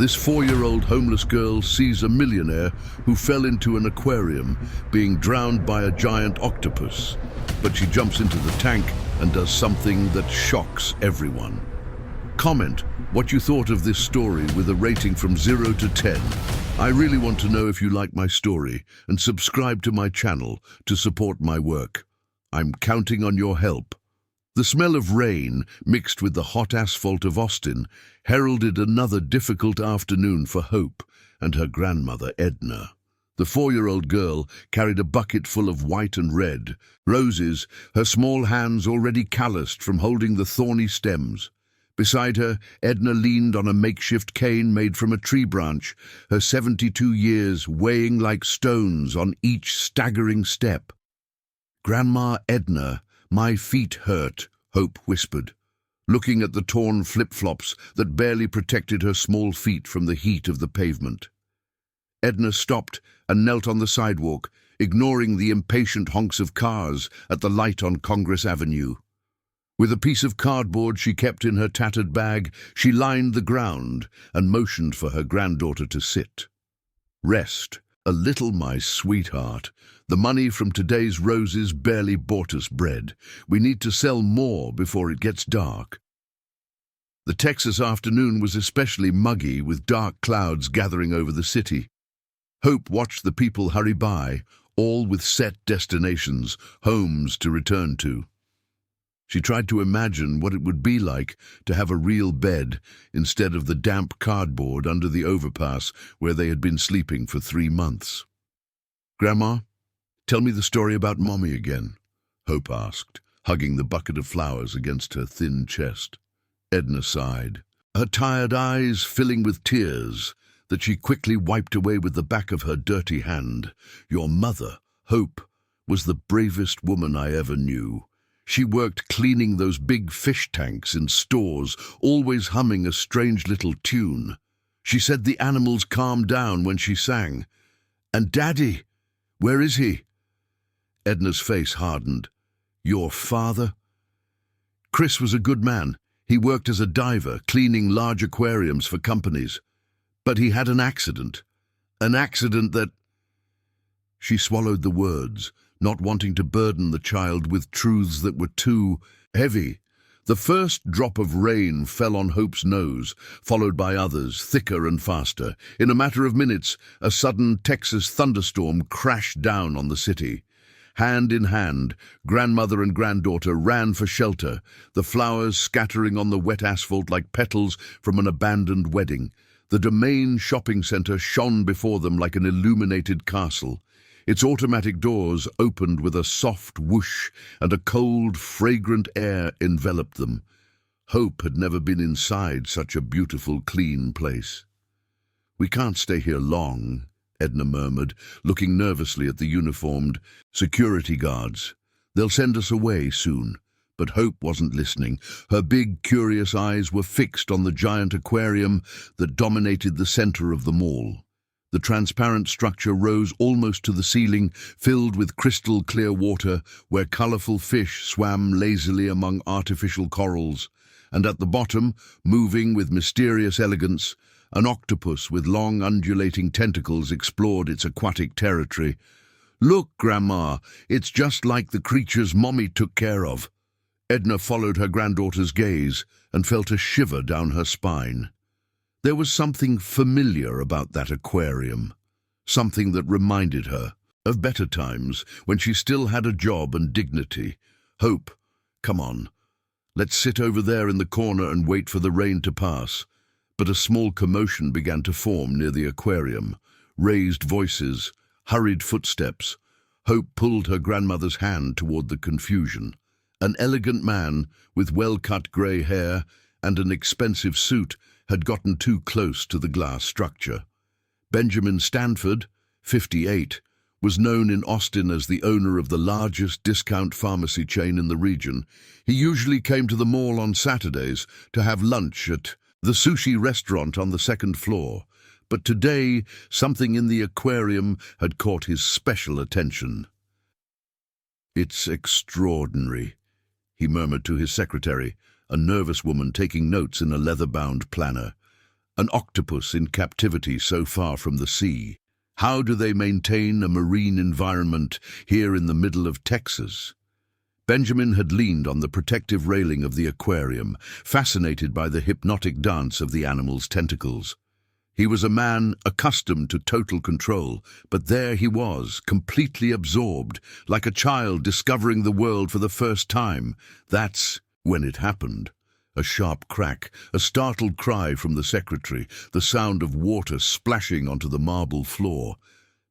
This 4-year-old homeless girl sees a millionaire who fell into an aquarium being drowned by a giant octopus. But she jumps into the tank and does something that shocks everyone. Comment what you thought of this story with a rating from 0 to 10. I really want to know if you like my story, and subscribe to my channel to support my work. I'm counting on your help. The smell of rain, mixed with the hot asphalt of Austin, heralded another difficult afternoon for Hope and her grandmother Edna. The 4-year-old girl carried a bucket full of white and red roses, her small hands already calloused from holding the thorny stems. Beside her, Edna leaned on a makeshift cane made from a tree branch, her 72 years weighing like stones on each staggering step. "Grandma Edna, my feet hurt," Hope whispered, looking at the torn flip-flops that barely protected her small feet from the heat of the pavement. Edna stopped and knelt on the sidewalk, ignoring the impatient honks of cars at the light on Congress Avenue. With a piece of cardboard she kept in her tattered bag, she lined the ground and motioned for her granddaughter to sit. "Rest a little, my sweetheart. The money from today's roses barely bought us bread. We need to sell more before it gets dark." The Texas afternoon was especially muggy, with dark clouds gathering over the city. Hope watched the people hurry by, all with set destinations, homes to return to. She tried to imagine what it would be like to have a real bed instead of the damp cardboard under the overpass where they had been sleeping for 3 months. "Grandma, tell me the story about Mommy again," Hope asked, hugging the bucket of flowers against her thin chest. Edna sighed, her tired eyes filling with tears that she quickly wiped away with the back of her dirty hand. "Your mother, Hope, was the bravest woman I ever knew. She worked cleaning those big fish tanks in stores, always humming a strange little tune. She said the animals calmed down when she sang. And Daddy, where is he?" Edna's face hardened. "Your father?" "Chris was a good man. He worked as a diver, cleaning large aquariums for companies. But he had an accident. An accident that—" She swallowed the words, not wanting to burden the child with truths that were too heavy. The first drop of rain fell on Hope's nose, followed by others, thicker and faster. In a matter of minutes, a sudden Texas thunderstorm crashed down on the city. Hand in hand, grandmother and granddaughter ran for shelter, the flowers scattering on the wet asphalt like petals from an abandoned wedding. The Domain shopping center shone before them like an illuminated castle. Its automatic doors opened with a soft whoosh, and a cold, fragrant air enveloped them. Hope had never been inside such a beautiful, clean place. "We can't stay here long," Edna murmured, looking nervously at the uniformed security guards. "They'll send us away soon." But Hope wasn't listening. Her big, curious eyes were fixed on the giant aquarium that dominated the center of the mall. The transparent structure rose almost to the ceiling, filled with crystal-clear water where colorful fish swam lazily among artificial corals. And at the bottom, moving with mysterious elegance, an octopus with long undulating tentacles explored its aquatic territory. "Look, Grandma, it's just like the creatures Mommy took care of." Edna followed her granddaughter's gaze and felt a shiver down her spine. There was something familiar about that aquarium, something that reminded her of better times when she still had a job and dignity. "Hope, come on. Let's sit over there in the corner and wait for the rain to pass." But a small commotion began to form near the aquarium. Raised voices, hurried footsteps. Hope pulled her grandmother's hand toward the confusion. An elegant man with well-cut grey hair and an expensive suit had gotten too close to the glass structure. Benjamin Stanford, 58, was known in Austin as the owner of the largest discount pharmacy chain in the region. He usually came to the mall on Saturdays to have lunch at the sushi restaurant on the second floor. But today, something in the aquarium had caught his special attention. "It's extraordinary," he murmured to his secretary, a nervous woman taking notes in a leather-bound planner. An octopus in captivity so far from the sea. How do they maintain a marine environment here in the middle of Texas? Benjamin had leaned on the protective railing of the aquarium, fascinated by the hypnotic dance of the animal's tentacles. He was a man accustomed to total control, but there he was, completely absorbed, like a child discovering the world for the first time. That's when it happened. A sharp crack, a startled cry from the secretary, the sound of water splashing onto the marble floor.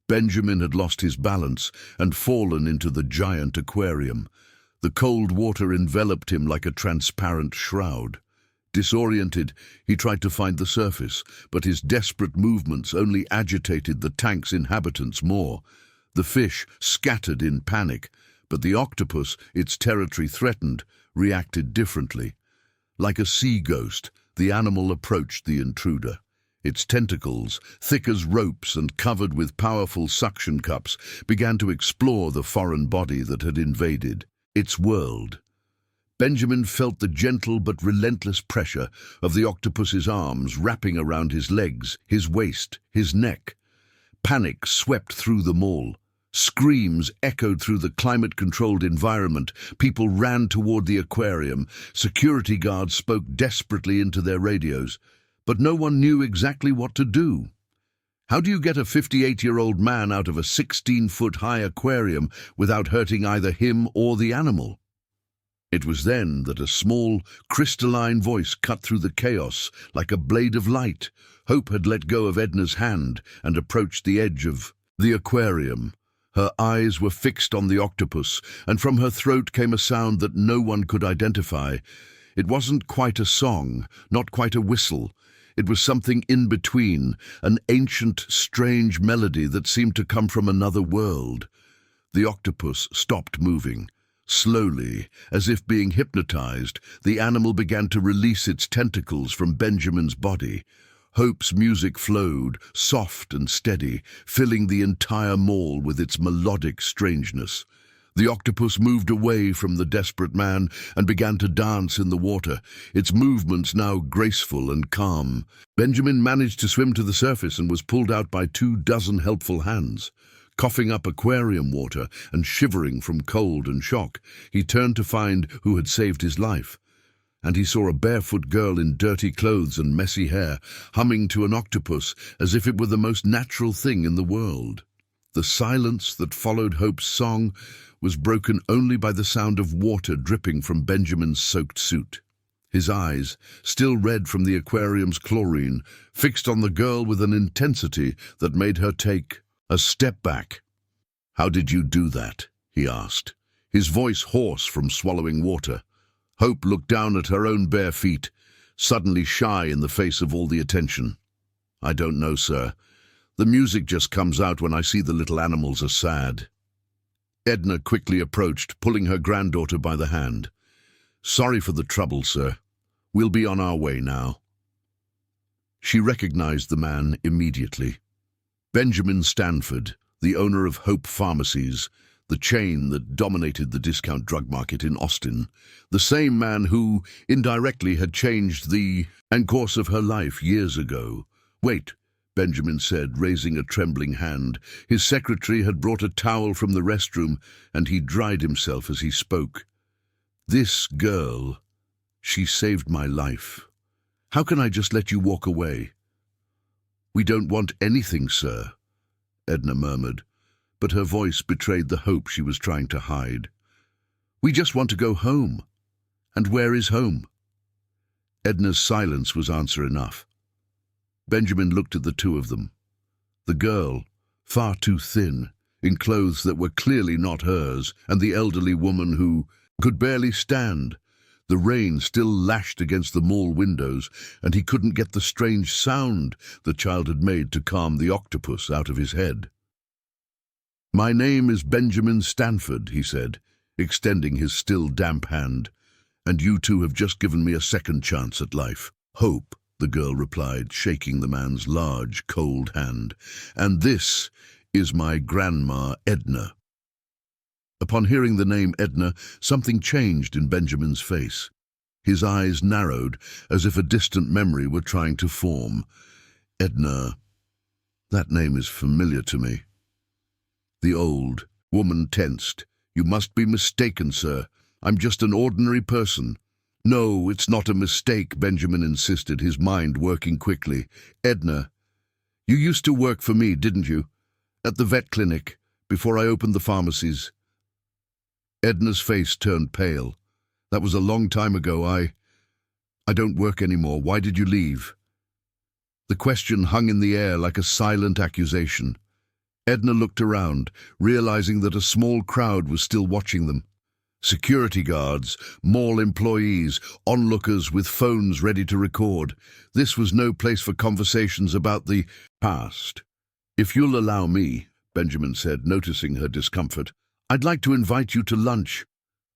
Benjamin had lost his balance and fallen into the giant aquarium. The cold water enveloped him like a transparent shroud. Disoriented, he tried to find the surface, but his desperate movements only agitated the tank's inhabitants more. The fish scattered in panic, but the octopus, its territory threatened, reacted differently. Like a sea ghost, the animal approached the intruder. Its tentacles, thick as ropes and covered with powerful suction cups, began to explore the foreign body that had invaded its world. Benjamin felt the gentle but relentless pressure of the octopus's arms wrapping around his legs, his waist, his neck. Panic swept through them all. Screams echoed through the climate-controlled environment. People ran toward the aquarium. Security guards spoke desperately into their radios, but no one knew exactly what to do. How do you get a 58-year-old man out of a 16-foot-high aquarium without hurting either him or the animal? It was then that a small, crystalline voice cut through the chaos like a blade of light. Hope had let go of Edna's hand and approached the edge of the aquarium. Her eyes were fixed on the octopus, and from her throat came a sound that no one could identify. It wasn't quite a song, not quite a whistle. It was something in between, an ancient, strange melody that seemed to come from another world. The octopus stopped moving. Slowly, as if being hypnotized, the animal began to release its tentacles from Benjamin's body. Hope's music flowed, soft and steady, filling the entire mall with its melodic strangeness. The octopus moved away from the desperate man and began to dance in the water, its movements now graceful and calm. Benjamin managed to swim to the surface and was pulled out by 24 helpful hands. Coughing up aquarium water and shivering from cold and shock, he turned to find who had saved his life. And he saw a barefoot girl in dirty clothes and messy hair, humming to an octopus as if it were the most natural thing in the world. The silence that followed Hope's song was broken only by the sound of water dripping from Benjamin's soaked suit. His eyes, still red from the aquarium's chlorine, fixed on the girl with an intensity that made her take a step back. "How did you do that?" he asked, his voice hoarse from swallowing water. Hope looked down at her own bare feet, suddenly shy in the face of all the attention. "I don't know, sir. The music just comes out when I see the little animals are sad." Edna quickly approached, pulling her granddaughter by the hand. "Sorry for the trouble, sir. We'll be on our way now." She recognized the man immediately. Benjamin Stanford, the owner of Hope Pharmacies, the chain that dominated the discount drug market in Austin, the same man who, indirectly, had changed the course of her life years ago. "Wait," Benjamin said, raising a trembling hand. His secretary had brought a towel from the restroom, and he dried himself as he spoke. "This girl, she saved my life. How can I just let you walk away?" "We don't want anything, sir," Edna murmured, but her voice betrayed the hope she was trying to hide. "We just want to go home. And where is home?" Edna's silence was answer enough. Benjamin looked at the two of them. The girl, far too thin, in clothes that were clearly not hers, and the elderly woman who could barely stand. The rain still lashed against the mall windows, and he couldn't get the strange sound the child had made to calm the octopus out of his head. "My name is Benjamin Stanford," he said, extending his still damp hand, "and you two have just given me a second chance at life." "Hope," the girl replied, shaking the man's large, cold hand. "And this is my grandma, Edna." Upon hearing the name Edna, something changed in Benjamin's face. His eyes narrowed, as if a distant memory were trying to form. Edna. That name is familiar to me. The old woman tensed. You must be mistaken, sir. I'm just an ordinary person. No, it's not a mistake, Benjamin insisted, his mind working quickly. Edna, you used to work for me, didn't you? At the vet clinic, before I opened the pharmacies. Edna's face turned pale. That was a long time ago. I don't work anymore. Why did you leave? The question hung in the air like a silent accusation. Edna looked around, realizing that a small crowd was still watching them. Security guards, mall employees, onlookers with phones ready to record. This was no place for conversations about the past. If you'll allow me, Benjamin said, noticing her discomfort, I'd like to invite you to lunch.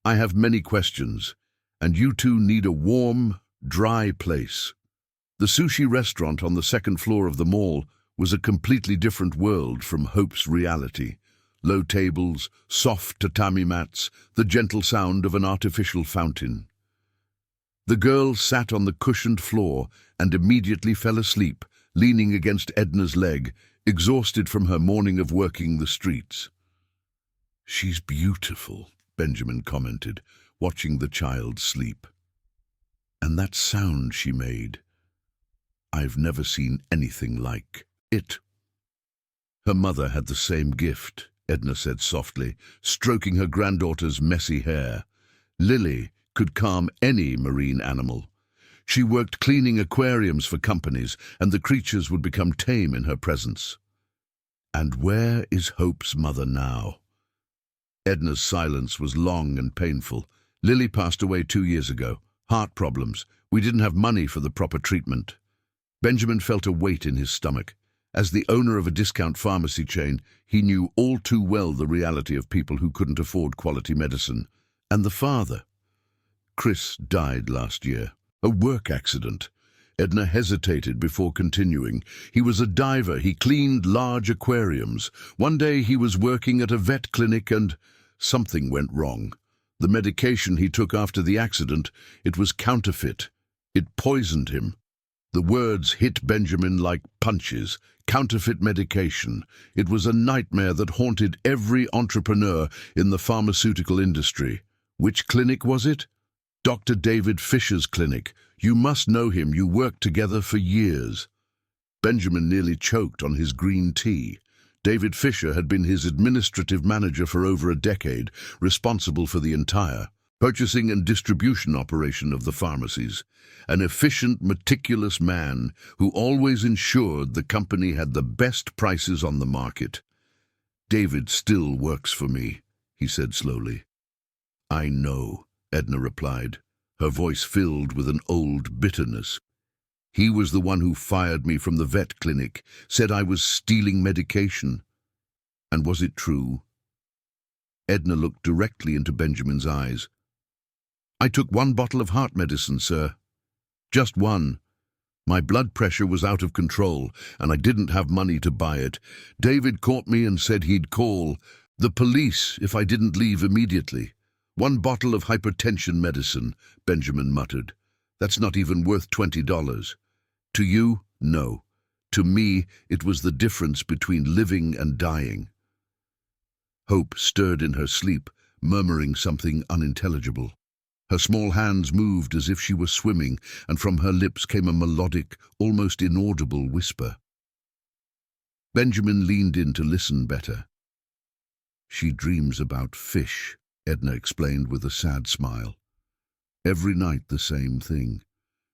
I have many questions, and you two need a warm, dry place. The sushi restaurant on the second floor of the mall was a completely different world from Hope's reality. Low tables, soft tatami mats, the gentle sound of an artificial fountain. The girl sat on the cushioned floor and immediately fell asleep, leaning against Edna's leg, exhausted from her morning of working the streets. She's beautiful, Benjamin commented, watching the child sleep. And that sound she made, I've never seen anything like it. Her mother had the same gift, Edna said softly, stroking her granddaughter's messy hair. Lily could calm any marine animal. She worked cleaning aquariums for companies, and the creatures would become tame in her presence. And where is Hope's mother now? Edna's silence was long and painful. Lily passed away 2 years ago. Heart problems. We didn't have money for the proper treatment. Benjamin felt a weight in his stomach. As the owner of a discount pharmacy chain, he knew all too well the reality of people who couldn't afford quality medicine. And the father. Chris died last year. A work accident. Edna hesitated before continuing. He was a diver. He cleaned large aquariums. One day he was working at a vet clinic and something went wrong. The medication he took after the accident, it was counterfeit. It poisoned him. The words hit Benjamin like punches. Counterfeit medication. It was a nightmare that haunted every entrepreneur in the pharmaceutical industry. Which clinic was it? Dr. David Fisher's clinic. You must know him. You worked together for years. Benjamin nearly choked on his green tea. David Fisher had been his administrative manager for over a decade, responsible for the entire purchasing and distribution operation of the pharmacies. An efficient, meticulous man who always ensured the company had the best prices on the market. David still works for me, he said slowly. I know, Edna replied, her voice filled with an old bitterness. He was the one who fired me from the vet clinic, said I was stealing medication. And was it true? Edna looked directly into Benjamin's eyes. I took 1 bottle of heart medicine, sir. Just 1. My blood pressure was out of control, and I didn't have money to buy it. David caught me and said he'd call the police if I didn't leave immediately. 1 bottle of hypertension medicine, Benjamin muttered. That's not even worth $20. To you, no. To me, it was the difference between living and dying. Hope stirred in her sleep, murmuring something unintelligible. Her small hands moved as if she were swimming, and from her lips came a melodic, almost inaudible whisper. Benjamin leaned in to listen better. She dreams about fish, Edna explained with a sad smile. Every night the same thing.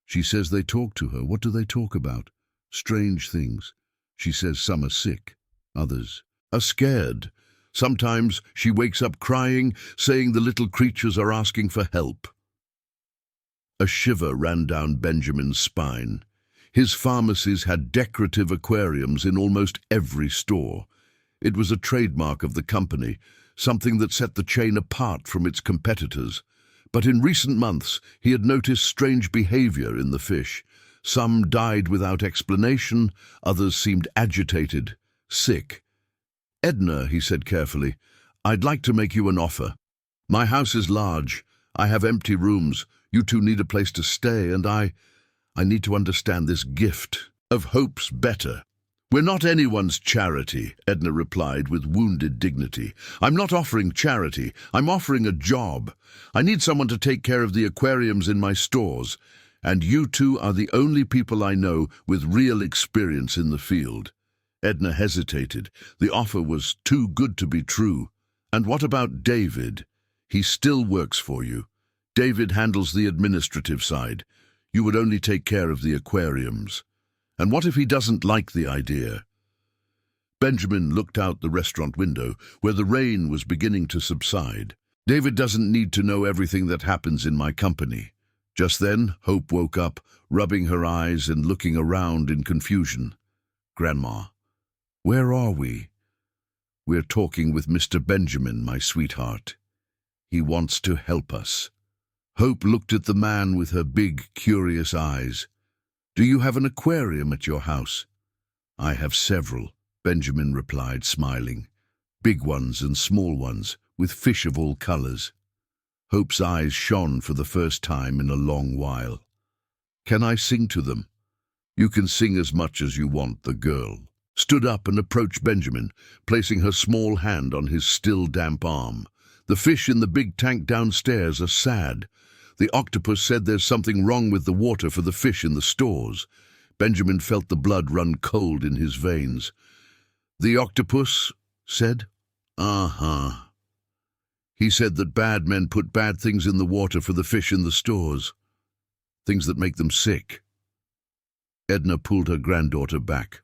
She says they talk to her. What do they talk about? Strange things. She says some are sick, others are scared. Sometimes she wakes up crying, saying the little creatures are asking for help. A shiver ran down Benjamin's spine. His pharmacies had decorative aquariums in almost every store. It was a trademark of the company, something that set the chain apart from its competitors. But in recent months, he had noticed strange behavior in the fish. Some died without explanation, others seemed agitated, sick. Edna, he said carefully, I'd like to make you an offer. My house is large. I have empty rooms. You two need a place to stay, and I need to understand this gift of hope's better. We're not anyone's charity, Edna replied with wounded dignity. I'm not offering charity. I'm offering a job. I need someone to take care of the aquariums in my stores, and you two are the only people I know with real experience in the field. Edna hesitated. The offer was too good to be true. And what about David? He still works for you. David handles the administrative side. You would only take care of the aquariums. And what if he doesn't like the idea? Benjamin looked out the restaurant window, where the rain was beginning to subside. David doesn't need to know everything that happens in my company. Just then, Hope woke up, rubbing her eyes and looking around in confusion. Grandma, where are we? We're talking with Mr. Benjamin, my sweetheart. He wants to help us. Hope looked at the man with her big, curious eyes. Do you have an aquarium at your house? I have several, Benjamin replied, smiling. Big ones and small ones, with fish of all colors. Hope's eyes shone for the first time in a long while. Can I sing to them? You can sing as much as you want, the girl stood up and approached Benjamin, placing her small hand on his still damp arm. The fish in the big tank downstairs are sad. The octopus said there's something wrong with the water for the fish in the stores. Benjamin felt the blood run cold in his veins. The octopus said? Uh-huh. He said that bad men put bad things in the water for the fish in the stores. Things that make them sick. Edna pulled her granddaughter back.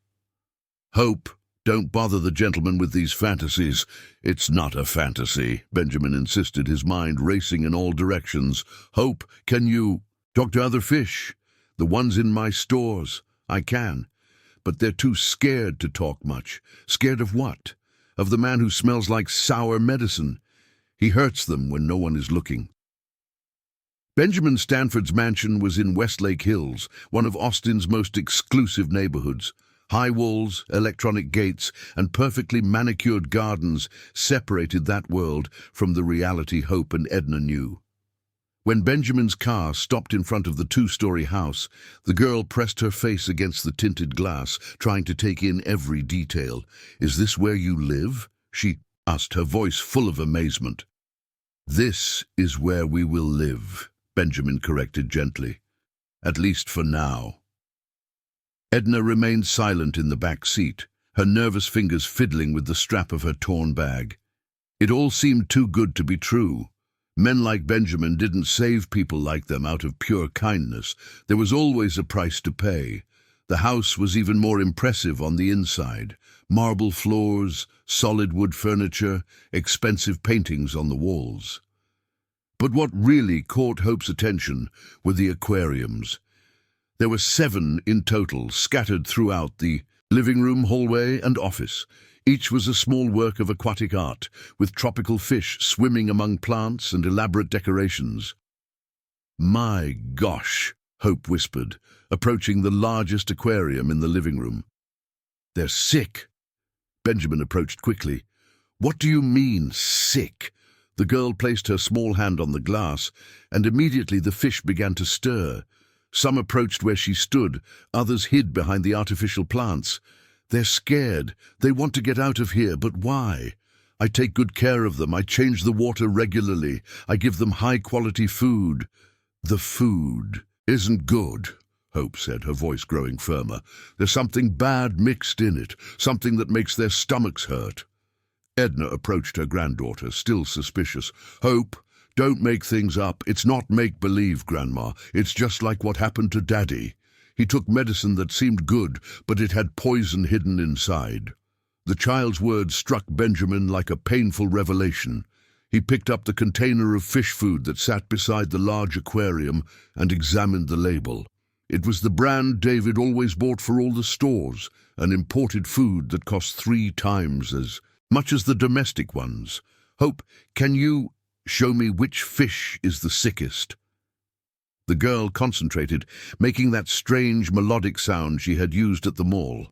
Hope, don't bother the gentleman with these fantasies. It's not a fantasy, Benjamin insisted, his mind racing in all directions. Hope, can you talk to other fish? The ones in my stores. I can. But they're too scared to talk much. Scared of what? Of the man who smells like sour medicine. He hurts them when no one is looking. Benjamin Stanford's mansion was in Westlake Hills, one of Austin's most exclusive neighborhoods. High walls, electronic gates, and perfectly manicured gardens separated that world from the reality Hope and Edna knew. When Benjamin's car stopped in front of the two-story house, the girl pressed her face against the tinted glass, trying to take in every detail. Is this where you live? She asked, her voice full of amazement. This is where we will live, Benjamin corrected gently. At least for now. Edna remained silent in the back seat, her nervous fingers fiddling with the strap of her torn bag. It all seemed too good to be true. Men like Benjamin didn't save people like them out of pure kindness. There was always a price to pay. The house was even more impressive on the inside. Marble floors, solid wood furniture, expensive paintings on the walls. But what really caught Hope's attention were the aquariums. There were 7 in total, scattered throughout the living room, hallway, and office. Each was a small work of aquatic art, with tropical fish swimming among plants and elaborate decorations. My gosh, Hope whispered, approaching the largest aquarium in the living room. They're sick. Benjamin approached quickly. What do you mean, sick? The girl placed her small hand on the glass, and immediately the fish began to stir. Some approached where she stood, others hid behind the artificial plants. They're scared. They want to get out of here, but why? I take good care of them. I change the water regularly. I give them high-quality food. The food isn't good, Hope said, her voice growing firmer. There's something bad mixed in it, something that makes their stomachs hurt. Edna approached her granddaughter, still suspicious. Hope, don't make things up. It's not make-believe, Grandma. It's just like what happened to Daddy. He took medicine that seemed good, but it had poison hidden inside. The child's words struck Benjamin like a painful revelation. He picked up the container of fish food that sat beside the large aquarium and examined the label. It was the brand David always bought for all the stores, an imported food that cost 3 times as much as the domestic ones. Hope, can you show me which fish is the sickest? The girl concentrated, making that strange melodic sound she had used at the mall.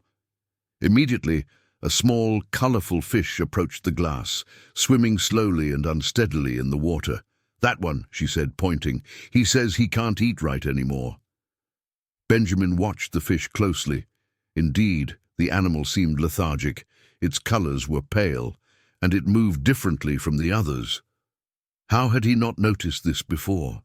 Immediately, a small, colorful fish approached the glass, swimming slowly and unsteadily in the water. "That one," she said, pointing. "He says he can't eat right anymore." Benjamin watched the fish closely. Indeed, the animal seemed lethargic. Its colors were pale, and it moved differently from the others. How had he not noticed this before?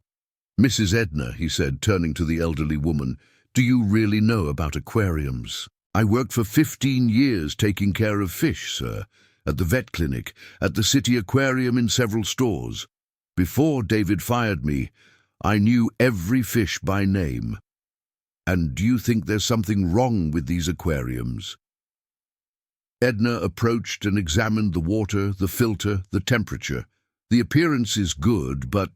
"Mrs. Edna," he said, turning to the elderly woman, "do you really know about aquariums?" "I worked for 15 years taking care of fish, sir, at the vet clinic, at the city aquarium, in several stores. Before David fired me, I knew every fish by name." "And do you think there's something wrong with these aquariums?" Edna approached and examined the water, the filter, the temperature. "The appearance is good, but—"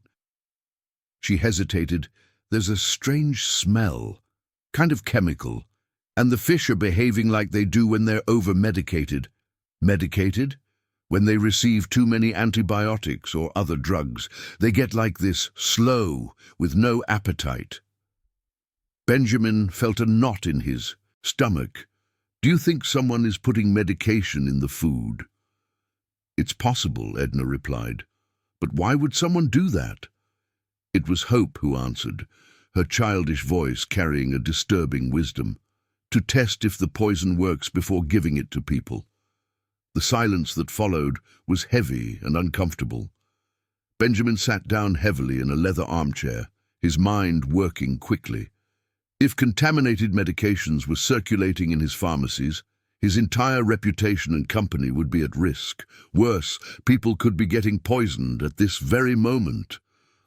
She hesitated. "There's a strange smell, kind of chemical, and the fish are behaving like they do when they're over-medicated." "Medicated?" "When they receive too many antibiotics or other drugs. They get like this, slow, with no appetite." Benjamin felt a knot in his stomach. "Do you think someone is putting medication in the food?" "It's possible," Edna replied. "But why would someone do that?" It was Hope who answered, her childish voice carrying a disturbing wisdom. "To test if the poison works before giving it to people." The silence that followed was heavy and uncomfortable. Benjamin sat down heavily in a leather armchair, his mind working quickly. If contaminated medications were circulating in his pharmacies, his entire reputation and company would be at risk. Worse, people could be getting poisoned at this very moment.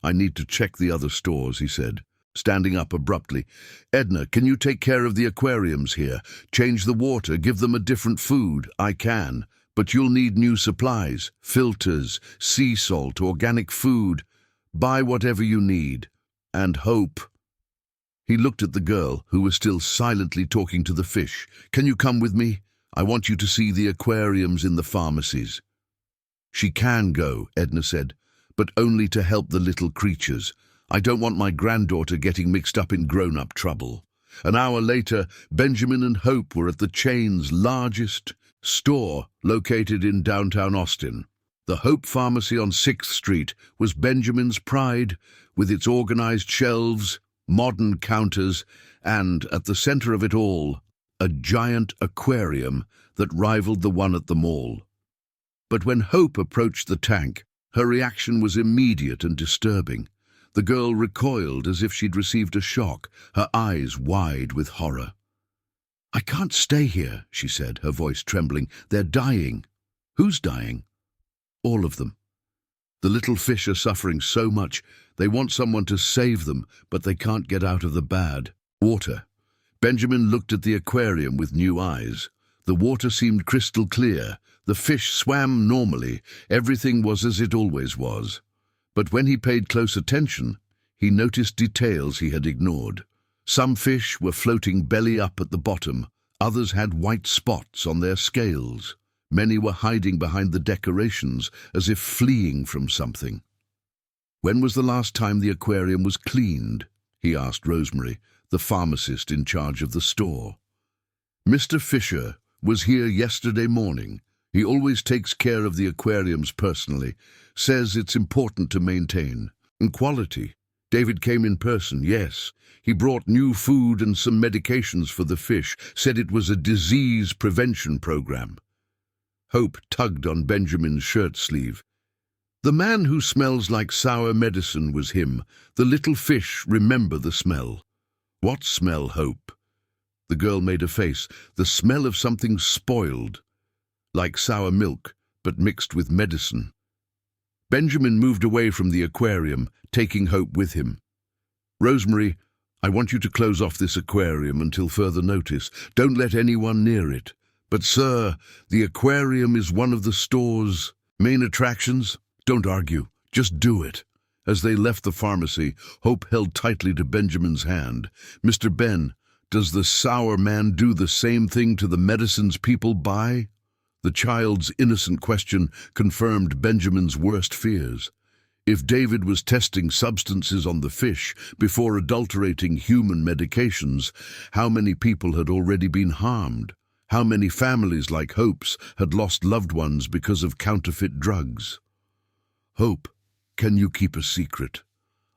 "I need to check the other stores," he said, standing up abruptly. "Edna, can you take care of the aquariums here? Change the water, give them a different food?" "I can, but you'll need new supplies, filters, sea salt, organic food. Buy whatever you need. And Hope." He looked at the girl, who was still silently talking to the fish. "Can you come with me? I want you to see the aquariums in the pharmacies." "She can go," Edna said, "but only to help the little creatures. I don't want my granddaughter getting mixed up in grown-up trouble." An hour later, Benjamin and Hope were at the chain's largest store located in downtown Austin. The Hope Pharmacy on 6th Street was Benjamin's pride, with its organized shelves, modern counters, and, at the center of it all, a giant aquarium that rivaled the one at the mall. But when Hope approached the tank, her reaction was immediate and disturbing. The girl recoiled as if she'd received a shock, her eyes wide with horror. "I can't stay here," she said, her voice trembling. "They're dying." "Who's dying?" "All of them. The little fish are suffering so much. They want someone to save them, but they can't get out of the bad water." Benjamin looked at the aquarium with new eyes. The water seemed crystal clear. The fish swam normally. Everything was as it always was. But when he paid close attention, he noticed details he had ignored. Some fish were floating belly up at the bottom. Others had white spots on their scales. Many were hiding behind the decorations, as if fleeing from something. "When was the last time the aquarium was cleaned?" he asked Rosemary, the pharmacist in charge of the store. "Mr. Fisher was here yesterday morning. He always takes care of the aquariums personally, says it's important to maintain. And quality. David came in person, yes. He brought new food and some medications for the fish, said it was a disease prevention program." Hope tugged on Benjamin's shirt sleeve. "The man who smells like sour medicine was him. The little fish remember the smell." "What smell, Hope?" The girl made a face. "The smell of something spoiled, like sour milk, but mixed with medicine." Benjamin moved away from the aquarium, taking Hope with him. "Rosemary, I want you to close off this aquarium until further notice. Don't let anyone near it." "But, sir, the aquarium is one of the store's main attractions." "Don't argue. Just do it." As they left the pharmacy, Hope held tightly to Benjamin's hand. "Mr. Ben, does the sour man do the same thing to the medicines people buy?" The child's innocent question confirmed Benjamin's worst fears. If David was testing substances on the fish before adulterating human medications, how many people had already been harmed? How many families like Hope's had lost loved ones because of counterfeit drugs? "Hope, Can you keep a secret?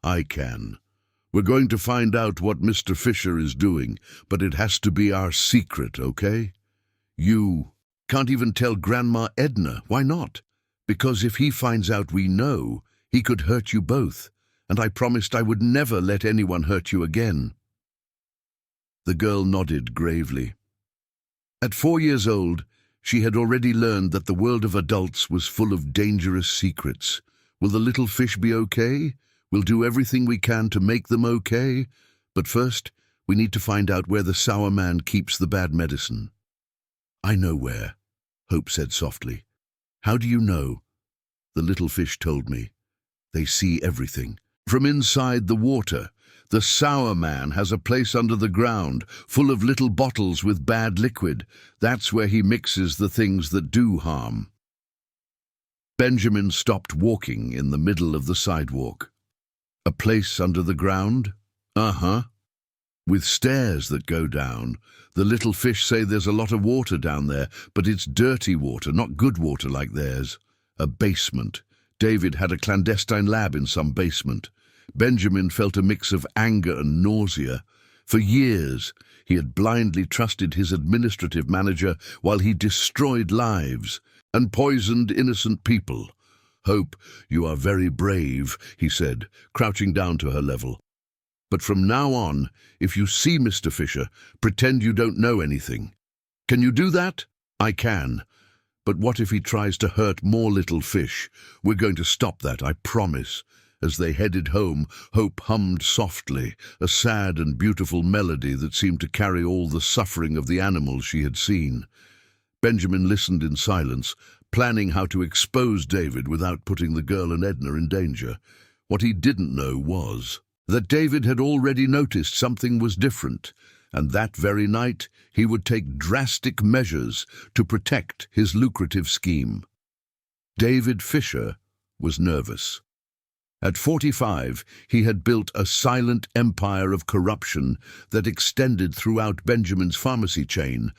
I can. We're going to find out what Mr. Fisher is doing, but it has to be our secret, okay? You can't even tell Grandma Edna. Why not? Because if he finds out we know, he could hurt you both, and I promised I would never let anyone hurt you again. The girl nodded gravely. At 4 years old, she had already learned that the world of adults was full of dangerous secrets. Will the little fish be okay? We'll do everything we can to make them okay. But first, we need to find out where the sour man keeps the bad medicine. I know where, Hope said softly. How do you know? The little fish told me. They see everything. From inside the water, the sour man has a place under the ground, full of little bottles with bad liquid. That's where he mixes the things that do harm. Benjamin stopped walking in the middle of the sidewalk. A place under the ground? Uh-huh. With stairs that go down. The little fish say there's a lot of water down there, but it's dirty water, not good water like theirs. A basement. David had a clandestine lab in some basement. Benjamin felt a mix of anger and nausea. For years, he had blindly trusted his administrative manager while he destroyed lives and poisoned innocent people. Hope, you are very brave, he said, crouching down to her level. But from now on, if you see Mr. Fisher, pretend you don't know anything. Can you do that? I can. But what if he tries to hurt more little fish? We're going to stop that, I promise. As they headed home, Hope hummed softly, a sad and beautiful melody that seemed to carry all the suffering of the animals she had seen. Benjamin listened in silence, planning how to expose David without putting the girl and Edna in danger. What he didn't know was that David had already noticed something was different, and that very night he would take drastic measures to protect his lucrative scheme. David Fisher was nervous. At 45, he had built a silent empire of corruption that extended throughout Benjamin's pharmacy chain,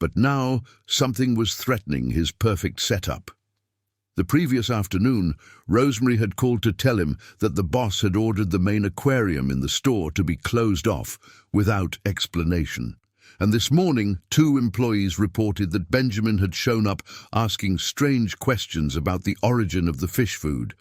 but now something was threatening his perfect setup. The previous afternoon, Rosemary had called to tell him that the boss had ordered the main aquarium in the store to be closed off without explanation. And this morning, 2 employees reported that Benjamin had shown up asking strange questions about the origin of the fish food.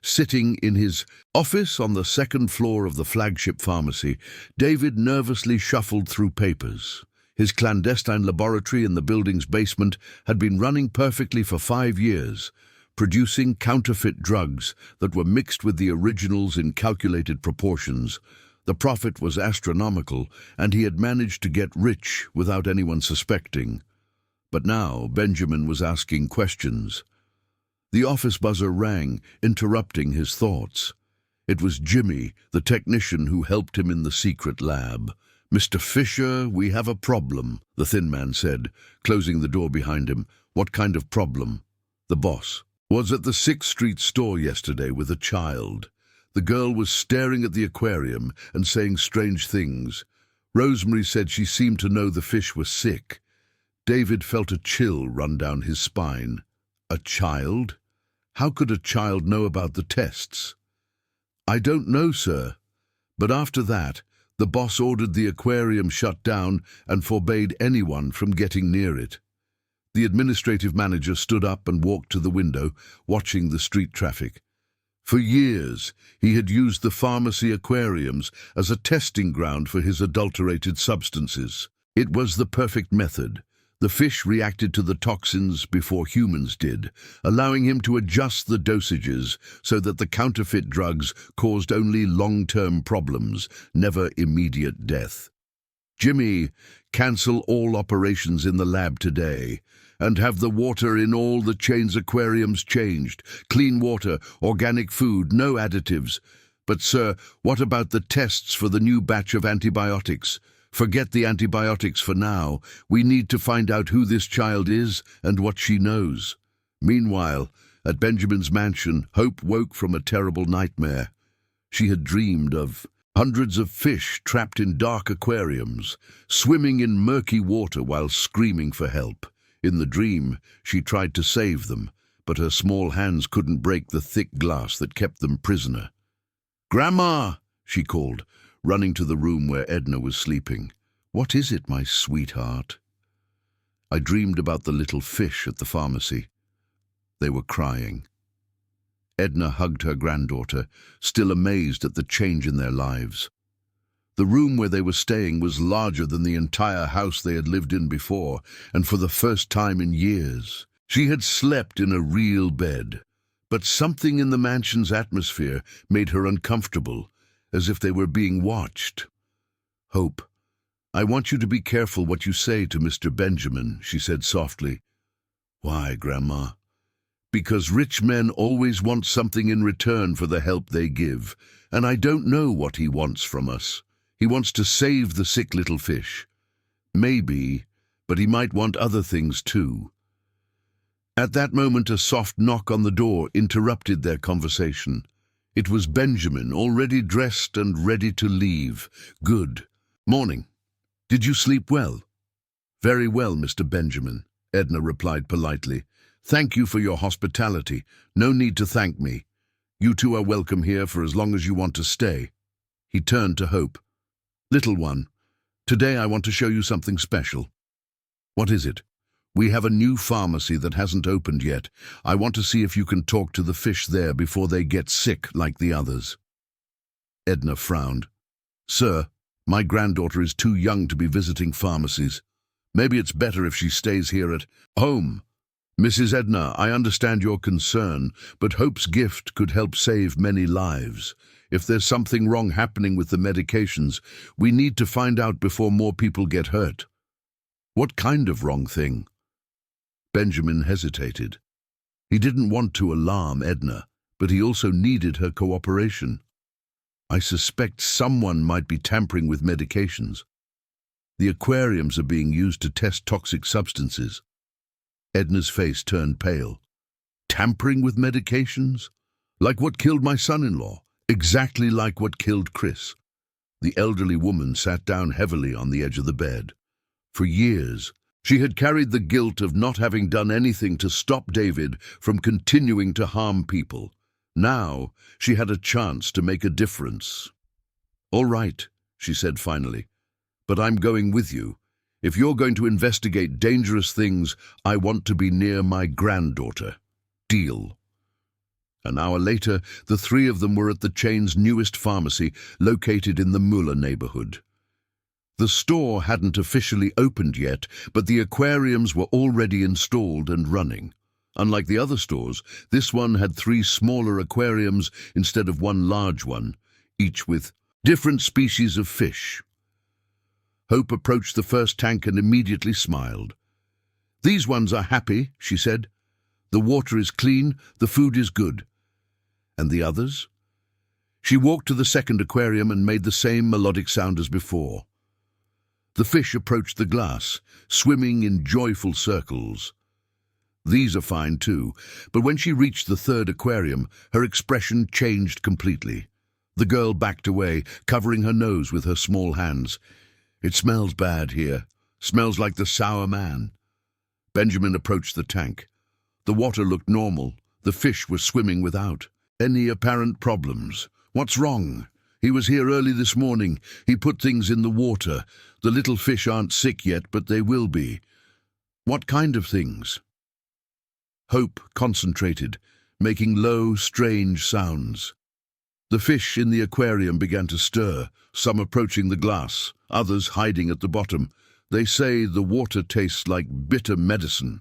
Sitting in his office on the 2nd floor of the flagship pharmacy, David nervously shuffled through papers. His clandestine laboratory in the building's basement had been running perfectly for 5 years, producing counterfeit drugs that were mixed with the originals in calculated proportions. The profit was astronomical, and he had managed to get rich without anyone suspecting. But now Benjamin was asking questions. The office buzzer rang, interrupting his thoughts. It was Jimmy, the technician who helped him in the secret lab. "Mr. Fisher, we have a problem," the thin man said, closing the door behind him. "What kind of problem?" The boss was at the 6th Street store yesterday with a child. The girl was staring at the aquarium and saying strange things. Rosemary said she seemed to know the fish was sick. David felt a chill run down his spine. A child? How could a child know about the tests? "I don't know, sir." But after that, the boss ordered the aquarium shut down and forbade anyone from getting near it. The administrative manager stood up and walked to the window, watching the street traffic. For years, he had used the pharmacy aquariums as a testing ground for his adulterated substances. It was the perfect method. The fish reacted to the toxins before humans did, allowing him to adjust the dosages so that the counterfeit drugs caused only long-term problems, never immediate death. "Jimmy, cancel all operations in the lab today, and have the water in all the chain's aquariums changed. Clean water, organic food, no additives. But sir, what about the tests for the new batch of antibiotics? Forget the antibiotics for now. We need to find out who this child is and what she knows." Meanwhile, at Benjamin's mansion, Hope woke from a terrible nightmare. She had dreamed of hundreds of fish trapped in dark aquariums, swimming in murky water while screaming for help. In the dream, she tried to save them, but her small hands couldn't break the thick glass that kept them prisoner. "Grandma!" she called, running to the room where Edna was sleeping. "What is it, my sweetheart?" I dreamed about the little fish at the pharmacy. They were crying. Edna hugged her granddaughter, still amazed at the change in their lives. The room where they were staying was larger than the entire house they had lived in before, and for the first time in years. She had slept in a real bed, but something in the mansion's atmosphere made her uncomfortable, as if they were being watched. "Hope, I want you to be careful what you say to Mr. Benjamin," she said softly. "Why, Grandma?" "Because rich men always want something in return for the help they give, and I don't know what he wants from us. He wants to save the sick little fish. Maybe, but he might want other things too." At that moment, a soft knock on the door interrupted their conversation. It was Benjamin, already dressed and ready to leave. "Good morning. Did you sleep well?" "Very well, Mr. Benjamin," Edna replied politely. "Thank you for your hospitality. No need to thank me. You two are welcome here for as long as you want to stay." He turned to Hope. "Little one, today I want to show you something special." "What is it?" "We have a new pharmacy that hasn't opened yet. I want to see if you can talk to the fish there before they get sick like the others." Edna frowned. "Sir, my granddaughter is too young to be visiting pharmacies. Maybe it's better if she stays here at home." "Mrs. Edna, I understand your concern, but Hope's gift could help save many lives. If there's something wrong happening with the medications, we need to find out before more people get hurt." "What kind of wrong thing?" Benjamin hesitated. He didn't want to alarm Edna, but he also needed her cooperation. "I suspect someone might be tampering with medications. The aquariums are being used to test toxic substances." Edna's face turned pale. "Tampering with medications? Like what killed my son-in-law? Exactly like what killed Chris." The elderly woman sat down heavily on the edge of the bed. For years, she had carried the guilt of not having done anything to stop David from continuing to harm people. Now, she had a chance to make a difference. "All right," she said finally, "but I'm going with you. If you're going to investigate dangerous things, I want to be near my granddaughter. Deal." An hour later, the three of them were at the chain's newest pharmacy, located in the Muller neighborhood. The store hadn't officially opened yet, but the aquariums were already installed and running. Unlike the other stores, this one had 3 smaller aquariums instead of one large one, each with different species of fish. Hope approached the first tank and immediately smiled. "These ones are happy," she said. "The water is clean, the food is good." "And the others?" She walked to the second aquarium and made the same melodic sound as before. The fish approached the glass, swimming in joyful circles. "These are fine too," but when she reached the third aquarium, her expression changed completely. The girl backed away, covering her nose with her small hands. "It smells bad here. Smells like the sour man." Benjamin approached the tank. The water looked normal. The fish were swimming without any apparent problems. "What's wrong?" "He was here early this morning. He put things in the water. The little fish aren't sick yet, but they will be." "What kind of things?" Hope concentrated, making low, strange sounds. The fish in the aquarium began to stir, some approaching the glass, others hiding at the bottom. "They say the water tastes like bitter medicine."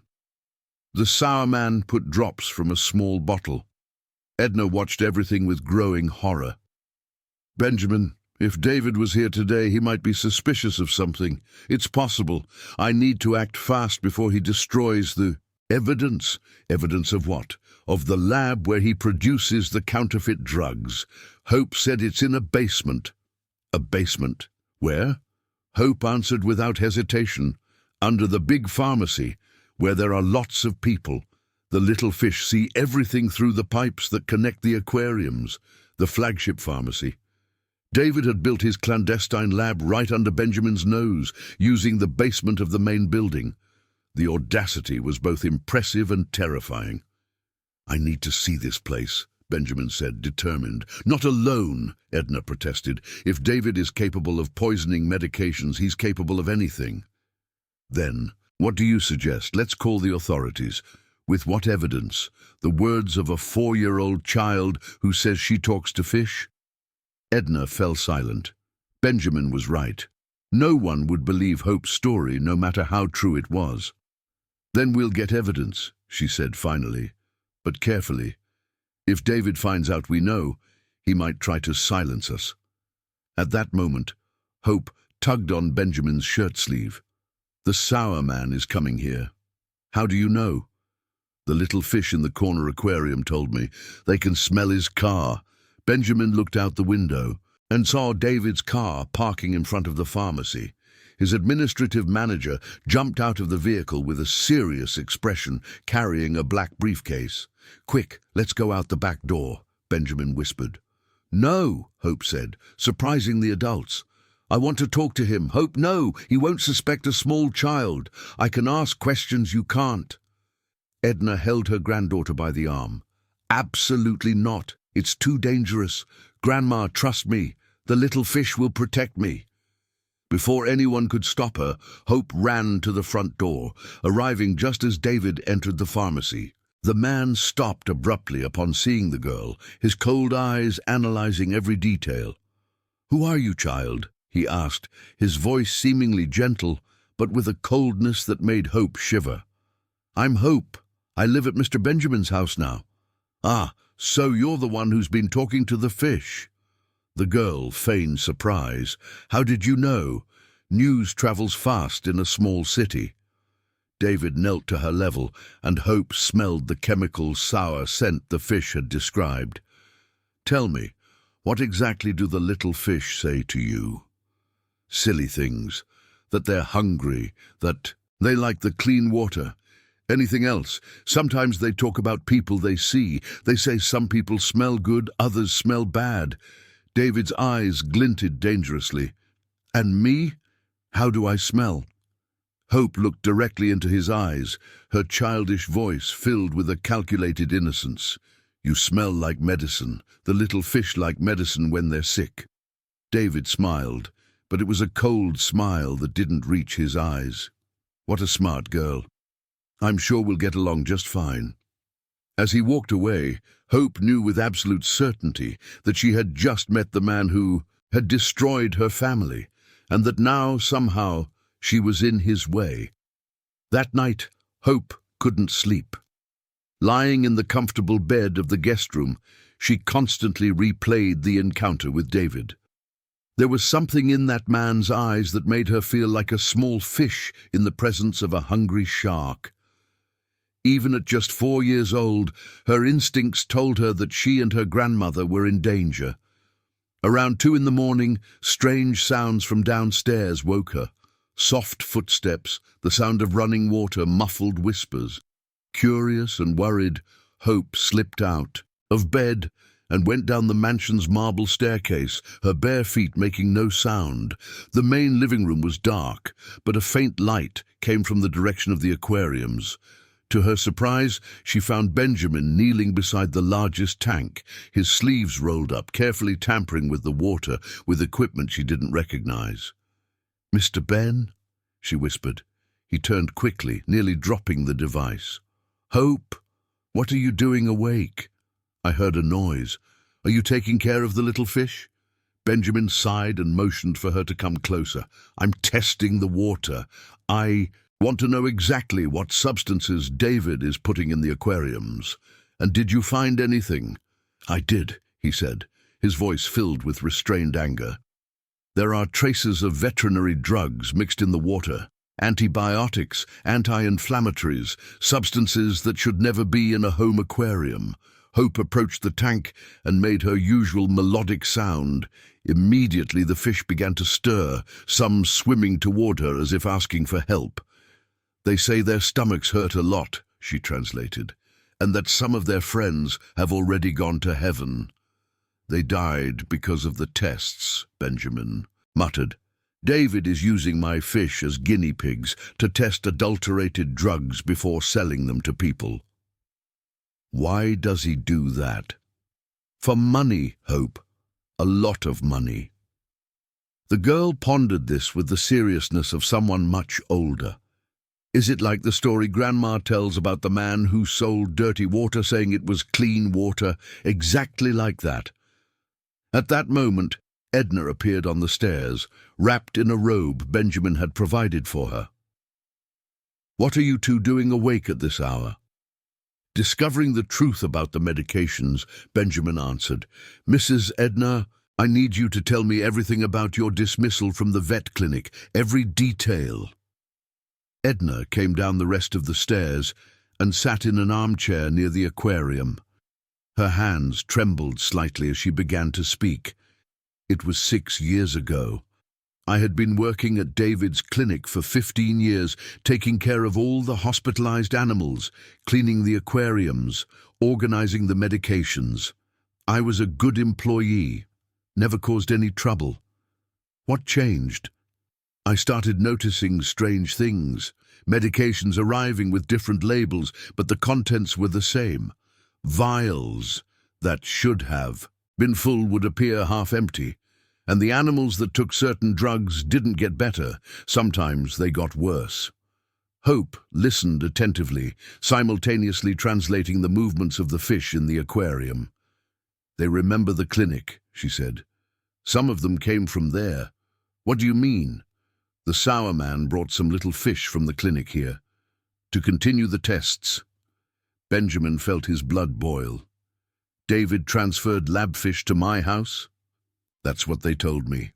The sour man put drops from a small bottle. Edna watched everything with growing horror. "Benjamin, if David was here today, he might be suspicious of something. It's possible. I need to act fast before he destroys the evidence." "Evidence of what?" "Of the lab where he produces the counterfeit drugs. Hope said it's in a basement." "A basement? Where?" Hope answered without hesitation. "Under the big pharmacy, where there are lots of people. The little fish see everything through the pipes that connect the aquariums. The flagship pharmacy. David had built his clandestine lab right under Benjamin's nose, using the basement of the main building. The audacity was both impressive and terrifying. I need to see this place, Benjamin said, determined. Not alone, Edna protested. If David is capable of poisoning medications, he's capable of anything. Then, what do you suggest? Let's call the authorities. With what evidence? The words of a 4-year-old child who says she talks to fish? Edna fell silent. Benjamin was right. No one would believe Hope's story, no matter how true it was. Then we'll get evidence, she said finally, but carefully. If David finds out we know, he might try to silence us. At that moment, Hope tugged on Benjamin's shirt sleeve. The sour man is coming here. How do you know? The little fish in the corner aquarium told me. They can smell his car. Benjamin looked out the window and saw David's car parking in front of the pharmacy. His administrative manager jumped out of the vehicle with a serious expression, carrying a black briefcase. "Quick, let's go out the back door," Benjamin whispered. "No," Hope said, surprising the adults. "I want to talk to him. Hope, no, he won't suspect a small child. I can ask questions you can't." Edna held her granddaughter by the arm. "Absolutely not. It's too dangerous. Grandma, trust me. The little fish will protect me." Before anyone could stop her, Hope ran to the front door, arriving just as David entered the pharmacy. The man stopped abruptly upon seeing the girl, his cold eyes analyzing every detail. "Who are you, child?" he asked, his voice seemingly gentle, but with a coldness that made Hope shiver. "I'm Hope. I live at Mr. Benjamin's house now." "Ah, so you're the one who's been talking to the fish." The girl feigned surprise. "How did you know? News travels fast in a small city." David knelt to her level, and Hope smelled the chemical sour scent the fish had described. "Tell me, what exactly do the little fish say to you?" "Silly things. That they're hungry, that they like the clean water. Anything else? Sometimes they talk about people they see. They say some people smell good, others smell bad." David's eyes glinted dangerously. "And me? How do I smell?" Hope looked directly into his eyes, her childish voice filled with a calculated innocence. "You smell like medicine. The little fish like medicine when they're sick." David smiled, but it was a cold smile that didn't reach his eyes. "What a smart girl. I'm sure we'll get along just fine." As he walked away, Hope knew with absolute certainty that she had just met the man who had destroyed her family, and that now, somehow, she was in his way. That night, Hope couldn't sleep. Lying in the comfortable bed of the guest room, she constantly replayed the encounter with David. There was something in that man's eyes that made her feel like a small fish in the presence of a hungry shark. Even at just 4 years old, her instincts told her that she and her grandmother were in danger. Around 2 in the morning, strange sounds from downstairs woke her. Soft footsteps, the sound of running water, muffled whispers. Curious and worried, Hope slipped out of bed and went down the mansion's marble staircase, her bare feet making no sound. The main living room was dark, but a faint light came from the direction of the aquariums. To her surprise, she found Benjamin kneeling beside the largest tank, his sleeves rolled up, carefully tampering with the water with equipment she didn't recognize. "Mr. Ben?" she whispered. He turned quickly, nearly dropping the device. "Hope, what are you doing awake?" "I heard a noise. Are you taking care of the little fish?" Benjamin sighed and motioned for her to come closer. "I'm testing the water. I want to know exactly what substances David is putting in the aquariums. And did you find anything?" "I did," he said, his voice filled with restrained anger. "There are traces of veterinary drugs mixed in the water, antibiotics, anti-inflammatories, substances that should never be in a home aquarium." Hope approached the tank and made her usual melodic sound. Immediately the fish began to stir, some swimming toward her as if asking for help. "They say their stomachs hurt a lot," she translated, "and that some of their friends have already gone to heaven." "They died because of the tests," Benjamin muttered. "David is using my fish as guinea pigs to test adulterated drugs before selling them to people." Why does he do that? For money, Hope. A lot of money. The girl pondered this with the seriousness of someone much older. Is it like the story Grandma tells about the man who sold dirty water saying it was clean water? Exactly like that. At that moment, Edna appeared on the stairs, wrapped in a robe Benjamin had provided for her. "What are you two doing awake at this hour?" Discovering the truth about the medications, Benjamin answered, "Mrs. Edna, I need you to tell me everything about your dismissal from the vet clinic, every detail." Edna came down the rest of the stairs and sat in an armchair near the aquarium. Her hands trembled slightly as she began to speak. It was 6 years ago. I had been working at David's clinic for 15 years, taking care of all the hospitalized animals, cleaning the aquariums, organizing the medications. I was a good employee, never caused any trouble. What changed? I started noticing strange things, medications arriving with different labels, but the contents were the same. Vials that should have been full would appear half empty, and the animals that took certain drugs didn't get better. Sometimes they got worse. Hope listened attentively, simultaneously translating the movements of the fish in the aquarium. "They remember the clinic," she said. "Some of them came from there." "What do you mean?" "The sour man brought some little fish from the clinic here to continue the tests." Benjamin felt his blood boil. "David transferred lab fish to my house?" "That's what they told me."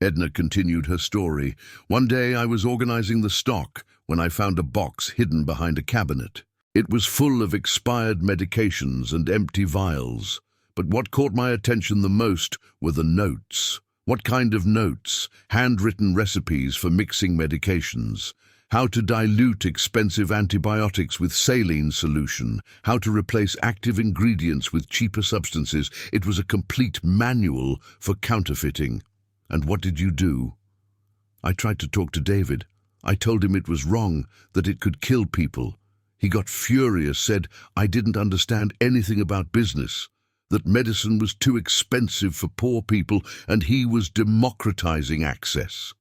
Edna continued her story. "One day I was organizing the stock when I found a box hidden behind a cabinet. It was full of expired medications and empty vials. But what caught my attention the most were the notes. What kind of notes? Handwritten recipes for mixing medications. How to dilute expensive antibiotics with saline solution. How to replace active ingredients with cheaper substances. It was a complete manual for counterfeiting. And what did you do?" "I tried to talk to David. I told him it was wrong, that it could kill people. He got furious, said I didn't understand anything about business, that medicine was too expensive for poor people, and he was democratizing access."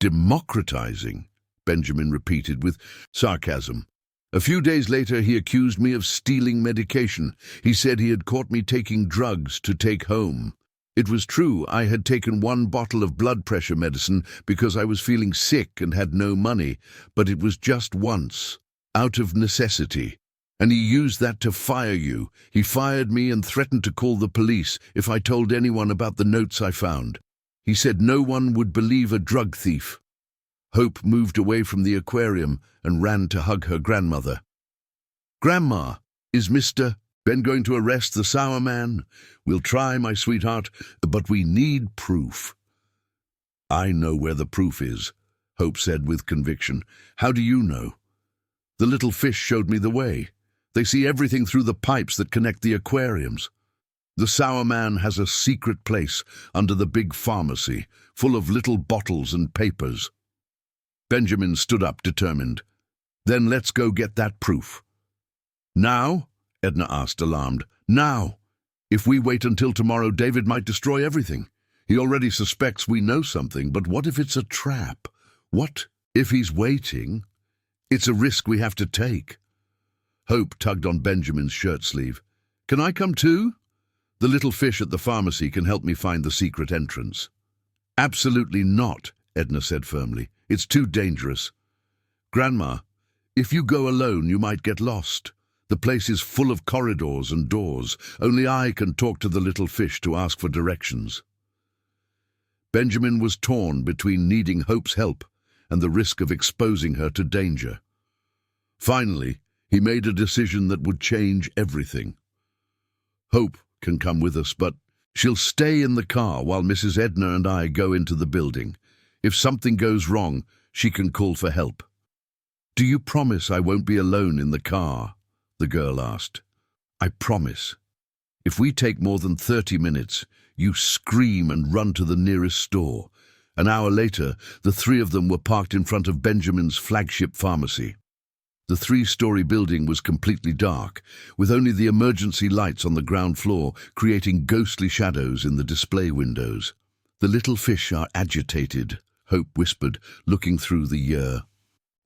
"Democratizing?" Benjamin repeated with sarcasm. "A few days later he accused me of stealing medication. He said he had caught me taking drugs to take home. It was true, I had taken 1 bottle of blood pressure medicine because I was feeling sick and had no money, but it was just once, out of necessity. And he used that to fire you. He fired me and threatened to call the police if I told anyone about the notes I found. He said no one would believe a drug thief." Hope moved away from the aquarium and ran to hug her grandmother. "Grandma, is Mr. Ben going to arrest the sour man? We'll try, my sweetheart, but we need proof." "I know where the proof is," Hope said with conviction. "How do you know?" "The little fish showed me the way. They see everything through the pipes that connect the aquariums. The sour man has a secret place under the big pharmacy, full of little bottles and papers." Benjamin stood up, determined. "Then let's go get that proof." "Now?" Edna asked, alarmed. "Now! If we wait until tomorrow, David might destroy everything. He already suspects we know something, but what if it's a trap? What if he's waiting? It's a risk we have to take." Hope tugged on Benjamin's shirt sleeve. "Can I come too? The little fish at the pharmacy can help me find the secret entrance." "Absolutely not," Edna said firmly. "It's too dangerous." "Grandma, if you go alone, you might get lost. The place is full of corridors and doors. Only I can talk to the little fish to ask for directions." Benjamin was torn between needing Hope's help and the risk of exposing her to danger. Finally, he made a decision that would change everything. "Hope can come with us, but she'll stay in the car while Mrs. Edna and I go into the building. If something goes wrong, she can call for help." "Do you promise I won't be alone in the car?" the girl asked. "I promise. If we take more than 30 minutes, you scream and run to the nearest store." An hour later, the 3 of them were parked in front of Benjamin's flagship pharmacy. The three-story building was completely dark, with only the emergency lights on the ground floor creating ghostly shadows in the display windows. "The little fish are agitated," Hope whispered, looking through the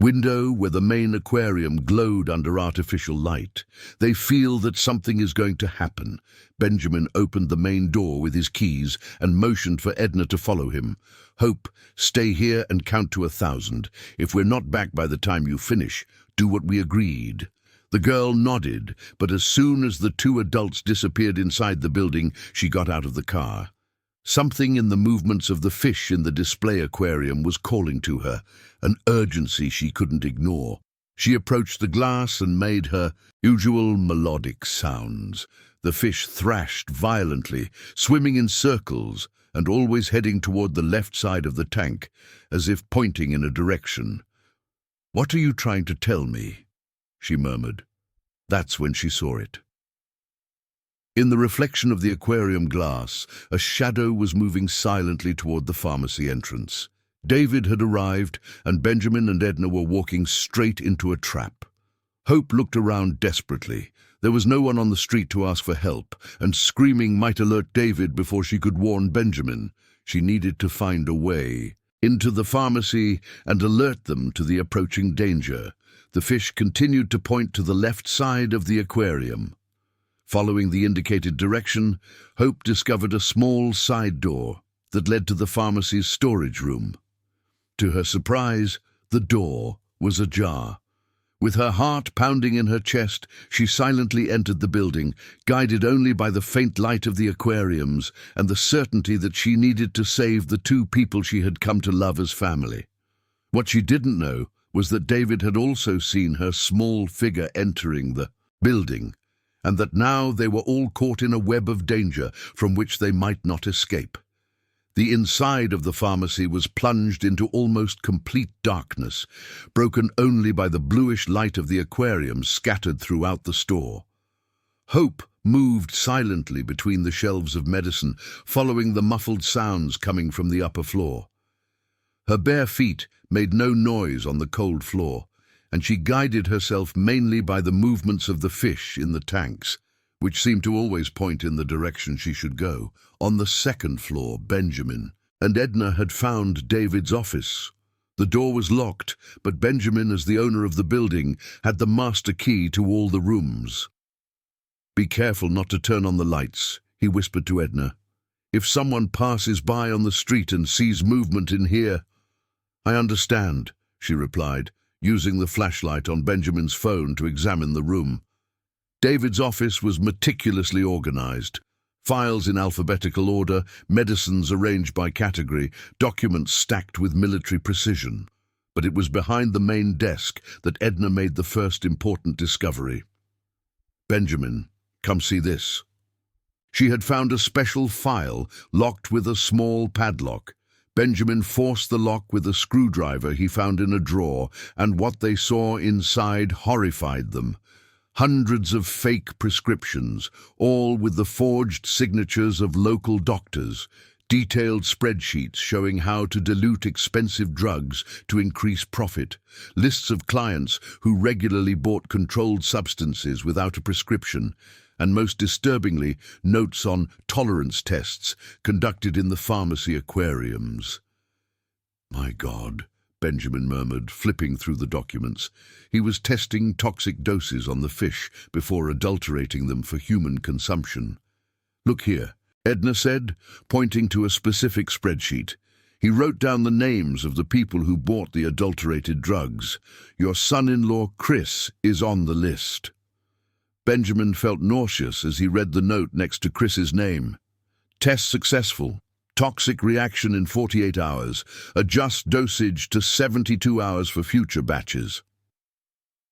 window where the main aquarium glowed under artificial light. "They feel that something is going to happen." Benjamin opened the main door with his keys and motioned for Edna to follow him. "Hope, stay here and count to 1,000. If we're not back by the time you finish, do what we agreed." The girl nodded, but as soon as the two adults disappeared inside the building, she got out of the car. Something in the movements of the fish in the display aquarium was calling to her, an urgency she couldn't ignore. She approached the glass and made her usual melodic sounds. The fish thrashed violently, swimming in circles and always heading toward the left side of the tank, as if pointing in a direction. "What are you trying to tell me?" she murmured. That's when she saw it. In the reflection of the aquarium glass, a shadow was moving silently toward the pharmacy entrance. David had arrived, and Benjamin and Edna were walking straight into a trap. Hope looked around desperately. There was no one on the street to ask for help, and screaming might alert David before she could warn Benjamin. She needed to find a way into the pharmacy and alert them to the approaching danger. The fish continued to point to the left side of the aquarium. Following the indicated direction, Hope discovered a small side door that led to the pharmacy's storage room. To her surprise, the door was ajar. With her heart pounding in her chest, she silently entered the building, guided only by the faint light of the aquariums and the certainty that she needed to save the two people she had come to love as family. What she didn't know was that David had also seen her small figure entering the building, and that now they were all caught in a web of danger from which they might not escape. The inside of the pharmacy was plunged into almost complete darkness, broken only by the bluish light of the aquarium scattered throughout the store. Hope moved silently between the shelves of medicine, following the muffled sounds coming from the upper floor. Her bare feet made no noise on the cold floor, and she guided herself mainly by the movements of the fish in the tanks, which seemed to always point in the direction she should go. On the second floor, Benjamin and Edna had found David's office. The door was locked, but Benjamin, as the owner of the building, had the master key to all the rooms. "Be careful not to turn on the lights," he whispered to Edna. "If someone passes by on the street and sees movement in here—" "I understand," she replied, using the flashlight on Benjamin's phone to examine the room. David's office was meticulously organized. Files in alphabetical order, medicines arranged by category, documents stacked with military precision. But it was behind the main desk that Edna made the first important discovery. "Benjamin, come see this." She had found a special file locked with a small padlock. Benjamin forced the lock with a screwdriver he found in a drawer, and what they saw inside horrified them. Hundreds of fake prescriptions, all with the forged signatures of local doctors, detailed spreadsheets showing how to dilute expensive drugs to increase profit, lists of clients who regularly bought controlled substances without a prescription, and most disturbingly, notes on tolerance tests conducted in the pharmacy aquariums. "My God," Benjamin murmured, flipping through the documents. He was testing toxic doses on the fish before adulterating them for human consumption. "Look here," Edna said, pointing to a specific spreadsheet. He wrote down the names of the people who bought the adulterated drugs. "Your son-in-law, Chris, is on the list." Benjamin felt nauseous as he read the note next to Chris's name. "Test successful. Toxic reaction in 48 hours. Adjust dosage to 72 hours for future batches."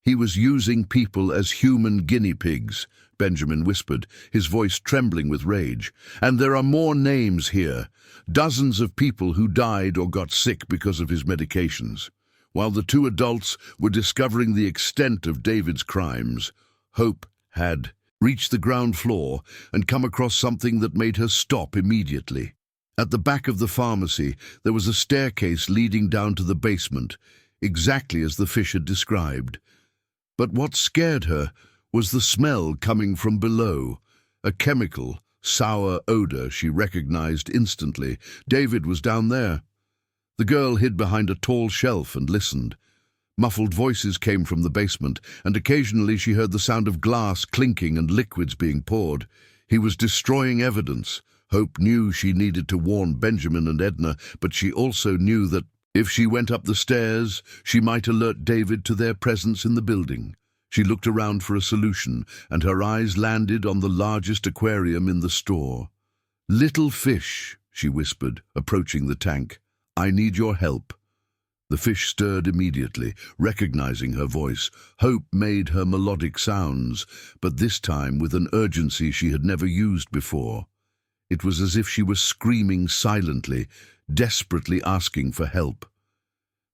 "He was using people as human guinea pigs," Benjamin whispered, his voice trembling with rage. "And there are more names here. Dozens of people who died or got sick because of his medications." While the two adults were discovering the extent of David's crimes, Hope had reached the ground floor and come across something that made her stop immediately. At the back of the pharmacy, there was a staircase leading down to the basement, exactly as the fish had described. But what scared her was the smell coming from below, a chemical, sour odor she recognized instantly. David was down there. The girl hid behind a tall shelf and listened. Muffled voices came from the basement, and occasionally she heard the sound of glass clinking and liquids being poured. He was destroying evidence. Hope knew she needed to warn Benjamin and Edna, but she also knew that if she went up the stairs, she might alert David to their presence in the building. She looked around for a solution, and her eyes landed on the largest aquarium in the store. "Little fish," she whispered, approaching the tank. "I need your help." The fish stirred immediately, recognizing her voice. Hope made her melodic sounds, but this time with an urgency she had never used before. It was as if she was screaming silently, desperately asking for help.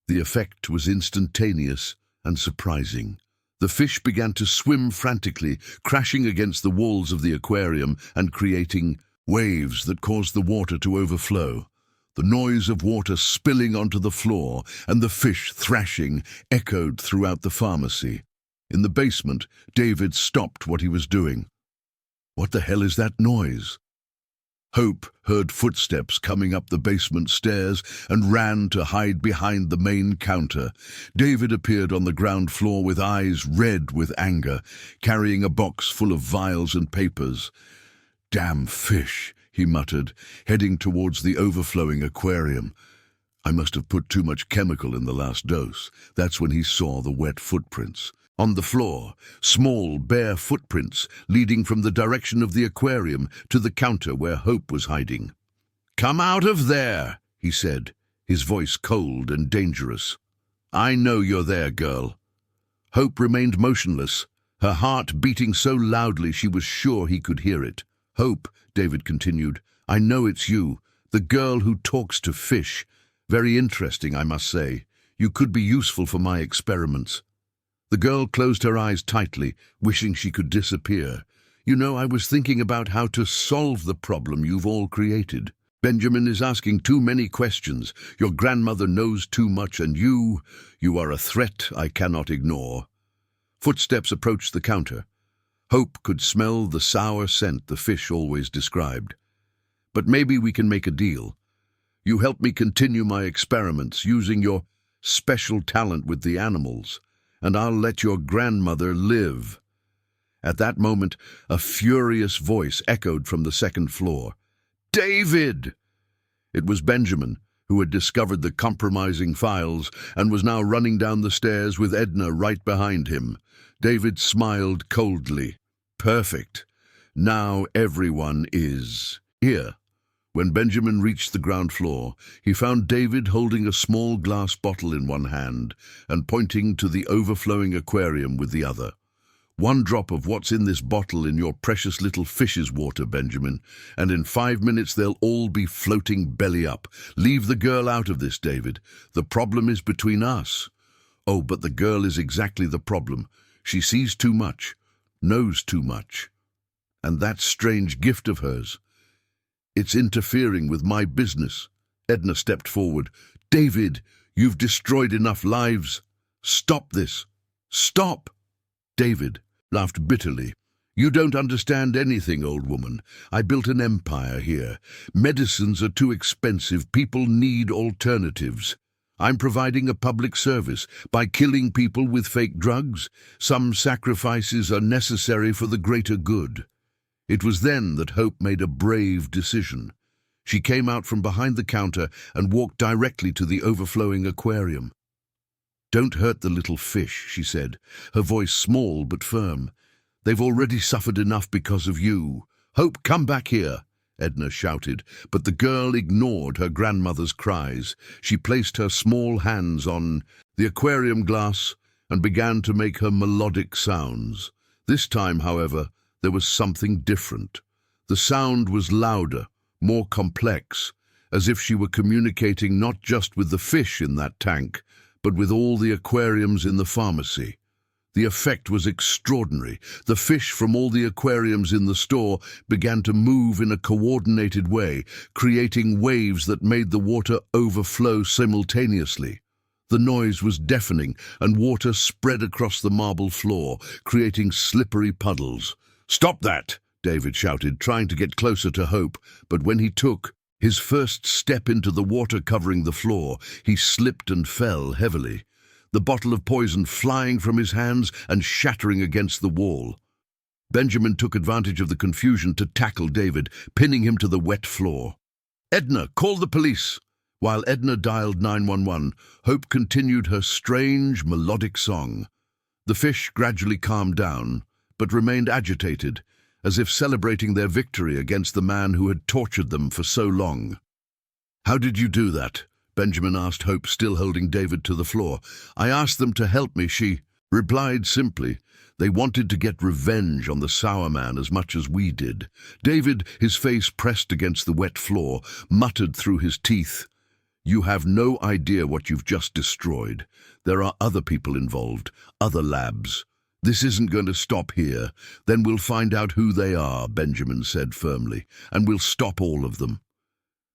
The effect was instantaneous and surprising. The fish began to swim frantically, crashing against the walls of the aquarium and creating waves that caused the water to overflow. The noise of water spilling onto the floor and the fish thrashing echoed throughout the pharmacy. In the basement, David stopped what he was doing. "What the hell is that noise?" Hope heard footsteps coming up the basement stairs and ran to hide behind the main counter. David appeared on the ground floor with eyes red with anger, carrying a box full of vials and papers. "Damn fish," he muttered, heading towards the overflowing aquarium. "I must have put too much chemical in the last dose." That's when he saw the wet footprints. On the floor, small, bare footprints leading from the direction of the aquarium to the counter where Hope was hiding. "Come out of there," he said, his voice cold and dangerous. "I know you're there, girl." Hope remained motionless, her heart beating so loudly she was sure he could hear it. "Hope," David continued, "I know it's you, the girl who talks to fish. Very interesting, I must say. You could be useful for my experiments." The girl closed her eyes tightly, wishing she could disappear. "You know, I was thinking about how to solve the problem you've all created. Benjamin is asking too many questions. Your grandmother knows too much, and you are a threat I cannot ignore." Footsteps approached the counter. Hope could smell the sour scent the fish always described. "But maybe we can make a deal. You help me continue my experiments using your special talent with the animals, and I'll let your grandmother live." At that moment, a furious voice echoed from the second floor. "David!" It was Benjamin, who had discovered the compromising files and was now running down the stairs with Edna right behind him. David smiled coldly. "Perfect. Now everyone is here." When Benjamin reached the ground floor, he found David holding a small glass bottle in one hand and pointing to the overflowing aquarium with the other. "One drop of what's in this bottle in your precious little fish's water, Benjamin, and in 5 minutes they'll all be floating belly up. Leave the girl out of this, David. The problem is between us." "Oh, but the girl is exactly the problem. She sees too much, knows too much. And that strange gift of hers, it's interfering with my business." Edna stepped forward. "David, you've destroyed enough lives. Stop this. Stop." David laughed bitterly. "You don't understand anything, old woman. I built an empire here. Medicines are too expensive. People need alternatives. I'm providing a public service by killing people with fake drugs. Some sacrifices are necessary for the greater good." It was then that Hope made a brave decision. She came out from behind the counter and walked directly to the overflowing aquarium. "Don't hurt the little fish," she said, her voice small but firm. "They've already suffered enough because of you." "Hope, come back here," Edna shouted, but the girl ignored her grandmother's cries. She placed her small hands on the aquarium glass and began to make her melodic sounds. This time, however, there was something different. The sound was louder, more complex, as if she were communicating not just with the fish in that tank, but with all the aquariums in the pharmacy. The effect was extraordinary. The fish from all the aquariums in the store began to move in a coordinated way, creating waves that made the water overflow simultaneously. The noise was deafening, and water spread across the marble floor, creating slippery puddles. "Stop that!" David shouted, trying to get closer to Hope, but when he took his first step into the water covering the floor, he slipped and fell heavily, the bottle of poison flying from his hands and shattering against the wall. Benjamin took advantage of the confusion to tackle David, pinning him to the wet floor. "Edna, call the police!" While Edna dialed 911, Hope continued her strange, melodic song. The fish gradually calmed down, but remained agitated, as if celebrating their victory against the man who had tortured them for so long. "How did you do that?" Benjamin asked Hope, still holding David to the floor. "I asked them to help me," she replied simply. "They wanted to get revenge on the sour man as much as we did." David, his face pressed against the wet floor, muttered through his teeth, "You have no idea what you've just destroyed. There are other people involved, other labs. This isn't going to stop here. Then we'll find out who they are," Benjamin said firmly, "and we'll stop all of them."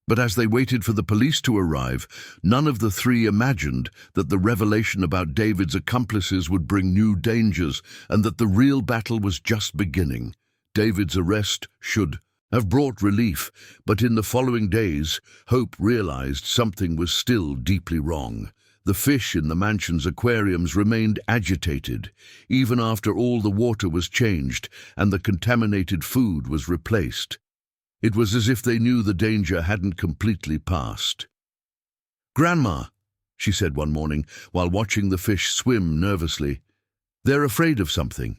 But as they waited for the police to arrive, none of the three imagined that the revelation about David's accomplices would bring new dangers and that the real battle was just beginning. David's arrest should have brought relief, but in the following days, Hope realized something was still deeply wrong. The fish in the mansion's aquariums remained agitated, even after all the water was changed and the contaminated food was replaced. It was as if they knew the danger hadn't completely passed. "Grandma," she said one morning, while watching the fish swim nervously, "they're afraid of something."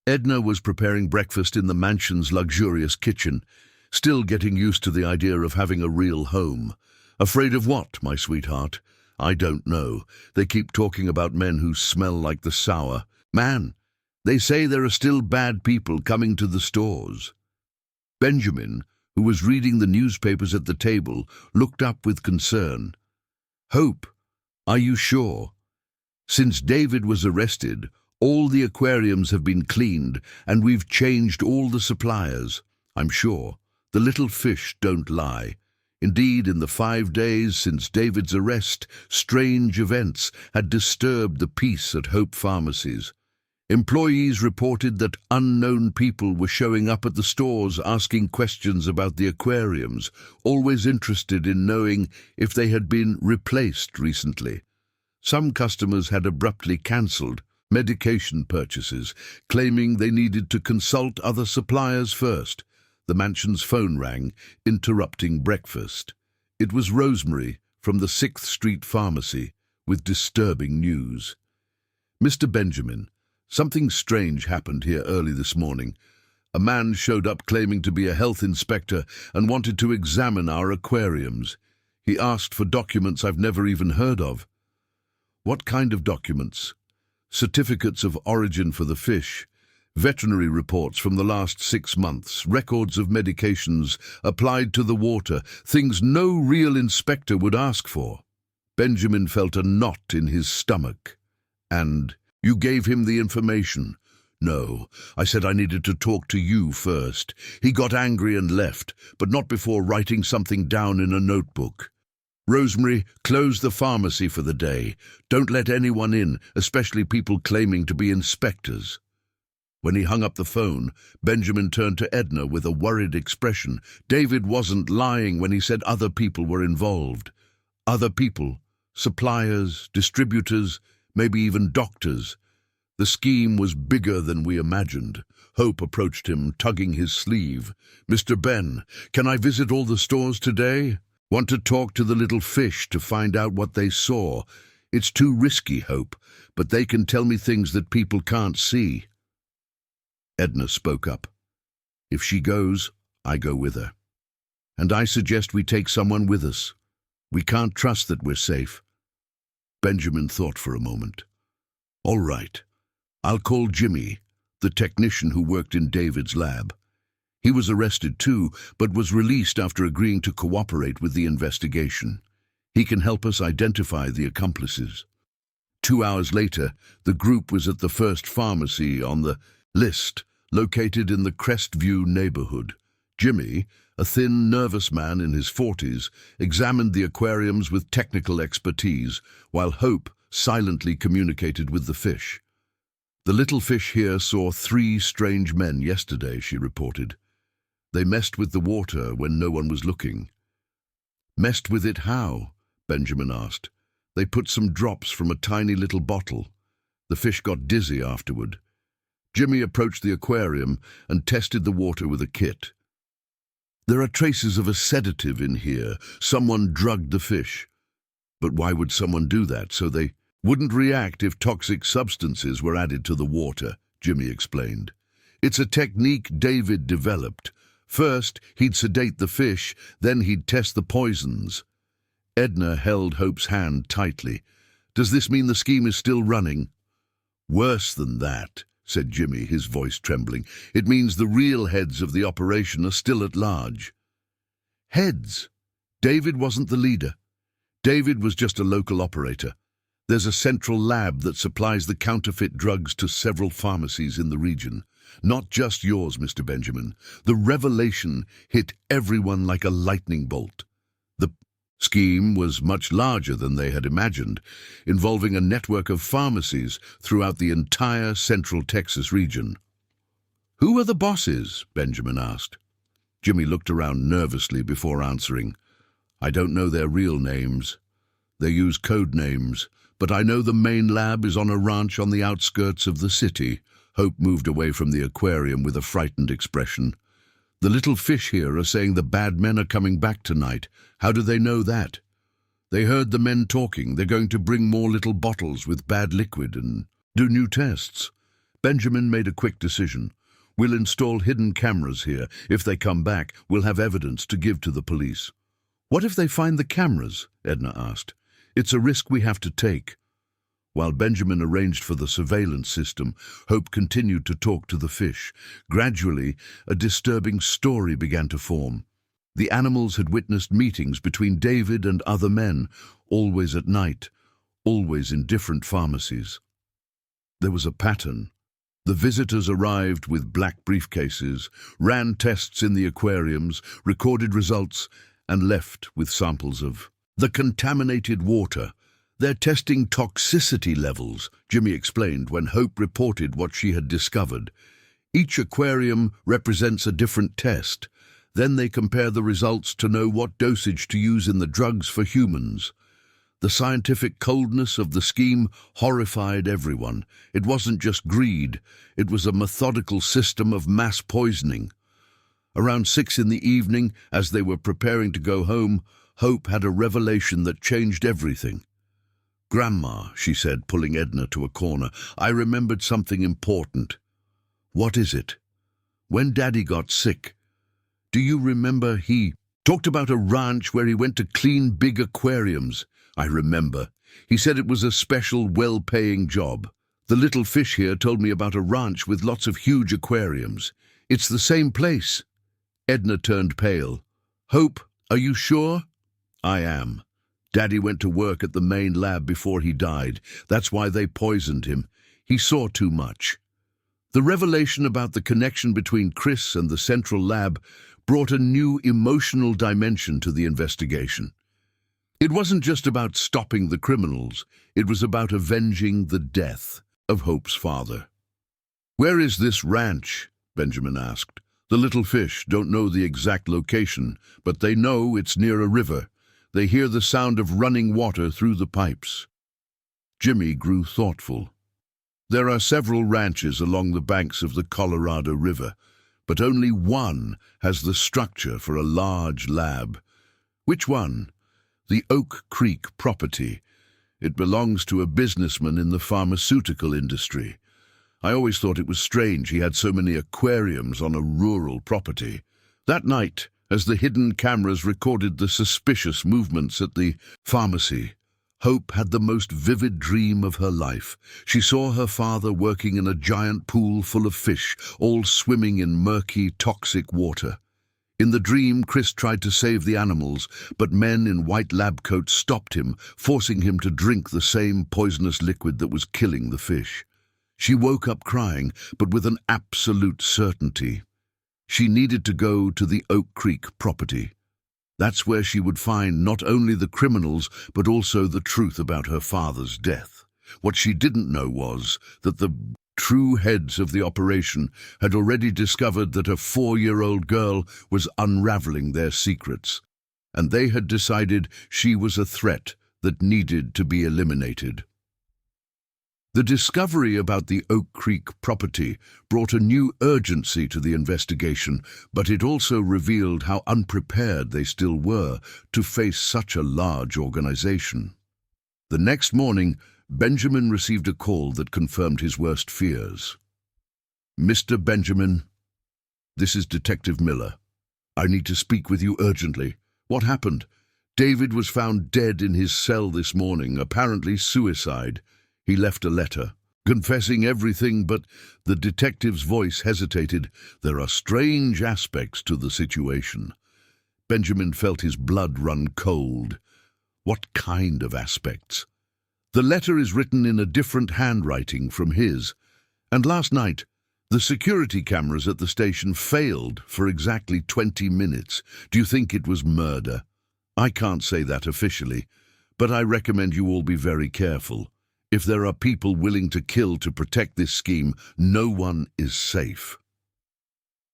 Edna was preparing breakfast in the mansion's luxurious kitchen, still getting used to the idea of having a real home. "Afraid of what, my sweetheart?" "I don't know. They keep talking about men who smell like the sour man. They say there are still bad people coming to the stores." Benjamin, who was reading the newspapers at the table, looked up with concern. "Hope, are you sure? Since David was arrested, all the aquariums have been cleaned and we've changed all the suppliers. I'm sure. The little fish don't lie. Indeed, in the 5 days since David's arrest, strange events had disturbed the peace at Hope Pharmacies. Employees reported that unknown people were showing up at the stores asking questions about the aquariums, always interested in knowing if they had been replaced recently. Some customers had abruptly cancelled medication purchases, claiming they needed to consult other suppliers first. The mansion's phone rang, interrupting breakfast. It was Rosemary from the 6th Street Pharmacy with disturbing news. "Mr. Benjamin, something strange happened here early this morning. A man showed up claiming to be a health inspector and wanted to examine our aquariums. He asked for documents I've never even heard of." "What kind of documents?" "Certificates of origin for the fish, veterinary reports from the last 6 months, records of medications applied to the water, things no real inspector would ask for." Benjamin felt a knot in his stomach. "And you gave him the information?" "No, I said I needed to talk to you first. He got angry and left, but not before writing something down in a notebook. Rosemary, close the pharmacy for the day. Don't let anyone in, especially people claiming to be inspectors." When he hung up the phone, Benjamin turned to Edna with a worried expression. David wasn't lying when he said other people were involved. Other people, suppliers, distributors, maybe even doctors. The scheme was bigger than we imagined. Hope approached him, tugging his sleeve. "Mr. Ben, can I visit all the stores today? Want to talk to the little fish to find out what they saw. It's too risky, Hope, but they can tell me things that people can't see." Edna spoke up. "If she goes, I go with her. And I suggest we take someone with us. We can't trust that we're safe." Benjamin thought for a moment. "All right. I'll call Jimmy, the technician who worked in David's lab. He was arrested too, but was released after agreeing to cooperate with the investigation. He can help us identify the accomplices." 2 hours later, the group was at the first pharmacy on the list, located in the Crestview neighborhood. Jimmy, a thin, nervous man in his 40s, examined the aquariums with technical expertise, while Hope silently communicated with the fish. "The little fish here saw 3 strange men yesterday," she reported. "They messed with the water when no one was looking." "Messed with it how?" Benjamin asked. "They put some drops from a tiny little bottle. The fish got dizzy afterward." Jimmy approached the aquarium and tested the water with a kit. "There are traces of a sedative in here. Someone drugged the fish." "But why would someone do that? So they wouldn't react if toxic substances were added to the water," Jimmy explained. "It's a technique David developed. First, he'd sedate the fish, then he'd test the poisons." Edna held Hope's hand tightly. "Does this mean the scheme is still running?" "Worse than that," said Jimmy, his voice trembling. "It means the real heads of the operation are still at large." "Heads? David wasn't the leader. David was just a local operator. There's a central lab that supplies the counterfeit drugs to several pharmacies in the region. Not just yours, Mr. Benjamin. The revelation hit everyone like a lightning bolt. The scheme was much larger than they had imagined, involving a network of pharmacies throughout the entire central Texas region. "Who are the bosses?" Benjamin asked. Jimmy looked around nervously before answering. "I don't know their real names. They use code names, but I know the main lab is on a ranch on the outskirts of the city." Hope moved away from the aquarium with a frightened expression. "The little fish here are saying the bad men are coming back tonight. How do they know that?" "They heard the men talking. They're going to bring more little bottles with bad liquid and do new tests." Benjamin made a quick decision. "We'll install hidden cameras here. If they come back, we'll have evidence to give to the police." "What if they find the cameras?" Edna asked. "It's a risk we have to take." While Benjamin arranged for the surveillance system, Hope continued to talk to the fish. Gradually, a disturbing story began to form. The animals had witnessed meetings between David and other men, always at night, always in different pharmacies. There was a pattern. The visitors arrived with black briefcases, ran tests in the aquariums, recorded results, and left with samples of the contaminated water. "They're testing toxicity levels," Jimmy explained when Hope reported what she had discovered. "Each aquarium represents a different test. Then they compare the results to know what dosage to use in the drugs for humans." The scientific coldness of the scheme horrified everyone. It wasn't just greed, it was a methodical system of mass poisoning. Around 6 in the evening, as they were preparing to go home, Hope had a revelation that changed everything. "Grandma," she said, pulling Edna to a corner, "I remembered something important." "What is it?" "When Daddy got sick, do you remember he talked about a ranch where he went to clean big aquariums?" "I remember. He said it was a special, well-paying job. The little fish here told me about a ranch with lots of huge aquariums. It's the same place." Edna turned pale. "Hope, are you sure?" "I am. Daddy went to work at the main lab before he died. That's why they poisoned him. He saw too much." The revelation about the connection between Chris and the central lab brought a new emotional dimension to the investigation. It wasn't just about stopping the criminals. It was about avenging the death of Hope's father. "Where is this ranch?" Benjamin asked. "The little fish don't know the exact location, but they know it's near a river. They hear the sound of running water through the pipes." Jimmy grew thoughtful. "There are several ranches along the banks of the Colorado River, but only one has the structure for a large lab." "Which one?" "The Oak Creek property. It belongs to a businessman in the pharmaceutical industry. I always thought it was strange he had so many aquariums on a rural property." That night, as the hidden cameras recorded the suspicious movements at the pharmacy, Hope had the most vivid dream of her life. She saw her father working in a giant pool full of fish, all swimming in murky, toxic water. In the dream, Chris tried to save the animals, but men in white lab coats stopped him, forcing him to drink the same poisonous liquid that was killing the fish. She woke up crying, but with an absolute certainty. She needed to go to the Oak Creek property. That's where she would find not only the criminals, but also the truth about her father's death. What she didn't know was that the true heads of the operation had already discovered that a 4-year-old girl was unraveling their secrets, and they had decided she was a threat that needed to be eliminated. The discovery about the Oak Creek property brought a new urgency to the investigation, but it also revealed how unprepared they still were to face such a large organization. The next morning, Benjamin received a call that confirmed his worst fears. "Mr. Benjamin, this is Detective Miller. I need to speak with you urgently. What happened? David was found dead in his cell this morning, apparently suicide. He left a letter, confessing everything, but the detective's voice hesitated. There are strange aspects to the situation." Benjamin felt his blood run cold. What kind of aspects? The letter is written in a different handwriting from his, and last night, the security cameras at the station failed for exactly 20 minutes. Do you think it was murder? I can't say that officially, but I recommend you all be very careful. If there are people willing to kill to protect this scheme, no one is safe.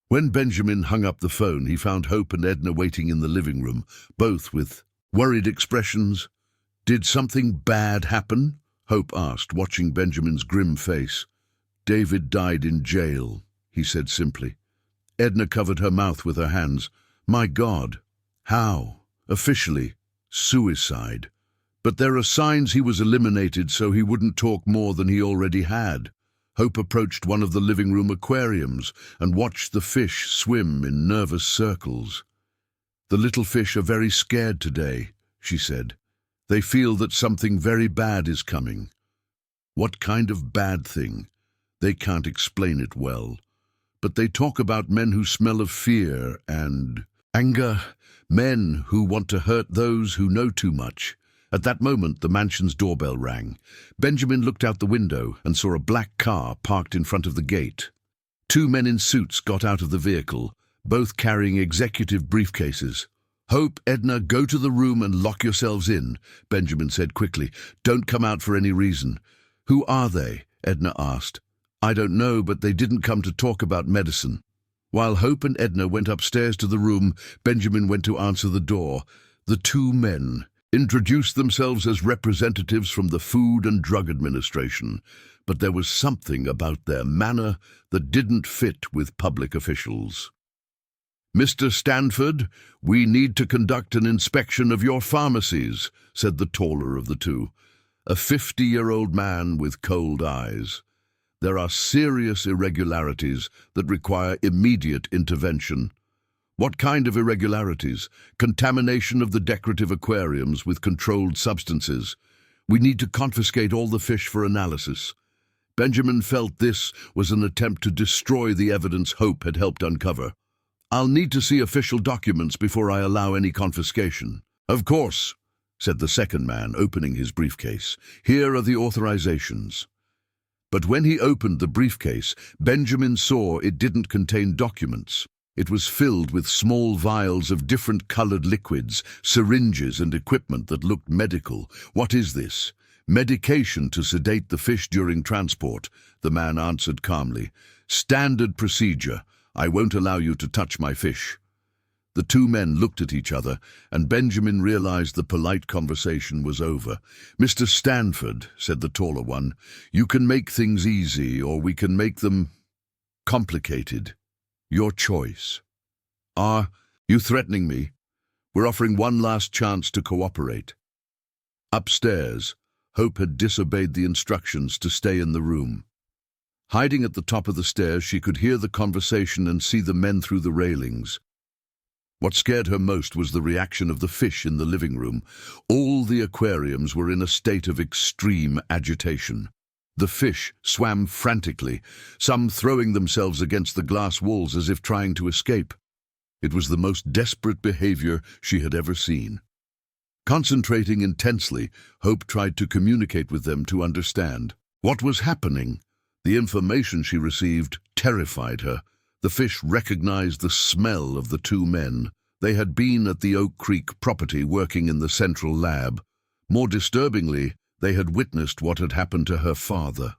When Benjamin hung up the phone, he found Hope and Edna waiting in the living room, both with worried expressions. "Did something bad happen?" Hope asked, watching Benjamin's grim face. "David died in jail," he said simply. Edna covered her mouth with her hands. "My God, how? Officially, suicide. But there are signs he was eliminated so he wouldn't talk more than he already had." Hope approached one of the living room aquariums and watched the fish swim in nervous circles. "The little fish are very scared today," she said. "They feel that something very bad is coming." "What kind of bad thing?" "They can't explain it well. But they talk about men who smell of fear and anger, men who want to hurt those who know too much." At that moment, the mansion's doorbell rang. Benjamin looked out the window and saw a black car parked in front of the gate. 2 men in suits got out of the vehicle, both carrying executive briefcases. "Hope, Edna, go to the room and lock yourselves in," Benjamin said quickly. "Don't come out for any reason." "Who are they?" Edna asked. "I don't know, but they didn't come to talk about medicine." While Hope and Edna went upstairs to the room, Benjamin went to answer the door. The 2 men introduced themselves as representatives from the Food and Drug Administration, but there was something about their manner that didn't fit with public officials. "Mr. Stanford, we need to conduct an inspection of your pharmacies," said the taller of the 2, a 50-year-old man with cold eyes. "There are serious irregularities that require immediate intervention." "What kind of irregularities?" "Contamination of the decorative aquariums with controlled substances. We need to confiscate all the fish for analysis." Benjamin felt this was an attempt to destroy the evidence Hope had helped uncover. "I'll need to see official documents before I allow any confiscation." "Of course," said the second man, opening his briefcase. "Here are the authorizations." But when he opened the briefcase, Benjamin saw it didn't contain documents. It was filled with small vials of different colored liquids, syringes and equipment that looked medical. "What is this?" "Medication to sedate the fish during transport," the man answered calmly. "Standard procedure. I won't allow you to touch my fish." The 2 men looked at each other, and Benjamin realized the polite conversation was over. "Mr. Stanford," said the taller one, "you can make things easy, or we can make them complicated. Your choice." "Are you threatening me?" "We're offering one last chance to cooperate." Upstairs, Hope had disobeyed the instructions to stay in the room. Hiding at the top of the stairs, she could hear the conversation and see the men through the railings. What scared her most was the reaction of the fish in the living room. All the aquariums were in a state of extreme agitation. The fish swam frantically, some throwing themselves against the glass walls as if trying to escape. It was the most desperate behavior she had ever seen. Concentrating intensely, Hope tried to communicate with them to understand what was happening. The information she received terrified her. The fish recognized the smell of the two men. They had been at the Oak Creek property working in the central lab. More disturbingly, they had witnessed what had happened to her father.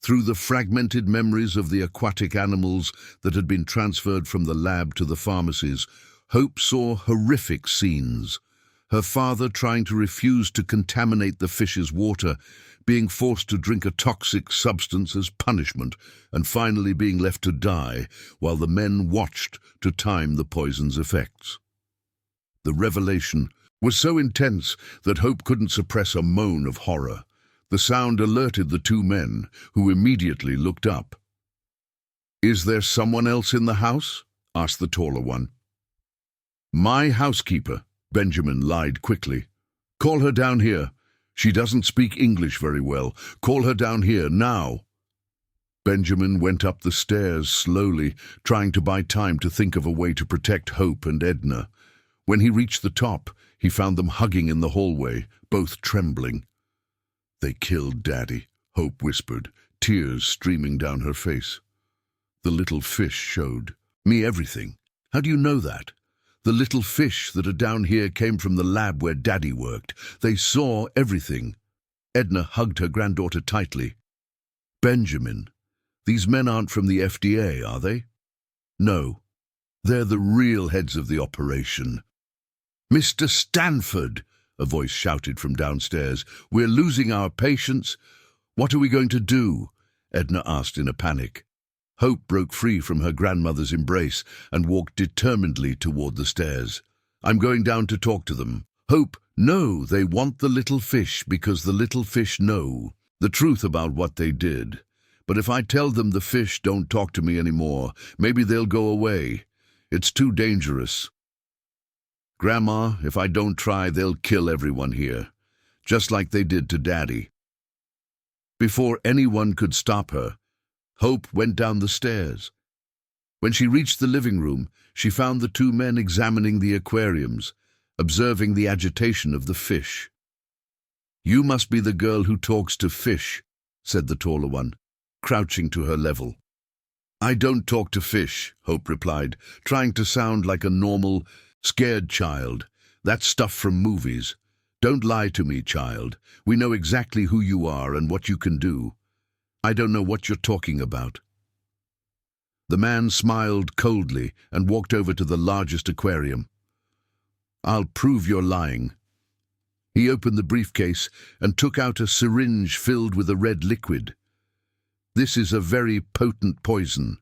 Through the fragmented memories of the aquatic animals that had been transferred from the lab to the pharmacies, Hope saw horrific scenes. Her father trying to refuse to contaminate the fish's water, being forced to drink a toxic substance as punishment, and finally being left to die while the men watched to time the poison's effects. The revelation was so intense that Hope couldn't suppress a moan of horror. The sound alerted the two men, who immediately looked up. "Is there someone else in the house?" asked the taller one. "My housekeeper," Benjamin lied quickly. "Call her down here. She doesn't speak English very well. Call her down here, now." Benjamin went up the stairs slowly, trying to buy time to think of a way to protect Hope and Edna. When he reached the top, he found them hugging in the hallway, both trembling. "They killed Daddy," Hope whispered, tears streaming down her face. "The little fish showed me everything." "How do you know that?" "The little fish that are down here came from the lab where Daddy worked. They saw everything." Edna hugged her granddaughter tightly. "Benjamin, these men aren't from the FDA, are they?" "No. They're the real heads of the operation." "Mr. Stanford," a voice shouted from downstairs, "we're losing our patients." "What are we going to do?" Edna asked in a panic. Hope broke free from her grandmother's embrace and walked determinedly toward the stairs. "I'm going down to talk to them." "Hope, no, they want the little fish because the little fish know the truth about what they did. But if I tell them the fish don't talk to me anymore, maybe they'll go away. It's too dangerous." "Grandma, if I don't try, they'll kill everyone here, just like they did to Daddy." Before anyone could stop her, Hope went down the stairs. When she reached the living room, she found the two men examining the aquariums, observing the agitation of the fish. "You must be the girl who talks to fish," said the taller one, crouching to her level. "I don't talk to fish," Hope replied, trying to sound like a normal, scared child. "That's stuff from movies. Don't lie to me, child. We know exactly who you are and what you can do. I don't know what you're talking about." The man smiled coldly and walked over to the largest aquarium. "I'll prove you're lying." He opened the briefcase and took out a syringe filled with a red liquid. "This is a very potent poison.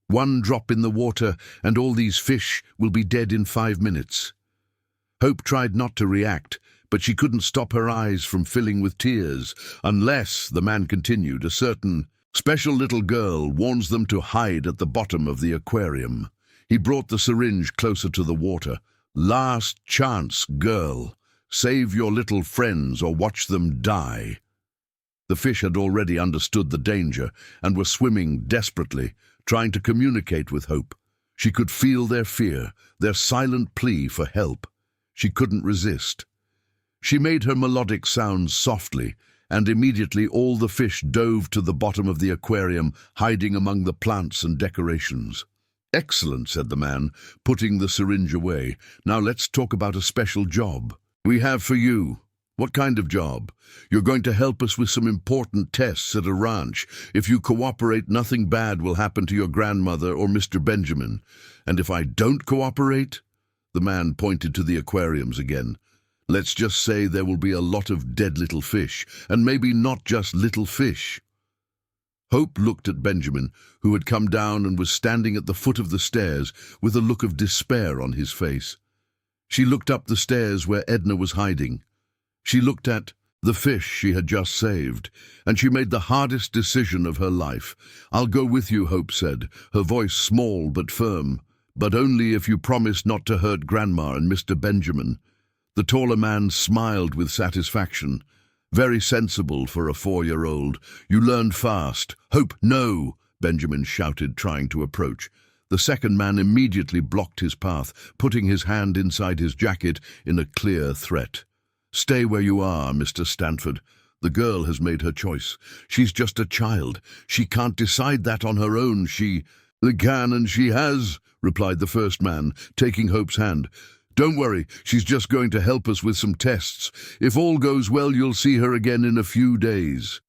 One drop in the water and all these fish will be dead in 5 minutes." Hope tried not to react, but she couldn't stop her eyes from filling with tears. "Unless," the man continued, "a certain special little girl warns them to hide at the bottom of the aquarium." He brought the syringe closer to the water. "Last chance, girl. Save your little friends or watch them die." The fish had already understood the danger and were swimming desperately, trying to communicate with Hope. She could feel their fear, their silent plea for help. She couldn't resist. She made her melodic sounds softly, and immediately all the fish dove to the bottom of the aquarium, hiding among the plants and decorations. "Excellent," said the man, putting the syringe away. "Now let's talk about a special job we have for you." "What kind of job?" "You're going to help us with some important tests at a ranch. If you cooperate, nothing bad will happen to your grandmother or Mr. Benjamin. And if I don't cooperate?" The man pointed to the aquariums again. "Let's just say there will be a lot of dead little fish, and maybe not just little fish." Hope looked at Benjamin, who had come down and was standing at the foot of the stairs with a look of despair on his face. She looked up the stairs where Edna was hiding. She looked at the fish she had just saved, and she made the hardest decision of her life. "I'll go with you," Hope said, her voice small but firm. "But only if you promise not to hurt Grandma and Mr. Benjamin." The taller man smiled with satisfaction. "Very sensible for a 4-year-old. You learned fast." "Hope, no!" Benjamin shouted, trying to approach. The second man immediately blocked his path, putting his hand inside his jacket in a clear threat. "Stay where you are, Mr. Stanford. The girl has made her choice. She's just a child. She can't decide that on her own. "The can, and she has," replied the first man, taking Hope's hand. "Don't worry, she's just going to help us with some tests. If all goes well, you'll see her again in a few days."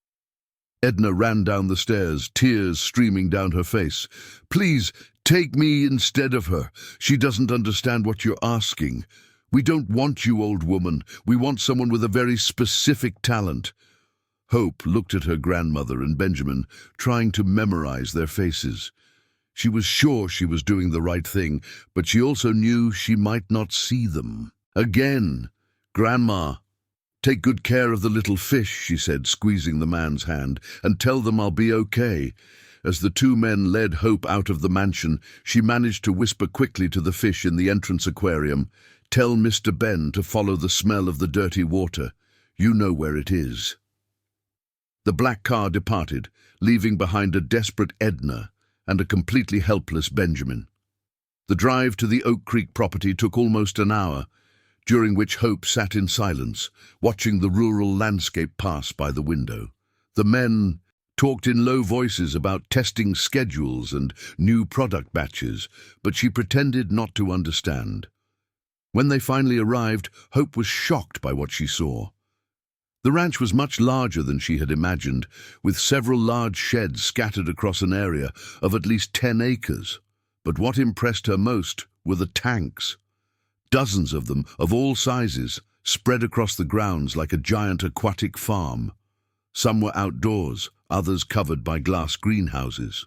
Edna ran down the stairs, tears streaming down her face. "Please, take me instead of her. She doesn't understand what you're asking. We don't want you, old woman. We want someone with a very specific talent." Hope looked at her grandmother and Benjamin, trying to memorize their faces. She was sure she was doing the right thing, but she also knew she might not see them. "Again, Grandma, take good care of the little fish," she said, squeezing the man's hand, "and tell them I'll be okay." As the two men led Hope out of the mansion, she managed to whisper quickly to the fish in the entrance aquarium, "Tell Mr. Ben to follow the smell of the dirty water. You know where it is." The black car departed, leaving behind a desperate Edna and a completely helpless Benjamin. The drive to the Oak Creek property took almost an hour, during which Hope sat in silence, watching the rural landscape pass by the window. The men talked in low voices about testing schedules and new product batches, but she pretended not to understand. When they finally arrived, Hope was shocked by what she saw. The ranch was much larger than she had imagined, with several large sheds scattered across an area of at least 10 acres. But what impressed her most were the tanks. Dozens of them, of all sizes, spread across the grounds like a giant aquatic farm. Some were outdoors, others covered by glass greenhouses.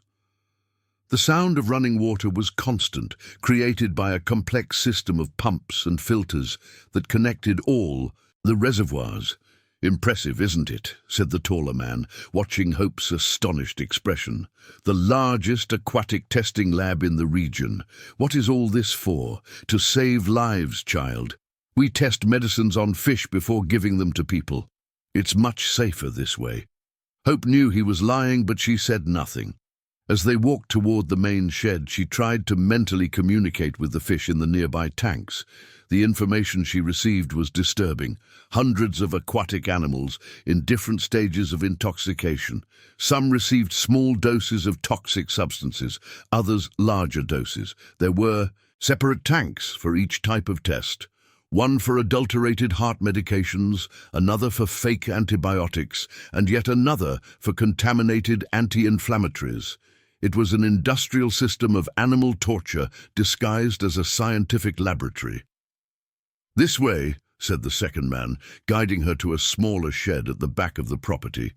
The sound of running water was constant, created by a complex system of pumps and filters that connected all the reservoirs. "Impressive, isn't it?" said the taller man, watching Hope's astonished expression. "The largest aquatic testing lab in the region. What is all this for? To save lives, child. We test medicines on fish before giving them to people. It's much safer this way." Hope knew he was lying, but she said nothing. As they walked toward the main shed, she tried to mentally communicate with the fish in the nearby tanks. The information she received was disturbing. Hundreds of aquatic animals in different stages of intoxication. Some received small doses of toxic substances, others larger doses. There were separate tanks for each type of test. One for adulterated heart medications, another for fake antibiotics, and yet another for contaminated anti-inflammatories. It was an industrial system of animal torture disguised as a scientific laboratory. "This way," said the second man, guiding her to a smaller shed at the back of the property.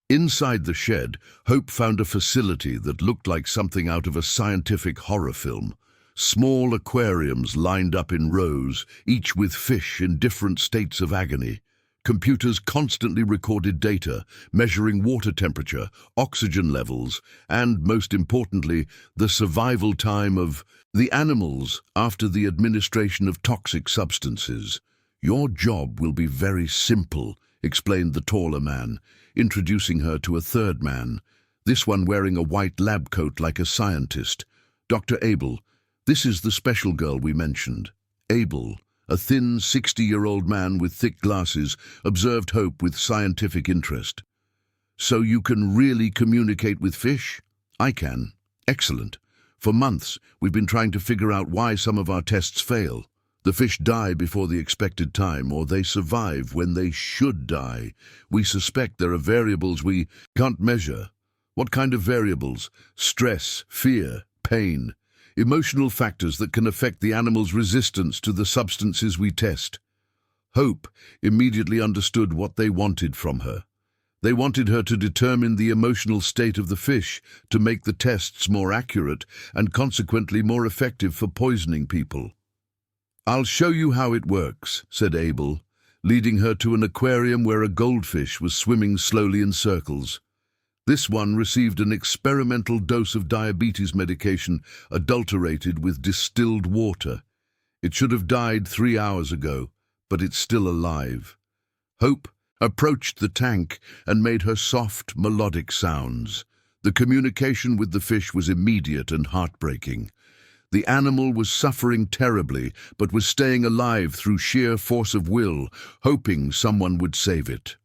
Inside the shed, Hope found a facility that looked like something out of a scientific horror film. Small aquariums lined up in rows, each with fish in different states of agony. Computers constantly recorded data, measuring water temperature, oxygen levels, and, most importantly, the survival time of the animals after the administration of toxic substances. "Your job will be very simple," explained the taller man, introducing her to a third man, this one wearing a white lab coat like a scientist. "Dr. Abel, this is the special girl we mentioned." Abel, a thin 60-year-old man with thick glasses, observed Hope with scientific interest. "So you can really communicate with fish?" "I can." "Excellent. For months, we've been trying to figure out why some of our tests fail. The fish die before the expected time, or they survive when they should die. We suspect there are variables we can't measure." "What kind of variables?" "Stress, fear, pain. Emotional factors that can affect the animal's resistance to the substances we test." Hope immediately understood what they wanted from her. They wanted her to determine the emotional state of the fish to make the tests more accurate and consequently more effective for poisoning people. "I'll show you how it works," said Abel, leading her to an aquarium where a goldfish was swimming slowly in circles. This one received an experimental dose of diabetes medication adulterated with distilled water. It should have died 3 hours ago, but it's still alive. Hope approached the tank and made her soft, melodic sounds. The communication with the fish was immediate and heartbreaking. The animal was suffering terribly, but was staying alive through sheer force of will, hoping someone would save it.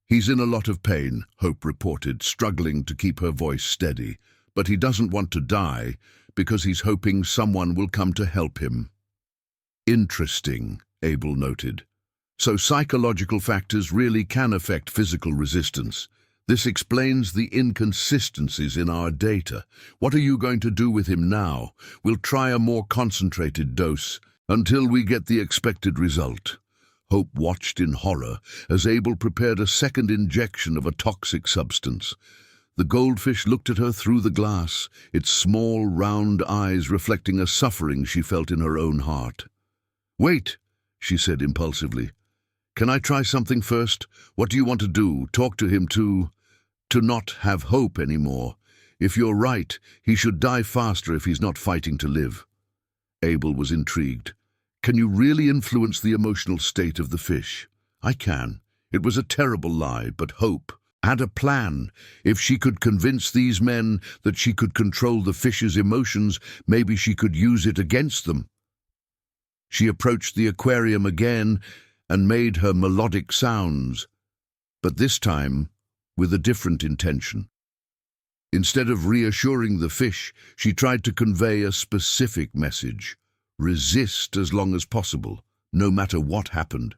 "He's in a lot of pain," Hope reported, struggling to keep her voice steady. but he doesn't want to die because he's hoping someone will come to help him. Interesting, Abel noted. So psychological factors really can affect physical resistance. This explains the inconsistencies in our data. What are you going to do with him now? We'll try a more concentrated dose until we get the expected result. Hope watched in horror as Abel prepared a second injection of a toxic substance. The goldfish looked at her through the glass, its small, round eyes reflecting a suffering she felt in her own heart. "Wait," she said impulsively. "Can I try something first? What do you want to do? Talk to him to not have hope anymore. If you're right, he should die faster if he's not fighting to live." Abel was intrigued. "Can you really influence the emotional state of the fish?" "I can. It was a terrible lie, but Hope had a plan. If she could convince these men that she could control the fish's emotions, maybe she could use it against them." She approached the aquarium again and made her melodic sounds, but this time with a different intention. Instead of reassuring the fish, she tried to convey a specific message. Resist as long as possible, no matter what happened.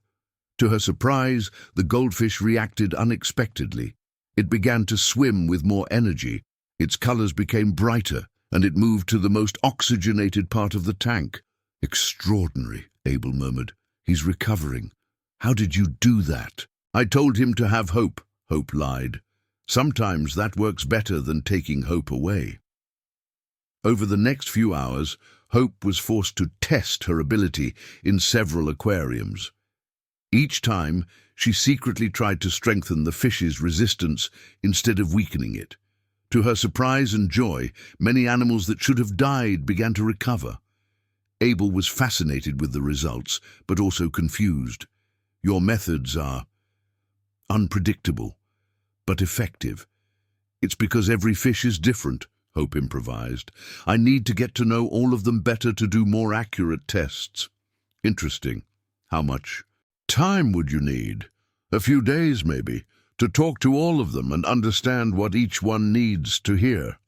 To her surprise, the goldfish reacted unexpectedly. It began to swim with more energy. Its colors became brighter, and it moved to the most oxygenated part of the tank. "Extraordinary," Abel murmured. "He's recovering. How did you do that?" "I told him to have hope," Hope lied. "Sometimes that works better than taking hope away." Over the next few hours, Hope was forced to test her ability in several aquariums. Each time, she secretly tried to strengthen the fish's resistance instead of weakening it. To her surprise and joy, many animals that should have died began to recover. Abel was fascinated with the results, but also confused. "Your methods are unpredictable, but effective." "It's because every fish is different," Hope improvised. "I need to get to know all of them better to do more accurate tests." "Interesting. How much time would you need?" "A few days, maybe, to talk to all of them and understand what each one needs to hear."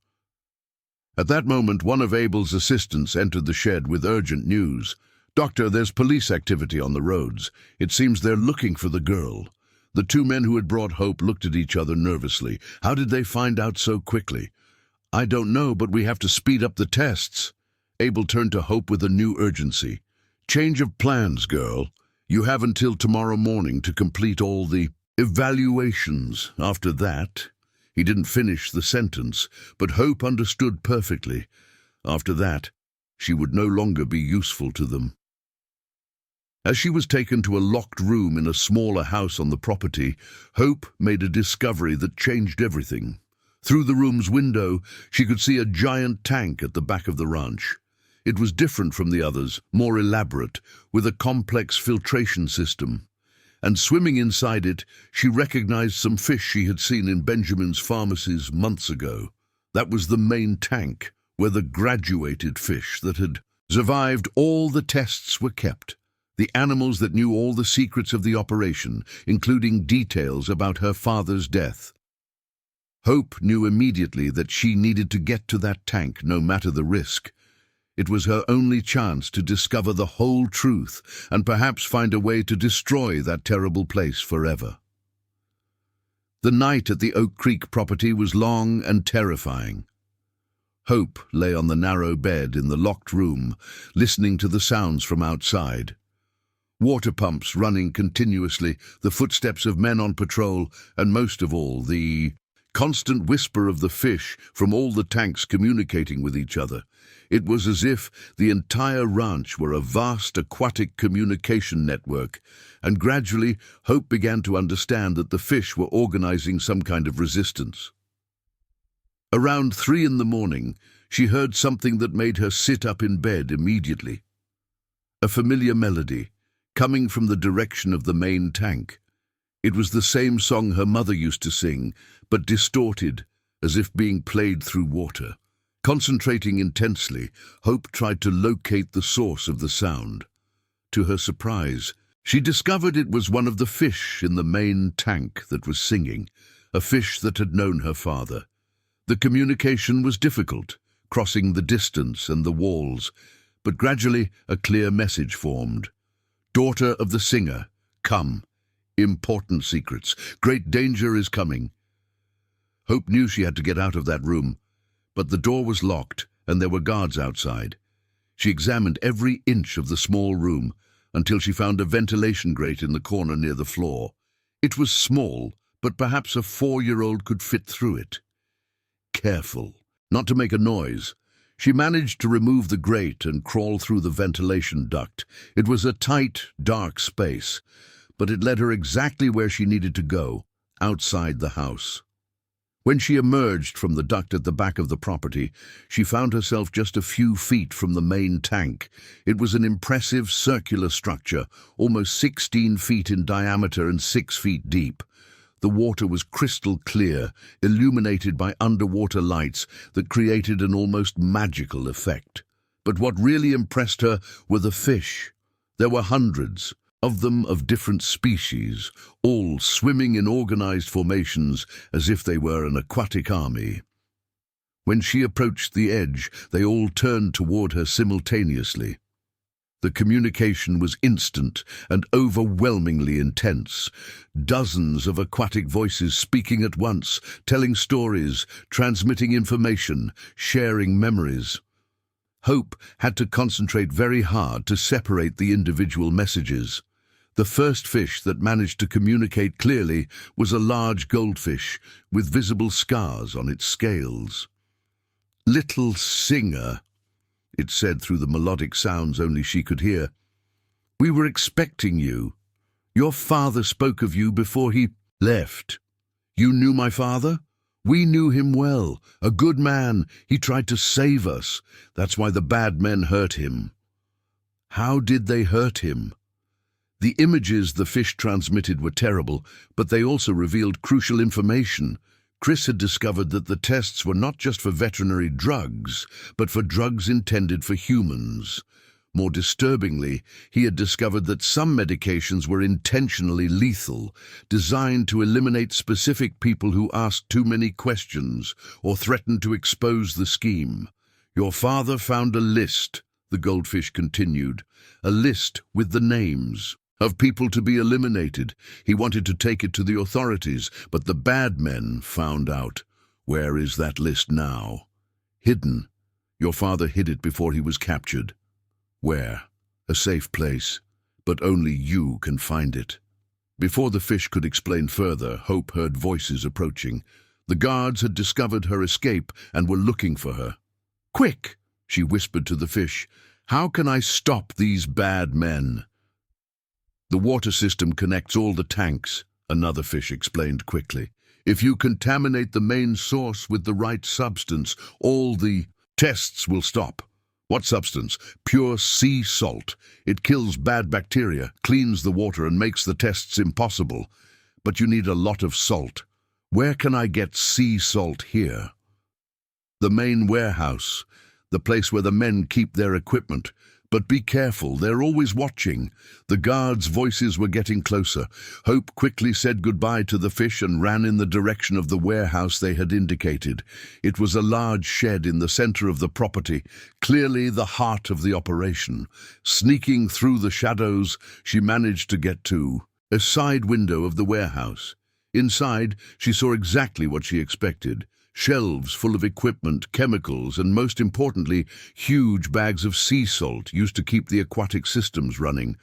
At that moment, one of Abel's assistants entered the shed with urgent news. "Doctor, there's police activity on the roads. It seems they're looking for the girl." The two men who had brought Hope looked at each other nervously. "How did they find out so quickly?" "I don't know, but we have to speed up the tests." Abel turned to Hope with a new urgency. "Change of plans, girl. You have until tomorrow morning to complete all the evaluations. After that—" He didn't finish the sentence, but Hope understood perfectly. After that, she would no longer be useful to them. As she was taken to a locked room in a smaller house on the property, Hope made a discovery that changed everything. Through the room's window, she could see a giant tank at the back of the ranch. It was different from the others, more elaborate, with a complex filtration system. And swimming inside it, she recognized some fish she had seen in Benjamin's pharmacies months ago. That was the main tank, where the graduated fish that had survived all the tests were kept. The animals that knew all the secrets of the operation, including details about her father's death. Hope knew immediately that she needed to get to that tank, no matter the risk. It was her only chance to discover the whole truth and perhaps find a way to destroy that terrible place forever. The night at the Oak Creek property was long and terrifying. Hope lay on the narrow bed in the locked room, listening to the sounds from outside. Water pumps running continuously, the footsteps of men on patrol, and most of all, the constant whisper of the fish from all the tanks communicating with each other. It was as if the entire ranch were a vast aquatic communication network, and gradually Hope began to understand that the fish were organizing some kind of resistance. Around 3 in the morning, she heard something that made her sit up in bed immediately. A familiar melody, coming from the direction of the main tank. It was the same song her mother used to sing, but distorted, as if being played through water. Concentrating intensely, Hope tried to locate the source of the sound. To her surprise, she discovered it was one of the fish in the main tank that was singing, a fish that had known her father. The communication was difficult, crossing the distance and the walls, but gradually a clear message formed. Daughter of the singer, come. Important secrets. Great danger is coming. Hope knew she had to get out of that room, but the door was locked and there were guards outside. She examined every inch of the small room until she found a ventilation grate in the corner near the floor. It was small, but perhaps a 4-year-old could fit through it. Careful, not to make a noise, she managed to remove the grate and crawl through the ventilation duct. It was a tight, dark space, but it led her exactly where she needed to go, outside the house. When she emerged from the duct at the back of the property, she found herself just a few feet from the main tank. It was an impressive circular structure, almost 16 feet in diameter and 6 feet deep. The water was crystal clear, illuminated by underwater lights that created an almost magical effect. But what really impressed her were the fish. There were hundreds of them of different species, all swimming in organized formations as if they were an aquatic army. When she approached the edge, they all turned toward her simultaneously. The communication was instant and overwhelmingly intense. Dozens of aquatic voices speaking at once, telling stories, transmitting information, sharing memories. Hope had to concentrate very hard to separate the individual messages. The first fish that managed to communicate clearly was a large goldfish with visible scars on its scales. "Little singer," it said through the melodic sounds only she could hear. "We were expecting you. Your father spoke of you before he left. You knew my father? We knew him well. A good man. He tried to save us. That's why the bad men hurt him." How did they hurt him? The images the fish transmitted were terrible, but they also revealed crucial information. Chris had discovered that the tests were not just for veterinary drugs, but for drugs intended for humans. More disturbingly, he had discovered that some medications were intentionally lethal, designed to eliminate specific people who asked too many questions or threatened to expose the scheme. "Your father found a list," the goldfish continued, "a list with the names of people to be eliminated. He wanted to take it to the authorities, but the bad men found out. Where is that list now?" "Hidden. Your father hid it before he was captured." "Where?" "A safe place, but only you can find it." Before the fish could explain further, Hope heard voices approaching. The guards had discovered her escape and were looking for her. "Quick," she whispered to the fish. "How can I stop these bad men?" "The water system connects all the tanks," another fish explained quickly. "If you contaminate the main source with the right substance, all the tests will stop." "What substance?" "Pure sea salt. It kills bad bacteria, cleans the water and makes the tests impossible. But you need a lot of salt. Where can I get sea salt here?" "The main warehouse, the place where the men keep their equipment. But be careful, they're always watching." The guards' voices were getting closer. Hope quickly said goodbye to the fish and ran in the direction of the warehouse they had indicated. It was a large shed in the center of the property, clearly the heart of the operation. Sneaking through the shadows, she managed to get to a side window of the warehouse. Inside, she saw exactly what she expected. Shelves full of equipment, chemicals, and most importantly, huge bags of sea salt used to keep the aquatic systems running.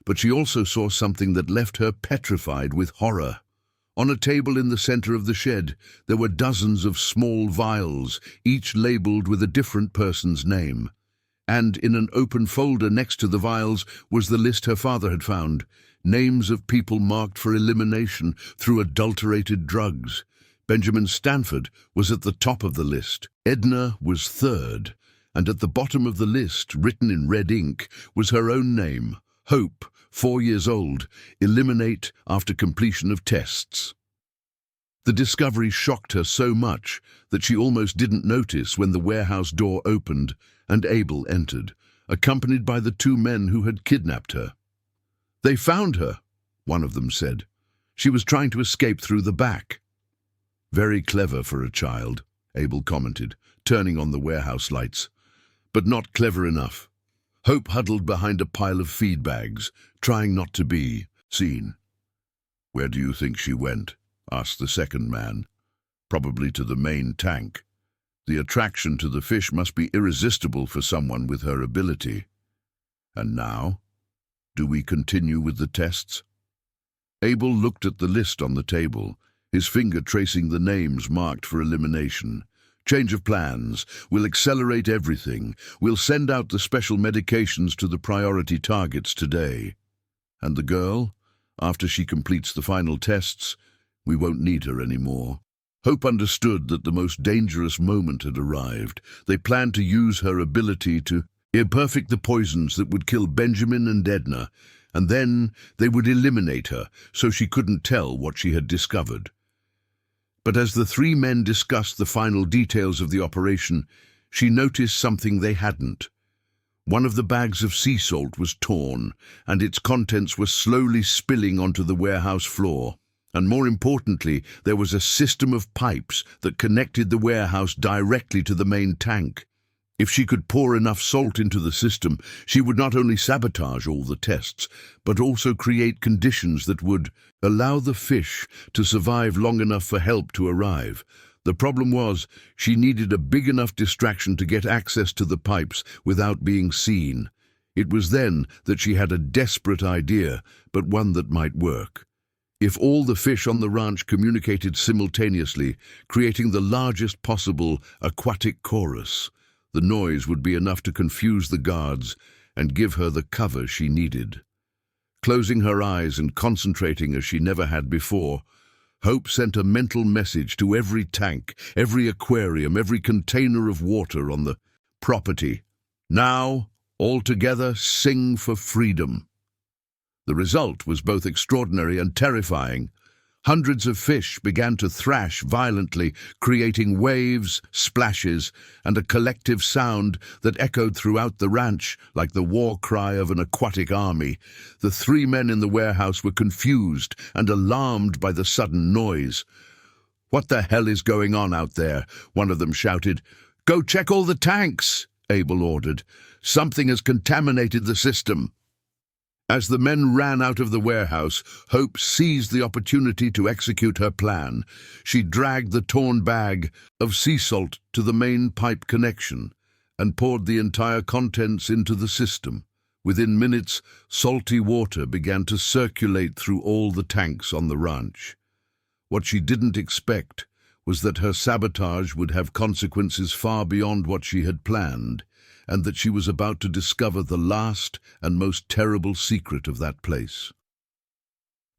But she also saw something that left her petrified with horror. On a table in the center of the shed, there were dozens of small vials, each labeled with a different person's name. And in an open folder next to the vials was the list her father had found, names of people marked for elimination through adulterated drugs. Benjamin Stanford was at the top of the list. Edna was third, and at the bottom of the list, written in red ink, was her own name, Hope, 4 years old, eliminate after completion of tests. The discovery shocked her so much that she almost didn't notice when the warehouse door opened and Abel entered, accompanied by the 2 men who had kidnapped her. "They found her," one of them said. "She was trying to escape through the back." "Very clever for a child," Abel commented, turning on the warehouse lights. But not clever enough. Hope huddled behind a pile of feed bags, trying not to be seen. "Where do you think she went?" asked the second man. "Probably to the main tank. The attraction to the fish must be irresistible for someone with her ability. And now, do we continue with the tests?" Abel looked at the list on the table, his finger tracing the names marked for elimination. "Change of plans. We'll accelerate everything. We'll send out the special medications to the priority targets today. And the girl? After she completes the final tests, we won't need her anymore." Hope understood that the most dangerous moment had arrived. They planned to use her ability to imperfect the poisons that would kill Benjamin and Edna, and then they would eliminate her so she couldn't tell what she had discovered. But as the three men discussed the final details of the operation, she noticed something they hadn't. One of the bags of sea salt was torn, and its contents were slowly spilling onto the warehouse floor. And more importantly, there was a system of pipes that connected the warehouse directly to the main tank. If she could pour enough salt into the system, she would not only sabotage all the tests, but also create conditions that would allow the fish to survive long enough for help to arrive. The problem was, she needed a big enough distraction to get access to the pipes without being seen. It was then that she had a desperate idea, but one that might work. If all the fish on the ranch communicated simultaneously, creating the largest possible aquatic chorus, the noise would be enough to confuse the guards and give her the cover she needed. Closing her eyes and concentrating as she never had before, Hope sent a mental message to every tank, every aquarium, every container of water on the property. "Now, all together, sing for freedom." The result was both extraordinary and terrifying. Hundreds of fish began to thrash violently, creating waves, splashes, and a collective sound that echoed throughout the ranch like the war cry of an aquatic army. The three men in the warehouse were confused and alarmed by the sudden noise. "What the hell is going on out there?" one of them shouted. "Go check all the tanks," Abel ordered. "Something has contaminated the system." As the men ran out of the warehouse, Hope seized the opportunity to execute her plan. She dragged the torn bag of sea salt to the main pipe connection and poured the entire contents into the system. Within minutes, salty water began to circulate through all the tanks on the ranch. What she didn't expect was that her sabotage would have consequences far beyond what she had planned, and that she was about to discover the last and most terrible secret of that place.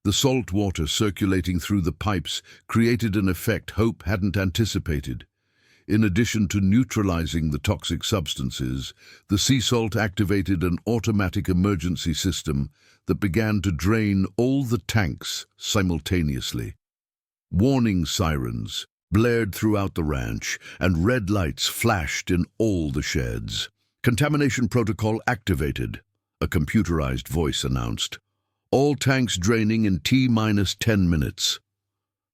The salt water circulating through the pipes created an effect Hope hadn't anticipated. In addition to neutralizing the toxic substances, the sea salt activated an automatic emergency system that began to drain all the tanks simultaneously. Warning sirens blared throughout the ranch, and red lights flashed in all the sheds. "Contamination protocol activated," a computerized voice announced. "All tanks draining in T-10 minutes."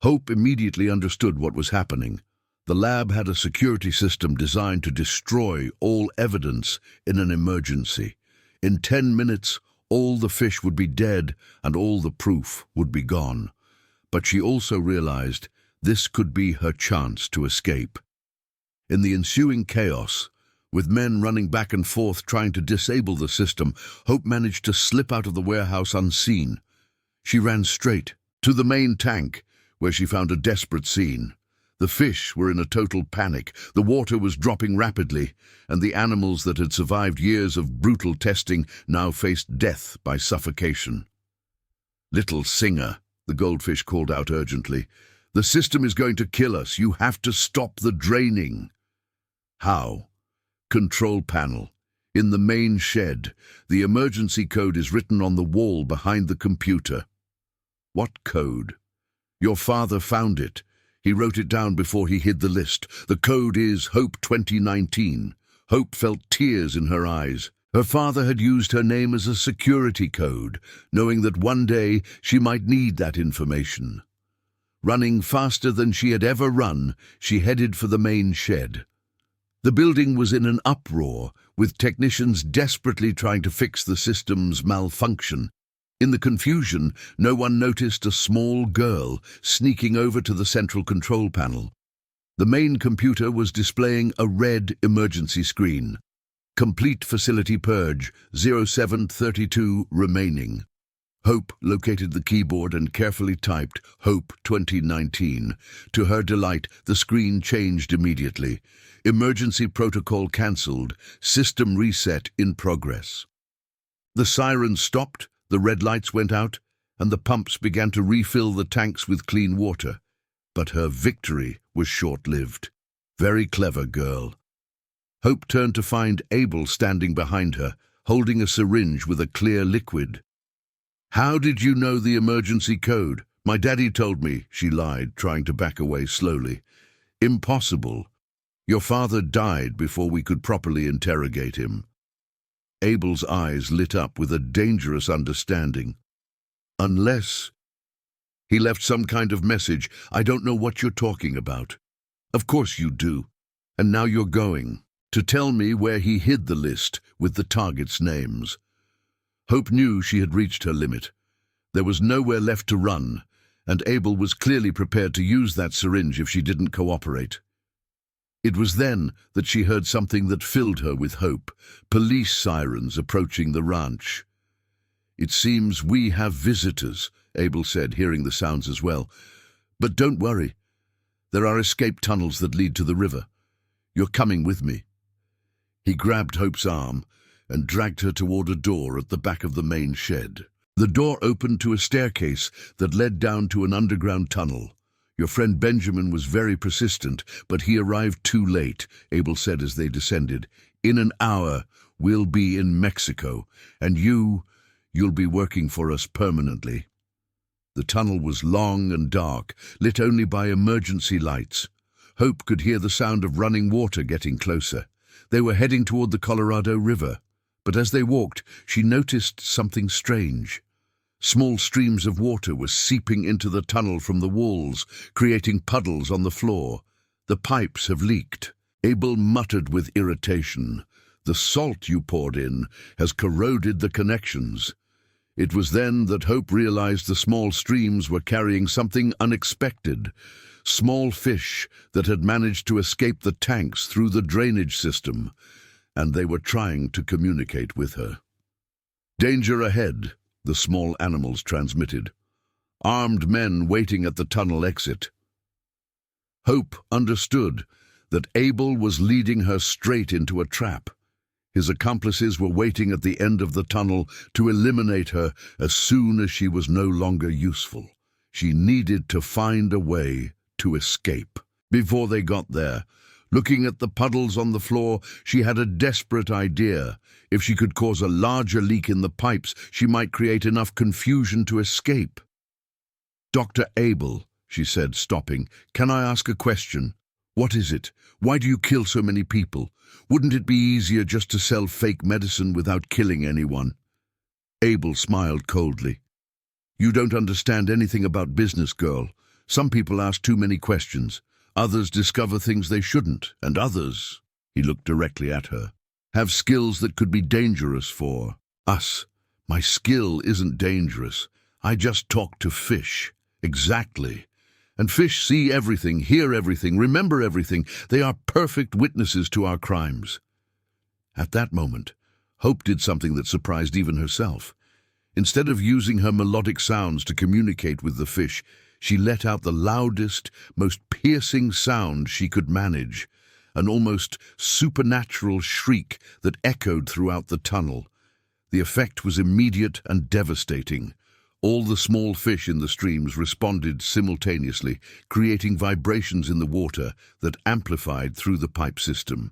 Hope immediately understood what was happening. The lab had a security system designed to destroy all evidence in an emergency. In 10 minutes, all the fish would be dead and all the proof would be gone. But she also realized this could be her chance to escape. In the ensuing chaos, with men running back and forth trying to disable the system, Hope managed to slip out of the warehouse unseen. She ran straight to the main tank, where she found a desperate scene. The fish were in a total panic, the water was dropping rapidly, and the animals that had survived years of brutal testing now faced death by suffocation. "Little Singer," the goldfish called out urgently, "the system is going to kill us. You have to stop the draining." "How?" "Control panel. In the main shed. The emergency code is written on the wall behind the computer." "What code?" "Your father found it. He wrote it down before he hid the list. The code is Hope 2019. Hope felt tears in her eyes. Her father had used her name as a security code, knowing that one day she might need that information. Running faster than she had ever run, she headed for the main shed. The building was in an uproar, with technicians desperately trying to fix the system's malfunction. In the confusion, no one noticed a small girl sneaking over to the central control panel. The main computer was displaying a red emergency screen. Complete facility purge, 0732 remaining. Hope located the keyboard and carefully typed Hope 2019. To her delight, the screen changed immediately. Emergency protocol cancelled. System reset in progress. The sirens stopped, the red lights went out, and the pumps began to refill the tanks with clean water. But her victory was short-lived. Very clever girl. Hope turned to find Abel standing behind her, holding a syringe with a clear liquid. "How did you know the emergency code? My daddy told me," she lied, trying to back away slowly. "Impossible. Your father died before we could properly interrogate him." Abel's eyes lit up with a dangerous understanding. "Unless he left some kind of message. I don't know what you're talking about." "Of course you do. And now you're going to tell me where he hid the list with the targets' names." Hope knew she had reached her limit. There was nowhere left to run, and Abel was clearly prepared to use that syringe if she didn't cooperate. It was then that she heard something that filled her with hope: police sirens approaching the ranch. "It seems we have visitors," Abel said, hearing the sounds as well. "But don't worry. There are escape tunnels that lead to the river. You're coming with me." He grabbed Hope's arm and dragged her toward a door at the back of the main shed. The door opened to a staircase that led down to an underground tunnel. "Your friend Benjamin was very persistent, but he arrived too late," Abel said as they descended. "In an hour, we'll be in Mexico, and you'll be working for us permanently." The tunnel was long and dark, lit only by emergency lights. Hope could hear the sound of running water getting closer. They were heading toward the Colorado River. But as they walked, she noticed something strange. Small streams of water were seeping into the tunnel from the walls, creating puddles on the floor. "The pipes have leaked." Abel muttered with irritation. "The salt you poured in has corroded the connections." It was then that Hope realized the small streams were carrying something unexpected. Small fish that had managed to escape the tanks through the drainage system, and they were trying to communicate with her. "Danger ahead," the small animals transmitted. "Armed men waiting at the tunnel exit." Hope understood that Abel was leading her straight into a trap. His accomplices were waiting at the end of the tunnel to eliminate her as soon as she was no longer useful. She needed to find a way to escape. Before they got there, looking at the puddles on the floor, she had a desperate idea. If she could cause a larger leak in the pipes, she might create enough confusion to escape. "Dr. Abel," she said, stopping, "can I ask a question?" "What is it? Why do you kill so many people? Wouldn't it be easier just to sell fake medicine without killing anyone?" Abel smiled coldly. "You don't understand anything about business, girl. Some people ask too many questions. Others discover things they shouldn't, and others," he looked directly at her, "have skills that could be dangerous for us. My skill isn't dangerous. I just talk to fish." "Exactly. And fish see everything, hear everything, remember everything. They are perfect witnesses to our crimes." At that moment, Hope did something that surprised even herself. Instead of using her melodic sounds to communicate with the fish, she let out the loudest, most piercing sound she could manage, an almost supernatural shriek that echoed throughout the tunnel. The effect was immediate and devastating. All the small fish in the streams responded simultaneously, creating vibrations in the water that amplified through the pipe system.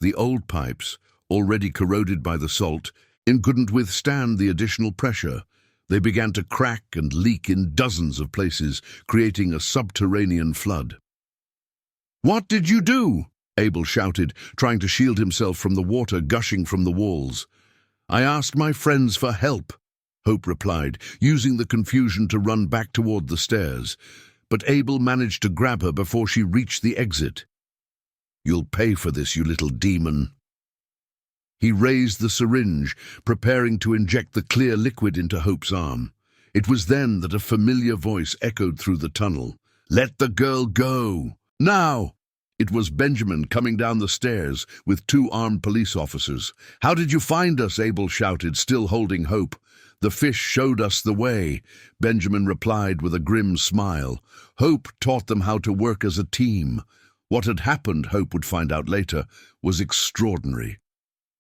The old pipes, already corroded by the salt, couldn't withstand the additional pressure. They began to crack and leak in dozens of places, creating a subterranean flood. "What did you do?" Abel shouted, trying to shield himself from the water gushing from the walls. "I asked my friends for help," Hope replied, using the confusion to run back toward the stairs. but Abel managed to grab her before she reached the exit. "You'll pay for this, you little demon." He raised the syringe, preparing to inject the clear liquid into Hope's arm. It was then that a familiar voice echoed through the tunnel. "Let the girl go! Now!" It was Benjamin coming down the stairs with 2 armed police officers. "How did you find us?" Abel shouted, still holding Hope. "The fish showed us the way," Benjamin replied with a grim smile. "Hope taught them how to work as a team." What had happened, Hope would find out later, was extraordinary.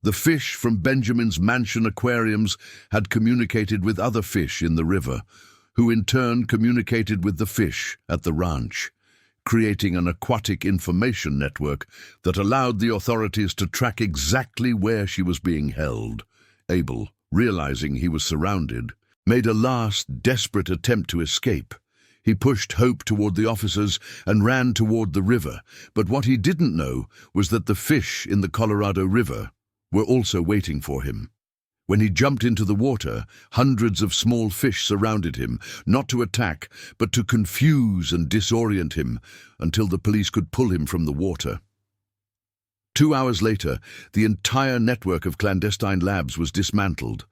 The fish from Benjamin's mansion aquariums had communicated with other fish in the river, who in turn communicated with the fish at the ranch, creating an aquatic information network that allowed the authorities to track exactly where she was being held. Abel, realizing he was surrounded, made a last desperate attempt to escape. He pushed Hope toward the officers and ran toward the river, but what he didn't know was that the fish in the Colorado River were also waiting for him. When he jumped into the water, hundreds of small fish surrounded him, not to attack, but to confuse and disorient him until the police could pull him from the water. 2 hours later, the entire network of clandestine labs was dismantled.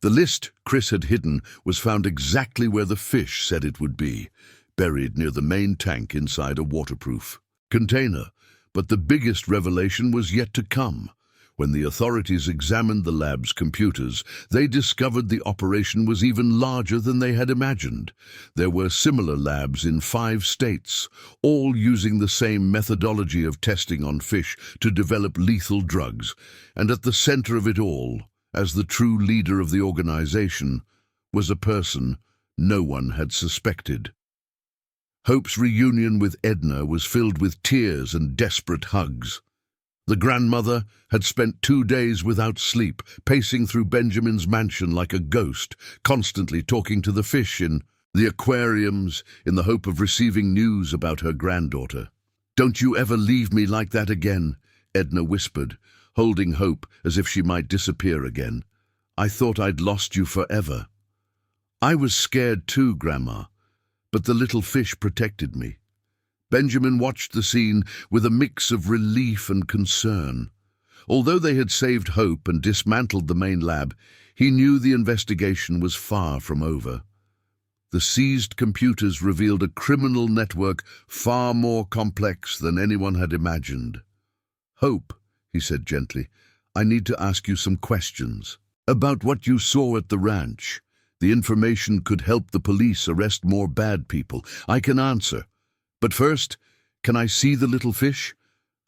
The list Chris had hidden was found exactly where the fish said it would be, buried near the main tank inside a waterproof container. But the biggest revelation was yet to come. When the authorities examined the lab's computers, they discovered the operation was even larger than they had imagined. There were similar labs in 5 states, all using the same methodology of testing on fish to develop lethal drugs. And at the center of it all, as the true leader of the organization, was a person no one had suspected. Hope's reunion with Edna was filled with tears and desperate hugs. The grandmother had spent 2 days without sleep, pacing through Benjamin's mansion like a ghost, constantly talking to the fish in the aquariums in the hope of receiving news about her granddaughter. "Don't you ever leave me like that again," Edna whispered, holding Hope as if she might disappear again. "I thought I'd lost you forever." "I was scared too, Grandma, but the little fish protected me." Benjamin watched the scene with a mix of relief and concern. Although they had saved Hope and dismantled the main lab, he knew the investigation was far from over. The seized computers revealed a criminal network far more complex than anyone had imagined. "Hope," he said gently, "I need to ask you some questions about what you saw at the ranch. The information could help the police arrest more bad people. I can answer. But first, can I see the little fish?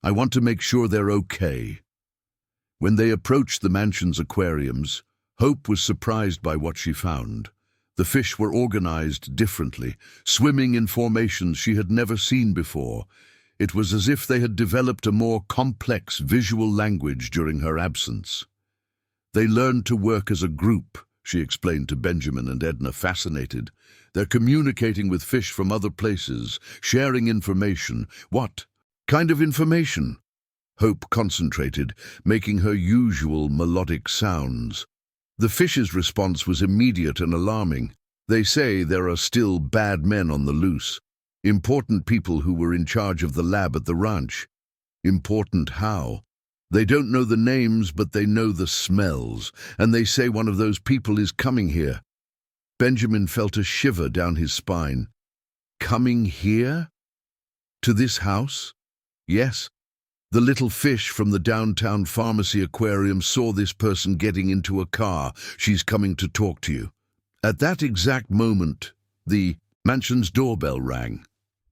I want to make sure they're okay." When they approached the mansion's aquariums, Hope was surprised by what she found. The fish were organized differently, swimming in formations she had never seen before. It was as if they had developed a more complex visual language during her absence. "They learned to work as a group," she explained to Benjamin and Edna, fascinated. "They're communicating with fish from other places, sharing information." "What kind of information?" Hope concentrated, making her usual melodic sounds. The fish's response was immediate and alarming. "They say there are still bad men on the loose. Important people who were in charge of the lab at the ranch." "Important how?" "They don't know the names, but they know the smells, and they say one of those people is coming here." Benjamin felt a shiver down his spine. "Coming here? To this house?" "Yes. The little fish from the downtown pharmacy aquarium saw this person getting into a car. She's coming to talk to you." At that exact moment, the mansion's doorbell rang.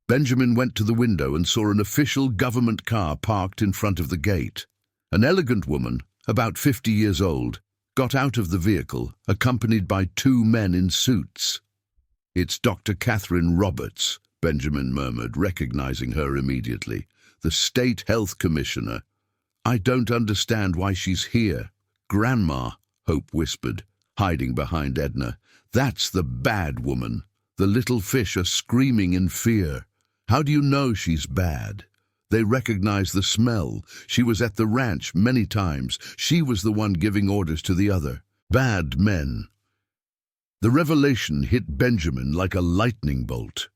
Benjamin went to the window and saw an official government car parked in front of the gate. An elegant woman, about 50 years old, got out of the vehicle, accompanied by 2 men in suits. "It's Dr. Catherine Roberts," Benjamin murmured, recognizing her immediately. "The State Health Commissioner." "I don't understand why she's here." "Grandma," Hope whispered, hiding behind Edna. "That's the bad woman. The little fish are screaming in fear." "How do you know she's bad?" "They recognize the smell. She was at the ranch many times. She was the one giving orders to the other. Bad men." The revelation hit Benjamin like a lightning bolt.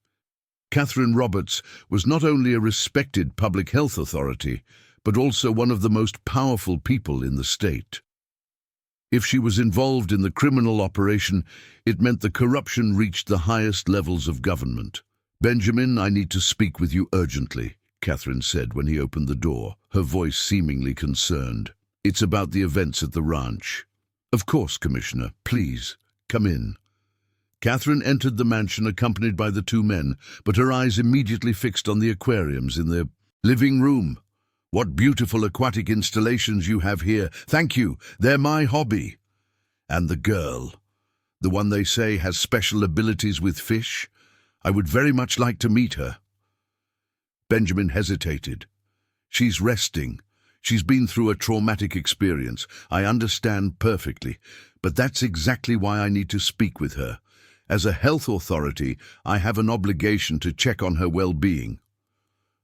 Catherine Roberts was not only a respected public health authority, but also one of the most powerful people in the state. If she was involved in the criminal operation, it meant the corruption reached the highest levels of government. "Benjamin, I need to speak with you urgently," Catherine said when he opened the door, her voice seemingly concerned. "It's about the events at the ranch." "Of course, Commissioner. Please, come in." Catherine entered the mansion accompanied by the two men, but her eyes immediately fixed on the aquariums in their living room. "What beautiful aquatic installations you have here. Thank you, they're my hobby." "And the girl, the one they say has special abilities with fish? I would very much like to meet her." Benjamin hesitated. "She's resting. She's been through a traumatic experience. I understand perfectly, but that's exactly why I need to speak with her. As a health authority, I have an obligation to check on her well-being."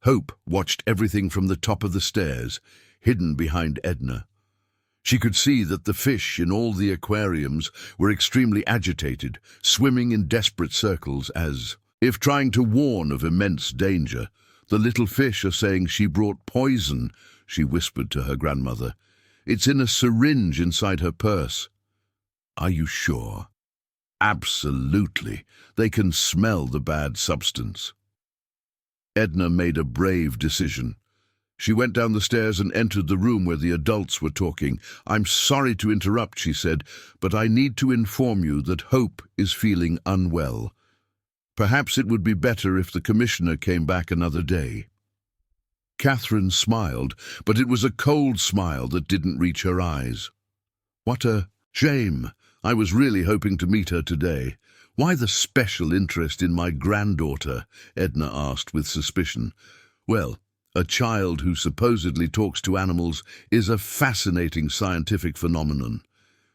Hope watched everything from the top of the stairs, hidden behind Edna. She could see that the fish in all the aquariums were extremely agitated, swimming in desperate circles as if trying to warn of immense danger. "The little fish are saying she brought poison," she whispered to her grandmother. "It's in a syringe inside her purse." "Are you sure?" "Absolutely. They can smell the bad substance." Edna made a brave decision. She went down the stairs and entered the room where the adults were talking. "I'm sorry to interrupt," she said, "but I need to inform you that Hope is feeling unwell. Perhaps it would be better if the Commissioner came back another day." Catherine smiled, but it was a cold smile that didn't reach her eyes. "What a shame. I was really hoping to meet her today." "Why the special interest in my granddaughter?" Edna asked with suspicion. "Well, a child who supposedly talks to animals is a fascinating scientific phenomenon.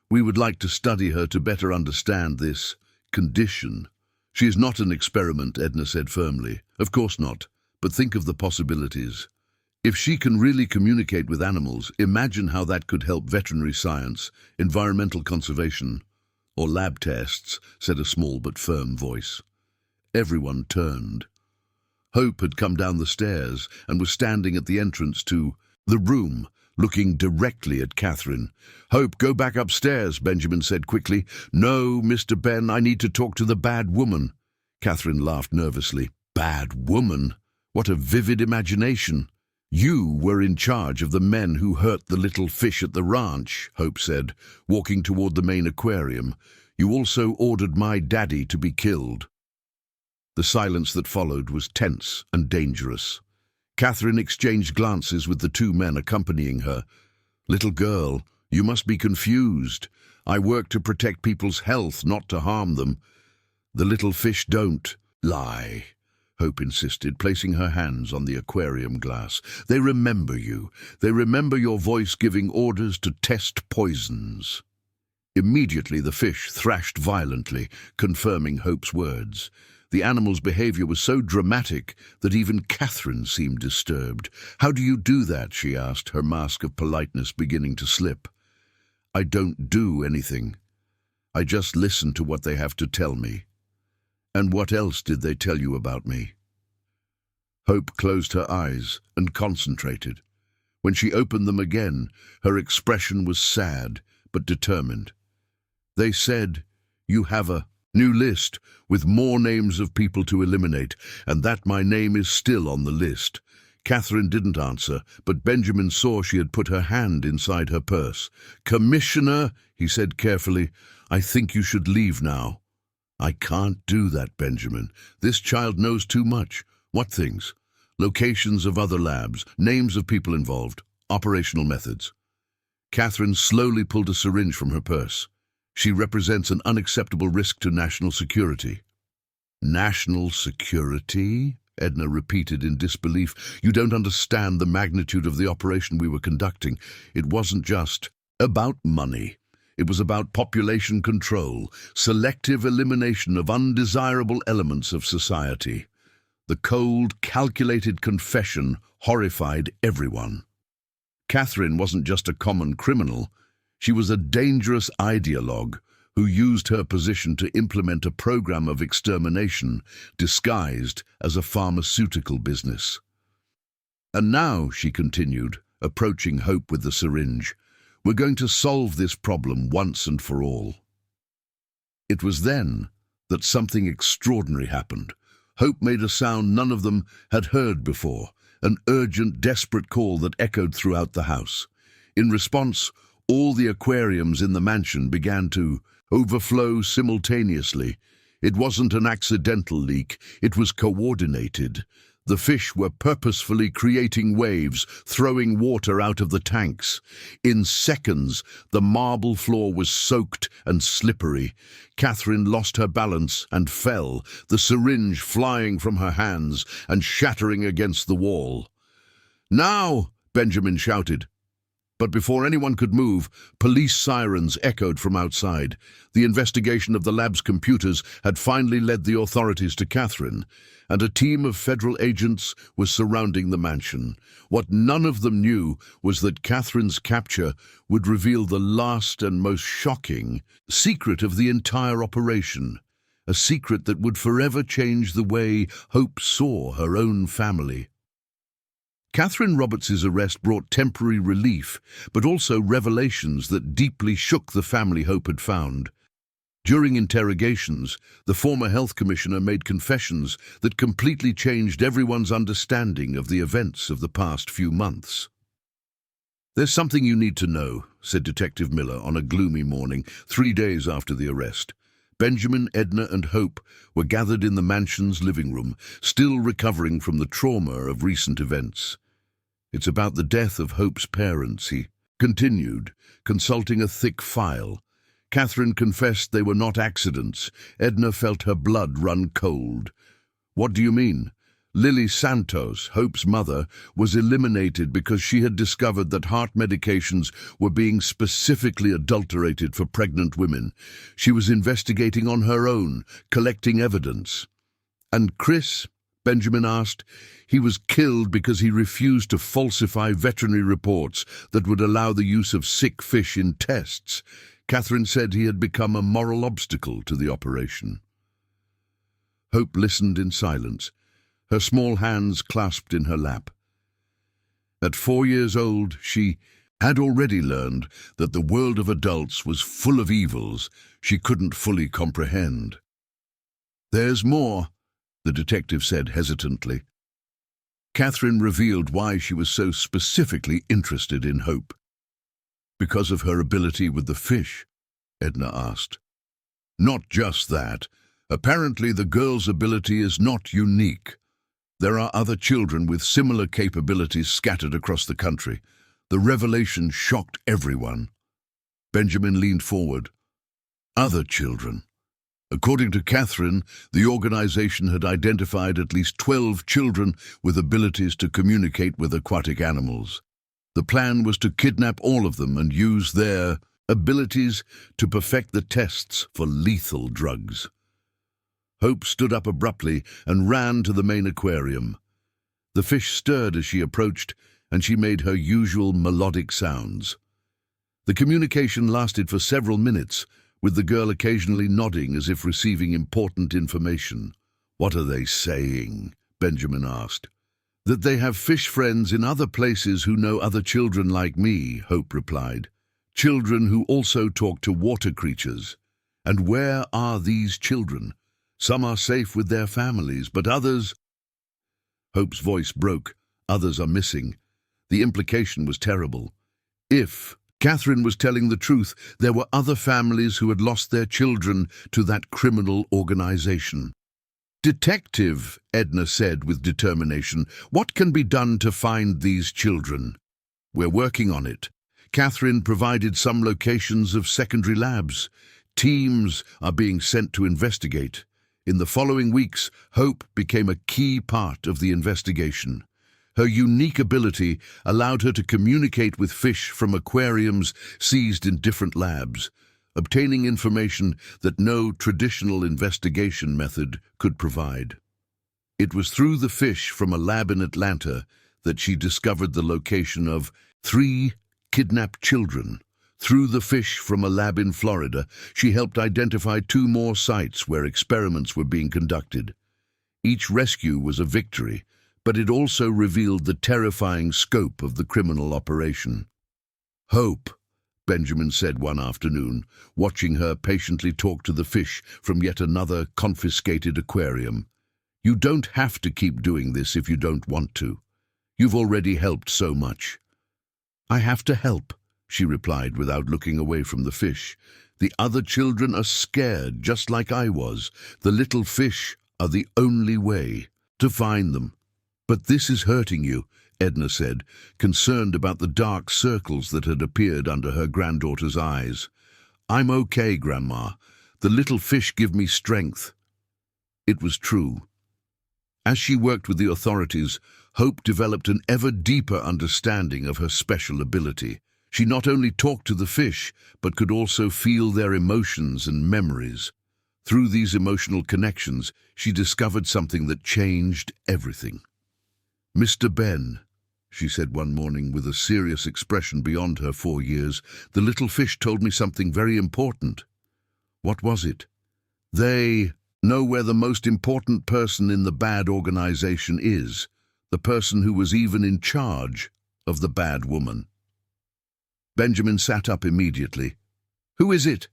We would like to study her to better understand this condition." "She is not an experiment," Edna said firmly. "Of course not, but think of the possibilities. If she can really communicate with animals, imagine how that could help veterinary science, environmental conservation, or lab tests," said a small but firm voice. Everyone turned. Hope had come down the stairs and was standing at the entrance to the room, looking directly at Catherine. "Hope, go back upstairs," Benjamin said quickly. "No, Mr. Ben, I need to talk to the bad woman." Catherine laughed nervously. "Bad woman? What a vivid imagination." "You were in charge of the men who hurt the little fish at the ranch," Hope said, walking toward the main aquarium. "You also ordered my daddy to be killed." The silence that followed was tense and dangerous. Catherine exchanged glances with the two men accompanying her. "Little girl, you must be confused. I work to protect people's health, not to harm them. The little fish don't lie," Hope insisted, placing her hands on the aquarium glass. "They remember you. They remember your voice giving orders to test poisons." Immediately the fish thrashed violently, confirming Hope's words. The animal's behavior was so dramatic that even Catherine seemed disturbed. "How do you do that?" she asked, her mask of politeness beginning to slip. "I don't do anything. I just listen to what they have to tell me." "And what else did they tell you about me?" Hope closed her eyes and concentrated. When she opened them again, her expression was sad but determined. "They said, you have a new list with more names of people to eliminate, and that my name is still on the list." Catherine didn't answer, but Benjamin saw she had put her hand inside her purse. "Commissioner," he said carefully, "I think you should leave now." "I can't do that, Benjamin. This child knows too much." "What things?" "Locations of other labs, names of people involved, operational methods." Catherine slowly pulled a syringe from her purse. "She represents an unacceptable risk to national security." "National security?" Edna repeated in disbelief. "You don't understand the magnitude of the operation we were conducting. It wasn't just about money. It was about population control, selective elimination of undesirable elements of society." The cold, calculated confession horrified everyone. Catherine wasn't just a common criminal. She was a dangerous ideologue who used her position to implement a program of extermination disguised as a pharmaceutical business. "And now," she continued, approaching Hope with the syringe, "we're going to solve this problem once and for all." It was then that something extraordinary happened. Hope made a sound none of them had heard before, an urgent, desperate call that echoed throughout the house. In response, all the aquariums in the mansion began to overflow simultaneously. It wasn't an accidental leak, it was coordinated. The fish were purposefully creating waves, throwing water out of the tanks. In seconds, the marble floor was soaked and slippery. Catherine lost her balance and fell, the syringe flying from her hands and shattering against the wall. "Now!" Benjamin shouted. But before anyone could move, police sirens echoed from outside. The investigation of the lab's computers had finally led the authorities to Catherine, and a team of federal agents was surrounding the mansion. What none of them knew was that Catherine's capture would reveal the last and most shocking secret of the entire operation, a secret that would forever change the way Hope saw her own family. Catherine Roberts's arrest brought temporary relief, but also revelations that deeply shook the family Hope had found. During interrogations, the former health commissioner made confessions that completely changed everyone's understanding of the events of the past few months. "There's something you need to know," said Detective Miller on a gloomy morning, 3 days after the arrest. Benjamin, Edna, and Hope were gathered in the mansion's living room, still recovering from the trauma of recent events. "It's about the death of Hope's parents," he continued, consulting a thick file. Catherine confessed they were not accidents. Edna felt her blood run cold. "What do you mean?" "Lily Santos, Hope's mother, was eliminated because she had discovered that heart medications were being specifically adulterated for pregnant women. She was investigating on her own, collecting evidence." "And Chris?" Benjamin asked. "He was killed because he refused to falsify veterinary reports that would allow the use of sick fish in tests. Catherine said he had become a moral obstacle to the operation." Hope listened in silence, her small hands clasped in her lap. At 4 years old, she had already learned that the world of adults was full of evils she couldn't fully comprehend. "There's more," the detective said hesitantly. Catherine revealed why she was so specifically interested in Hope. "Because of her ability with the fish?" Edna asked. "Not just that. Apparently the girl's ability is not unique. There are other children with similar capabilities scattered across the country. The revelation shocked everyone." Benjamin leaned forward. "Other children?" According to Catherine, the organization had identified at least 12 children with abilities to communicate with aquatic animals. The plan was to kidnap all of them and use their abilities to perfect the tests for lethal drugs. Hope stood up abruptly and ran to the main aquarium. The fish stirred as she approached, and she made her usual melodic sounds. The communication lasted for several minutes, with the girl occasionally nodding as if receiving important information. "What are they saying?" Benjamin asked. "That they have fish friends in other places who know other children like me," Hope replied. "Children who also talk to water creatures. And where are these children? Some are safe with their families, but others—" Hope's voice broke. "Others are missing." The implication was terrible. If Catherine was telling the truth, there were other families who had lost their children to that criminal organization. "Detective," Edna said with determination, "what can be done to find these children?" "We're working on it." Catherine provided some locations of secondary labs. Teams are being sent to investigate. In the following weeks, Hope became a key part of the investigation. Her unique ability allowed her to communicate with fish from aquariums seized in different labs, obtaining information that no traditional investigation method could provide. It was through the fish from a lab in Atlanta that she discovered the location of 3 kidnapped children, Through the fish from a lab in Florida, she helped identify 2 more sites where experiments were being conducted. Each rescue was a victory, but it also revealed the terrifying scope of the criminal operation. "Hope," Benjamin said one afternoon, watching her patiently talk to the fish from yet another confiscated aquarium. "You don't have to keep doing this if you don't want to. You've already helped so much." "I have to help," she replied without looking away from the fish. "The other children are scared, just like I was. The little fish are the only way to find them." "But this is hurting you," Edna said, concerned about the dark circles that had appeared under her granddaughter's eyes. "I'm okay, Grandma. The little fish give me strength." It was true. As she worked with the authorities, Hope developed an ever deeper understanding of her special ability. She not only talked to the fish, but could also feel their emotions and memories. Through these emotional connections, she discovered something that changed everything. "Mr. Ben," she said one morning with a serious expression beyond her 4 years, "the little fish told me something very important." "What was it?" "They know where the most important person in the bad organization is, the person who was even in charge of the bad woman." Benjamin sat up immediately. "Who is it?"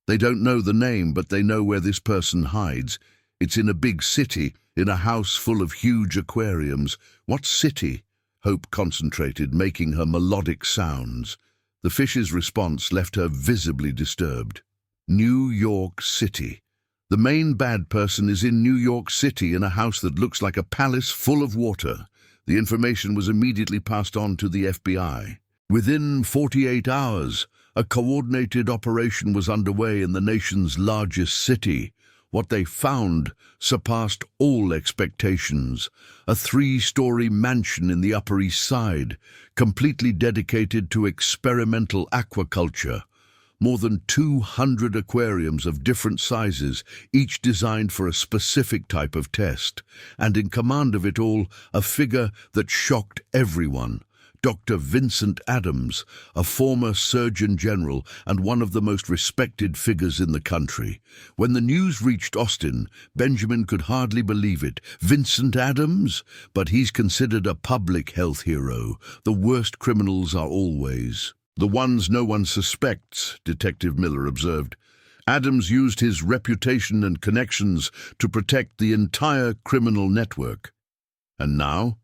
"They don't know the name, but they know where this person hides. It's in a big city, in a house full of huge aquariums." "What city?" Hope concentrated, making her melodic sounds. The fish's response left her visibly disturbed. "New York City. The main bad person is in New York City in a house that looks like a palace full of water." The information was immediately passed on to the FBI. Within 48 hours, a coordinated operation was underway in the nation's largest city. What they found surpassed all expectations. A 3-story mansion in the Upper East Side, completely dedicated to experimental aquaculture. More than 200 aquariums of different sizes, each designed for a specific type of test. And in command of it all, a figure that shocked everyone. Dr. Vincent Adams, a former Surgeon General and one of the most respected figures in the country. When the news reached Austin, Benjamin could hardly believe it. "Vincent Adams? But he's considered a public health hero. The worst criminals are always the ones no one suspects," Detective Miller observed. "Adams used his reputation and connections to protect the entire criminal network. And now,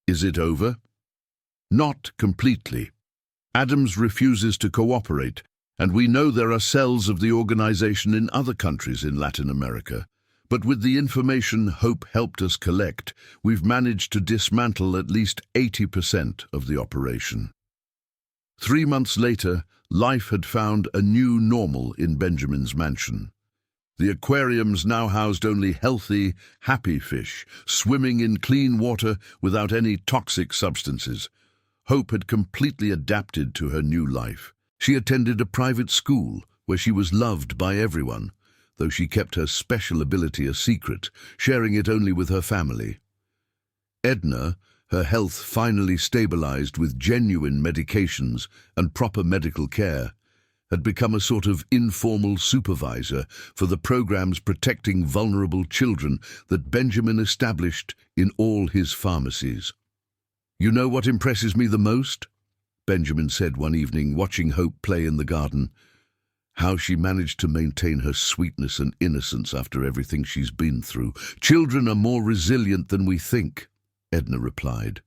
is it over?" "Not completely. Adams refuses to cooperate, and we know there are cells of the organization in other countries in Latin America. But with the information Hope helped us collect, we've managed to dismantle at least 80% of the operation." 3 months later, life had found a new normal in Benjamin's mansion. The aquariums now housed only healthy, happy fish, swimming in clean water without any toxic substances. Hope had completely adapted to her new life. She attended a private school where she was loved by everyone, though she kept her special ability a secret, sharing it only with her family. Edna, her health finally stabilized with genuine medications and proper medical care, had become a sort of informal supervisor for the programs protecting vulnerable children that Benjamin established in all his pharmacies. "You know what impresses me the most?" Benjamin said one evening, watching Hope play in the garden. "How she managed to maintain her sweetness and innocence after everything she's been through." "Children are more resilient than we think," Edna replied.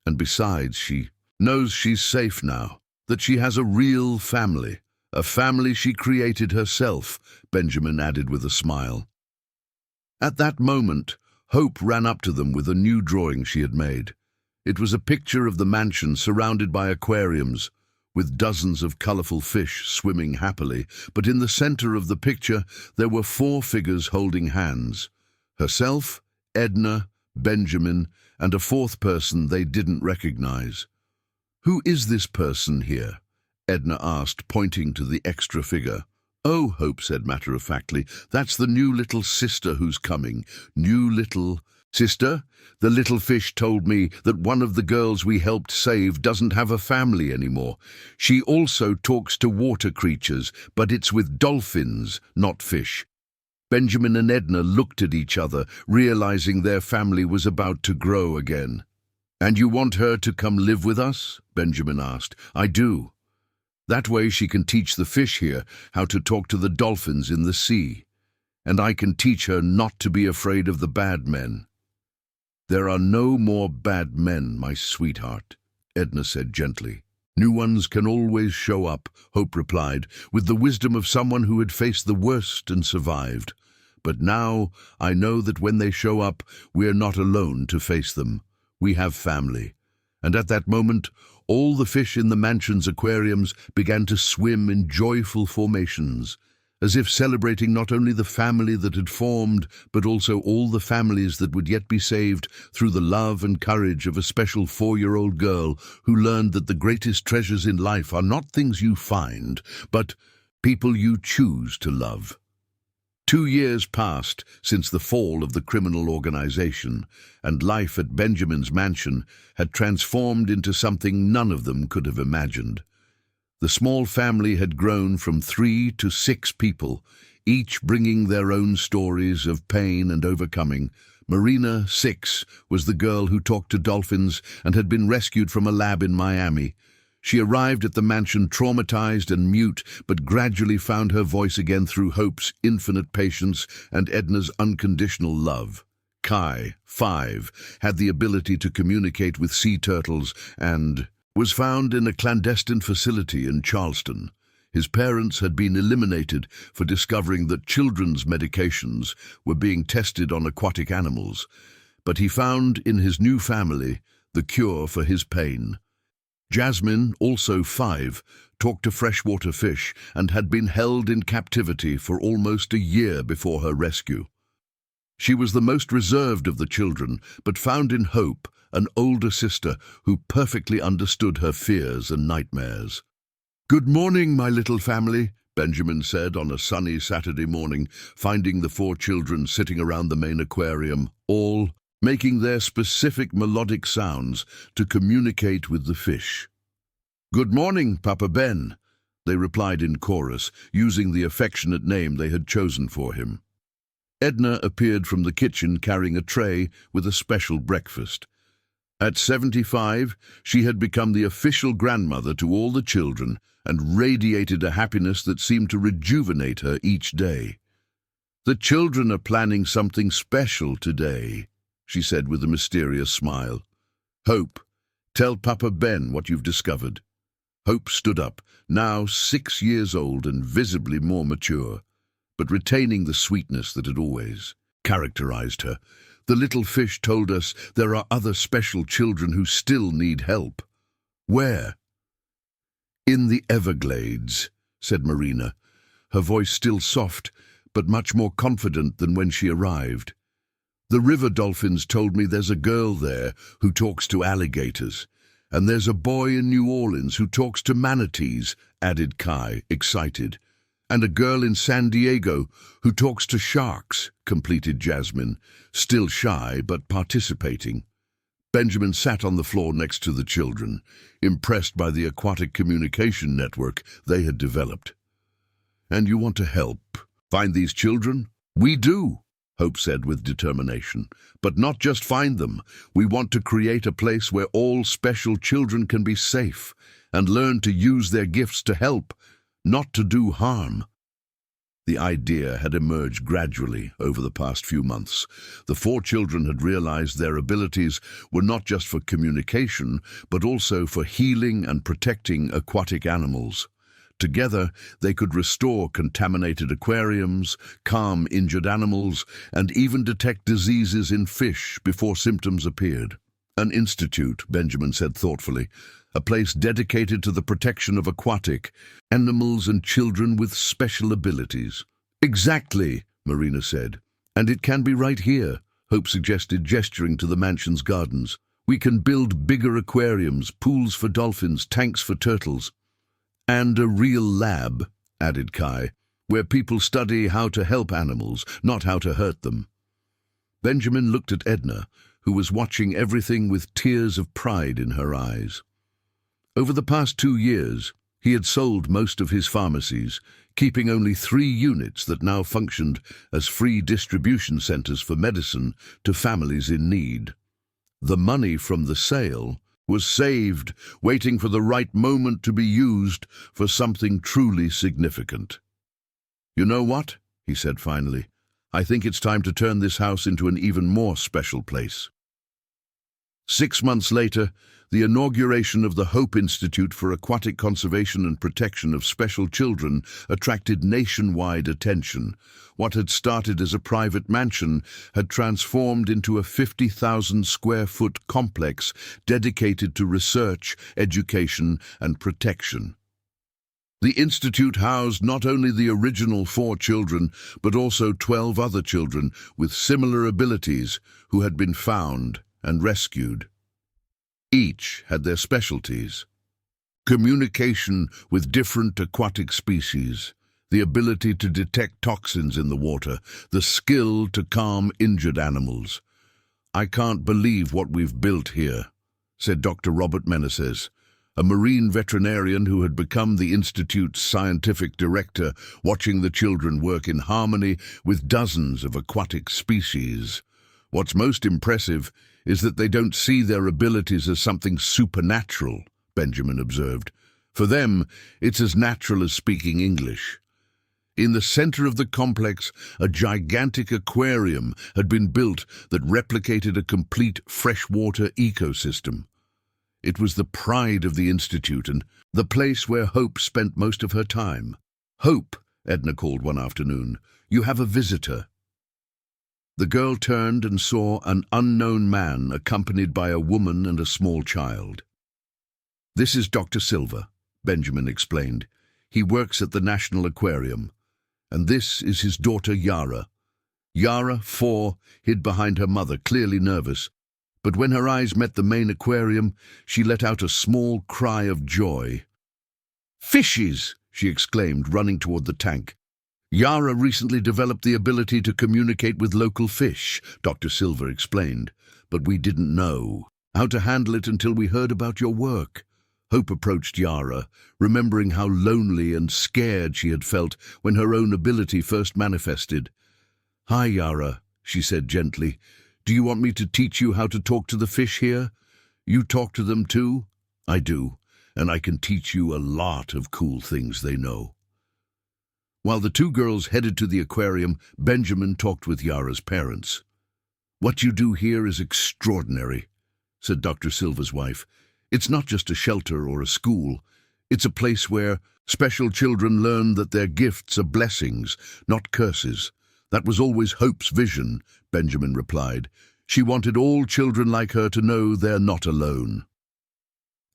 "And besides, she knows she's safe now, that she has a real family, a family she created herself," Benjamin added with a smile. At that moment, Hope ran up to them with a new drawing she had made. It was a picture of the mansion surrounded by aquariums, with dozens of colorful fish swimming happily, but in the center of the picture there were 4 figures holding hands: herself, Edna, Benjamin, and a 4th person they didn't recognize. "Who is this person here?" Edna asked, pointing to the extra figure. "Oh," Hope said matter-of-factly, "that's the new little sister who's coming. New little Sister, the little fish told me that one of the girls we helped save doesn't have a family anymore. She also talks to water creatures, but it's with dolphins, not fish. Benjamin and Edna looked at each other, realizing their family was about to grow again. "And you want her to come live with us?" Benjamin asked. "I do. That way she can teach the fish here how to talk to the dolphins in the sea. And I can teach her not to be afraid of the bad men." "There are no more bad men, my sweetheart," Edna said gently. "New ones can always show up," Hope replied, with the wisdom of someone who had faced the worst and survived. "But now I know that when they show up, we're not alone to face them. We have family." And at that moment, all the fish in the mansion's aquariums began to swim in joyful formations, as if celebrating not only the family that had formed, but also all the families that would yet be saved through the love and courage of a special 4-year-old girl who learned that the greatest treasures in life are not things you find, but people you choose to love. 2 years passed since the fall of the criminal organization, and life at Benjamin's mansion had transformed into something none of them could have imagined. The small family had grown from 3 to 6 people, each bringing their own stories of pain and overcoming. Marina, 6, was the girl who talked to dolphins and had been rescued from a lab in Miami. She arrived at the mansion traumatized and mute, but gradually found her voice again through Hope's infinite patience and Edna's unconditional love. Kai, 5, had the ability to communicate with sea turtles and was found in a clandestine facility in Charleston. His parents had been eliminated for discovering that children's medications were being tested on aquatic animals, but he found in his new family the cure for his pain. Jasmine, also 5, talked to freshwater fish and had been held in captivity for almost a year before her rescue. She was the most reserved of the children, but found in Hope an older sister who perfectly understood her fears and nightmares. "Good morning, my little family," Benjamin said on a sunny Saturday morning, finding the 4 children sitting around the main aquarium, all making their specific melodic sounds to communicate with the fish. "Good morning, Papa Ben," they replied in chorus, using the affectionate name they had chosen for him. Edna appeared from the kitchen carrying a tray with a special breakfast. At 75, she had become the official grandmother to all the children and radiated a happiness that seemed to rejuvenate her each day. "The children are planning something special today," she said with a mysterious smile. "Hope, tell Papa Ben what you've discovered." Hope stood up, now 6 years old and visibly more mature, but retaining the sweetness that had always characterized her. "The little fish told us there are other special children who still need help." "Where?" "In the Everglades," said Marina, her voice still soft, but much more confident than when she arrived. "The river dolphins told me there's a girl there who talks to alligators, and there's a boy in New Orleans who talks to manatees," added Kai, excited. "And a girl in San Diego who talks to sharks," completed Jasmine, still shy but participating. Benjamin sat on the floor next to the children, impressed by the aquatic communication network they had developed. "And you want to help find these children?" "We do," Hope said with determination. "But not just find them. We want to create a place where all special children can be safe and learn to use their gifts to help, not to do harm." The idea had emerged gradually over the past few months. The 4 children had realized their abilities were not just for communication, but also for healing and protecting aquatic animals. Together, they could restore contaminated aquariums, calm injured animals, and even detect diseases in fish before symptoms appeared. "An institute," Benjamin said thoughtfully, "a place dedicated to the protection of aquatic animals and children with special abilities." "Exactly," Marina said. "And it can be right here," Hope suggested, gesturing to the mansion's gardens. "We can build bigger aquariums, pools for dolphins, tanks for turtles." "And a real lab," added Kai, "where people study how to help animals, not how to hurt them." Benjamin looked at Edna, who was watching everything with tears of pride in her eyes. Over the past 2 years, he had sold most of his pharmacies, keeping only 3 units that now functioned as free distribution centers for medicine to families in need. The money from the sale was saved, waiting for the right moment to be used for something truly significant. "You know what?" he said finally. "I think it's time to turn this house into an even more special place." 6 months later, the inauguration of the Hope Institute for Aquatic Conservation and Protection of Special Children attracted nationwide attention. What had started as a private mansion had transformed into a 50,000-square-foot complex dedicated to research, education, and protection. The institute housed not only the original 4 children, but also 12 other children with similar abilities who had been found and rescued. Each had their specialties: communication with different aquatic species, the ability to detect toxins in the water, the skill to calm injured animals. "I can't believe what we've built here," said Dr. Robert Meneses, a marine veterinarian who had become the Institute's scientific director, watching the children work in harmony with dozens of aquatic species. "What's most impressive is that they don't see their abilities as something supernatural," Benjamin observed. "For them, it's as natural as speaking English." In the center of the complex, a gigantic aquarium had been built that replicated a complete freshwater ecosystem. It was the pride of the Institute and the place where Hope spent most of her time. "Hope," Edna called one afternoon, "you have a visitor." The girl turned and saw an unknown man accompanied by a woman and a small child. "This is Dr. Silver," Benjamin explained. "He works at the National Aquarium. And this is his daughter Yara." Yara, 4, hid behind her mother, clearly nervous. But when her eyes met the main aquarium, she let out a small cry of joy. "Fishes!" she exclaimed, running toward the tank. "Yara recently developed the ability to communicate with local fish," Dr. Silver explained. "But we didn't know how to handle it until we heard about your work." Hope approached Yara, remembering how lonely and scared she had felt when her own ability first manifested. "Hi, Yara," she said gently. "Do you want me to teach you how to talk to the fish here? You talk to them too?" "I do, and I can teach you a lot of cool things they know." While the 2 girls headed to the aquarium, Benjamin talked with Yara's parents. "What you do here is extraordinary," said Dr. Silver's wife. "It's not just a shelter or a school. It's a place where special children learn that their gifts are blessings, not curses." "That was always Hope's vision," Benjamin replied. "She wanted all children like her to know they're not alone."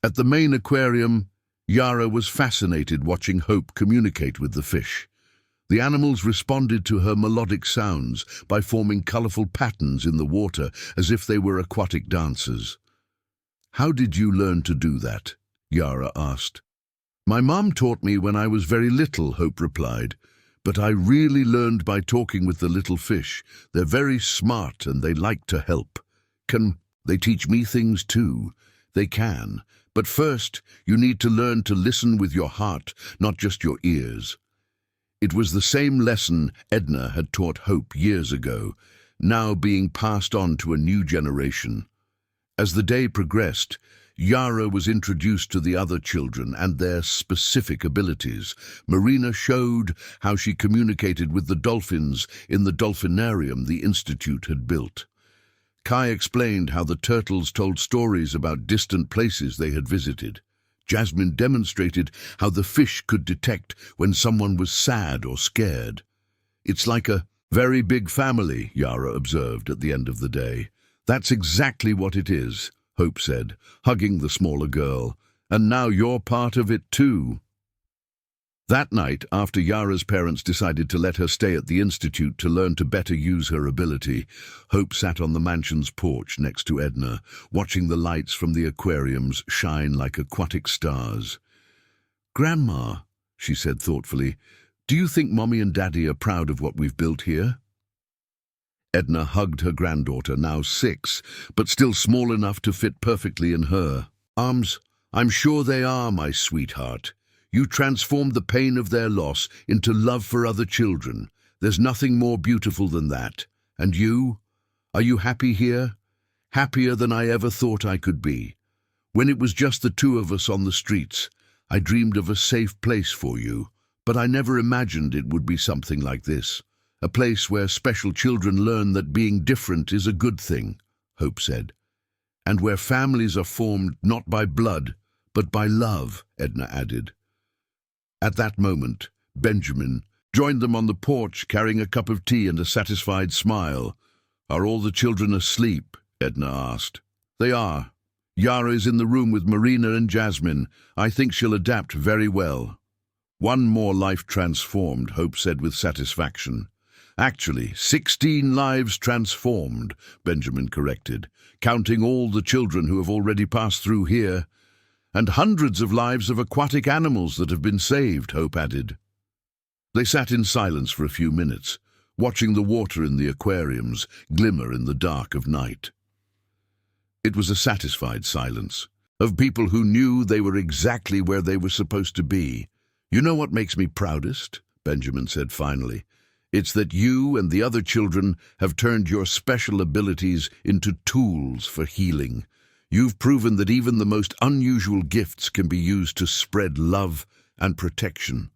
At the main aquarium, Yara was fascinated watching Hope communicate with the fish. The animals responded to her melodic sounds by forming colorful patterns in the water as if they were aquatic dancers. "How did you learn to do that?" Yara asked. "My mom taught me when I was very little," Hope replied. "But I really learned by talking with the little fish. They're very smart and they like to help." "Can they teach me things too?" "They can. But first, you need to learn to listen with your heart, not just your ears." It was the same lesson Edna had taught Hope years ago, now being passed on to a new generation. As the day progressed, Yara was introduced to the other children and their specific abilities. Marina showed how she communicated with the dolphins in the dolphinarium the Institute had built. Kai explained how the turtles told stories about distant places they had visited. Jasmine demonstrated how the fish could detect when someone was sad or scared. "It's like a very big family," Yara observed at the end of the day. "That's exactly what it is," Hope said, hugging the smaller girl. "And now you're part of it too." That night, after Yara's parents decided to let her stay at the Institute to learn to better use her ability, Hope sat on the mansion's porch next to Edna, watching the lights from the aquariums shine like aquatic stars. "Grandma," she said thoughtfully, "do you think Mommy and Daddy are proud of what we've built here?" Edna hugged her granddaughter, now 6, but still small enough to fit perfectly in her arms. "I'm sure they are, my sweetheart. You transformed the pain of their loss into love for other children. There's nothing more beautiful than that. And you? Are you happy here? Happier than I ever thought I could be. When it was just the two of us on the streets, I dreamed of a safe place for you, but I never imagined it would be something like this. A place where special children learn that being different is a good thing," Hope said. "And where families are formed not by blood, but by love," Edna added. At that moment, Benjamin joined them on the porch, carrying a cup of tea and a satisfied smile. "Are all the children asleep?" Edna asked. "They are. Yara is in the room with Marina and Jasmine. I think she'll adapt very well." "One more life transformed," Hope said with satisfaction. "Actually, 16 lives transformed," Benjamin corrected, "counting all the children who have already passed through here. And hundreds of lives of aquatic animals that have been saved," Hope added. They sat in silence for a few minutes, watching the water in the aquariums glimmer in the dark of night. It was a satisfied silence, of people who knew they were exactly where they were supposed to be. "You know what makes me proudest?" Benjamin said finally. "It's that you and the other children have turned your special abilities into tools for healing. You've proven that even the most unusual gifts can be used to spread love and protection."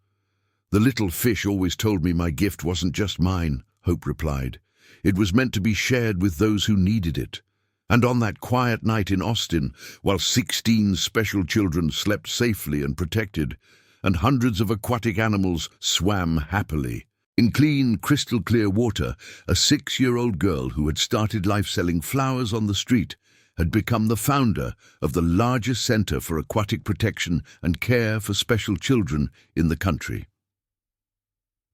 "The little fish always told me my gift wasn't just mine," Hope replied. "It was meant to be shared with those who needed it. And on that quiet night in Austin, while 16 special children slept safely and protected, and hundreds of aquatic animals swam happily, in clean, crystal-clear water, a 6-year-old girl who had started life selling flowers on the street had become the founder of the largest center for aquatic protection and care for special children in the country."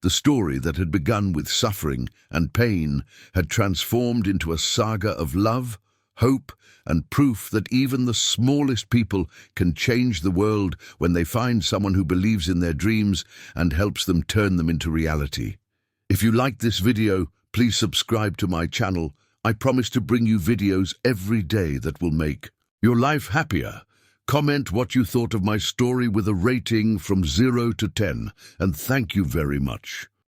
The story that had begun with suffering and pain had transformed into a saga of love, hope, and proof that even the smallest people can change the world when they find someone who believes in their dreams and helps them turn them into reality. If you liked this video, please subscribe to my channel. I promise to bring you videos every day that will make your life happier. Comment what you thought of my story with a rating from 0 to 10, and thank you very much.